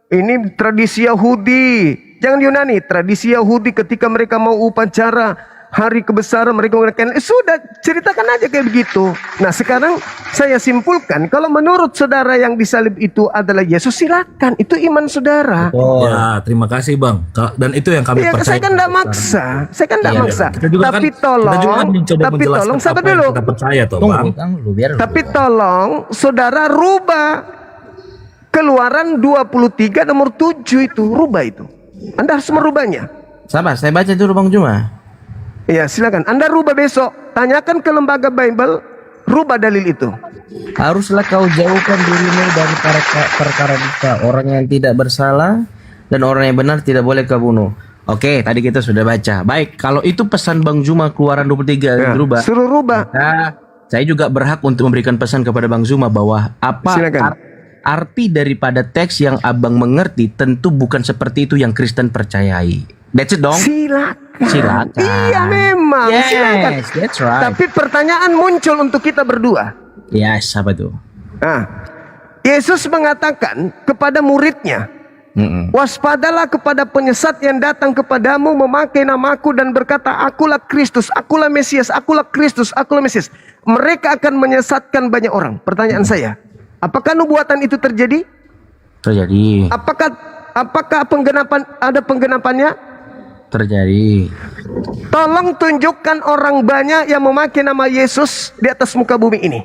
Ini tradisi Yahudi, jangan Yunani. Tradisi Yahudi ketika mereka mau upacara hari kebesaran mereka menggunakan sudah ceritakan aja kayak begitu. Nah sekarang saya simpulkan kalau menurut saudara yang disalib itu adalah Yesus, silakan, itu iman saudara. Ya, terima kasih, Bang. Dan itu yang kami Ya, percaya. saya kan tidak maksa, Kita juga tapi kita juga kan mencoba menjelaskan sabar apa yang dulu. kita percaya toh, Bang. Tapi tolong saudara rubah Keluaran 23 nomor 7 itu, rubah itu. Anda harus merubahnya. Sabar, saya baca dulu, Bang Juma. Ya silakan, Anda rubah besok. Tanyakan ke lembaga Bible, rubah dalil itu. Haruslah kau jauhkan dirimu dari perkara dusta, orang yang tidak bersalah dan orang yang benar tidak boleh kau bunuh. Oke, tadi kita sudah baca. Baik, kalau itu pesan Bang Juma Keluaran 23 Ya, berubah. suruh rubah. Maka saya juga berhak untuk memberikan pesan kepada Bang Zuma bahwa apa Silakan. arti daripada teks yang Abang mengerti tentu bukan seperti itu yang Kristen percayai. That's it dong. Silakan. Iya memang. Yes, Silakan. that's right. Tapi pertanyaan muncul untuk kita berdua. Yes, apa tuh? Nah, Yesus mengatakan kepada muridnya, waspadalah kepada penyesat yang datang kepadamu memakai namaku dan berkata, akulah Kristus, akulah Mesias, akulah Kristus, akulah Mesias. Mereka akan menyesatkan banyak orang. Pertanyaan saya, apakah nubuatan itu terjadi? Terjadi. Apakah ada penggenapannya? Terjadi. Tolong tunjukkan orang banyak yang memakai nama Yesus di atas muka bumi ini.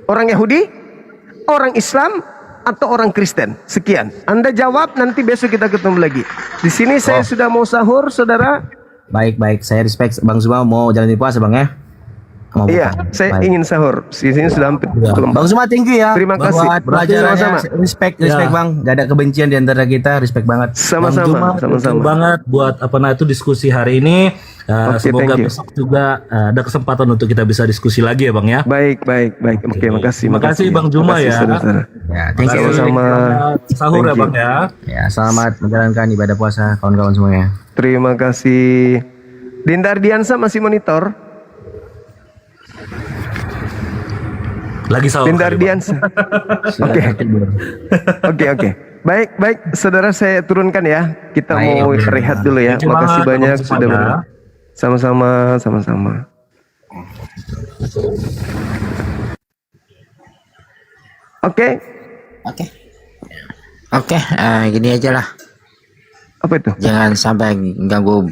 Orang Yahudi, orang Islam, atau orang Kristen? Sekian. Anda jawab, nanti besok kita ketemu lagi. Di sini saya sudah mau sahur, saudara. Baik, saya respect Bang Zuma mau jalan puasa Bang ya. Mau Iya, buka. saya Baik. ingin sahur. Di sini sudah hampir pukul 4. Bang Zuma, thank you ya. Terima kasih. Buat pelajarannya. Sama-sama. Respect Ya. Bang. Gak ada kebencian di antara kita. Respect banget. Bang Zuma, Sama-sama. thank you banget buat itu diskusi hari ini. Oke, Semoga thank you. besok juga ada kesempatan untuk kita bisa diskusi lagi ya Bang ya. Baik. Oke, makasih. Terima kasih, Bang Juma, Makasih, ya. saudara-saudara. Ya, thank you. Sama-sama. Selamat sahur Thank ya you. Bang ya. Ya, selamat menjalankan ibadah puasa kawan-kawan semuanya. Terima kasih. Dinda Ardiansa masih monitor. Lagi sahur. Dinda kali, Bang. Ardiansa. Oke. Baik, saudara saya turunkan ya. Kita Baik, mau oke. rehat dulu ya. Thank you Makasih banget, banyak Bang sudah Zuma, ber- Sama-sama. Oke, Oke, gini aja lah. apa itu? Jangan sampai ganggu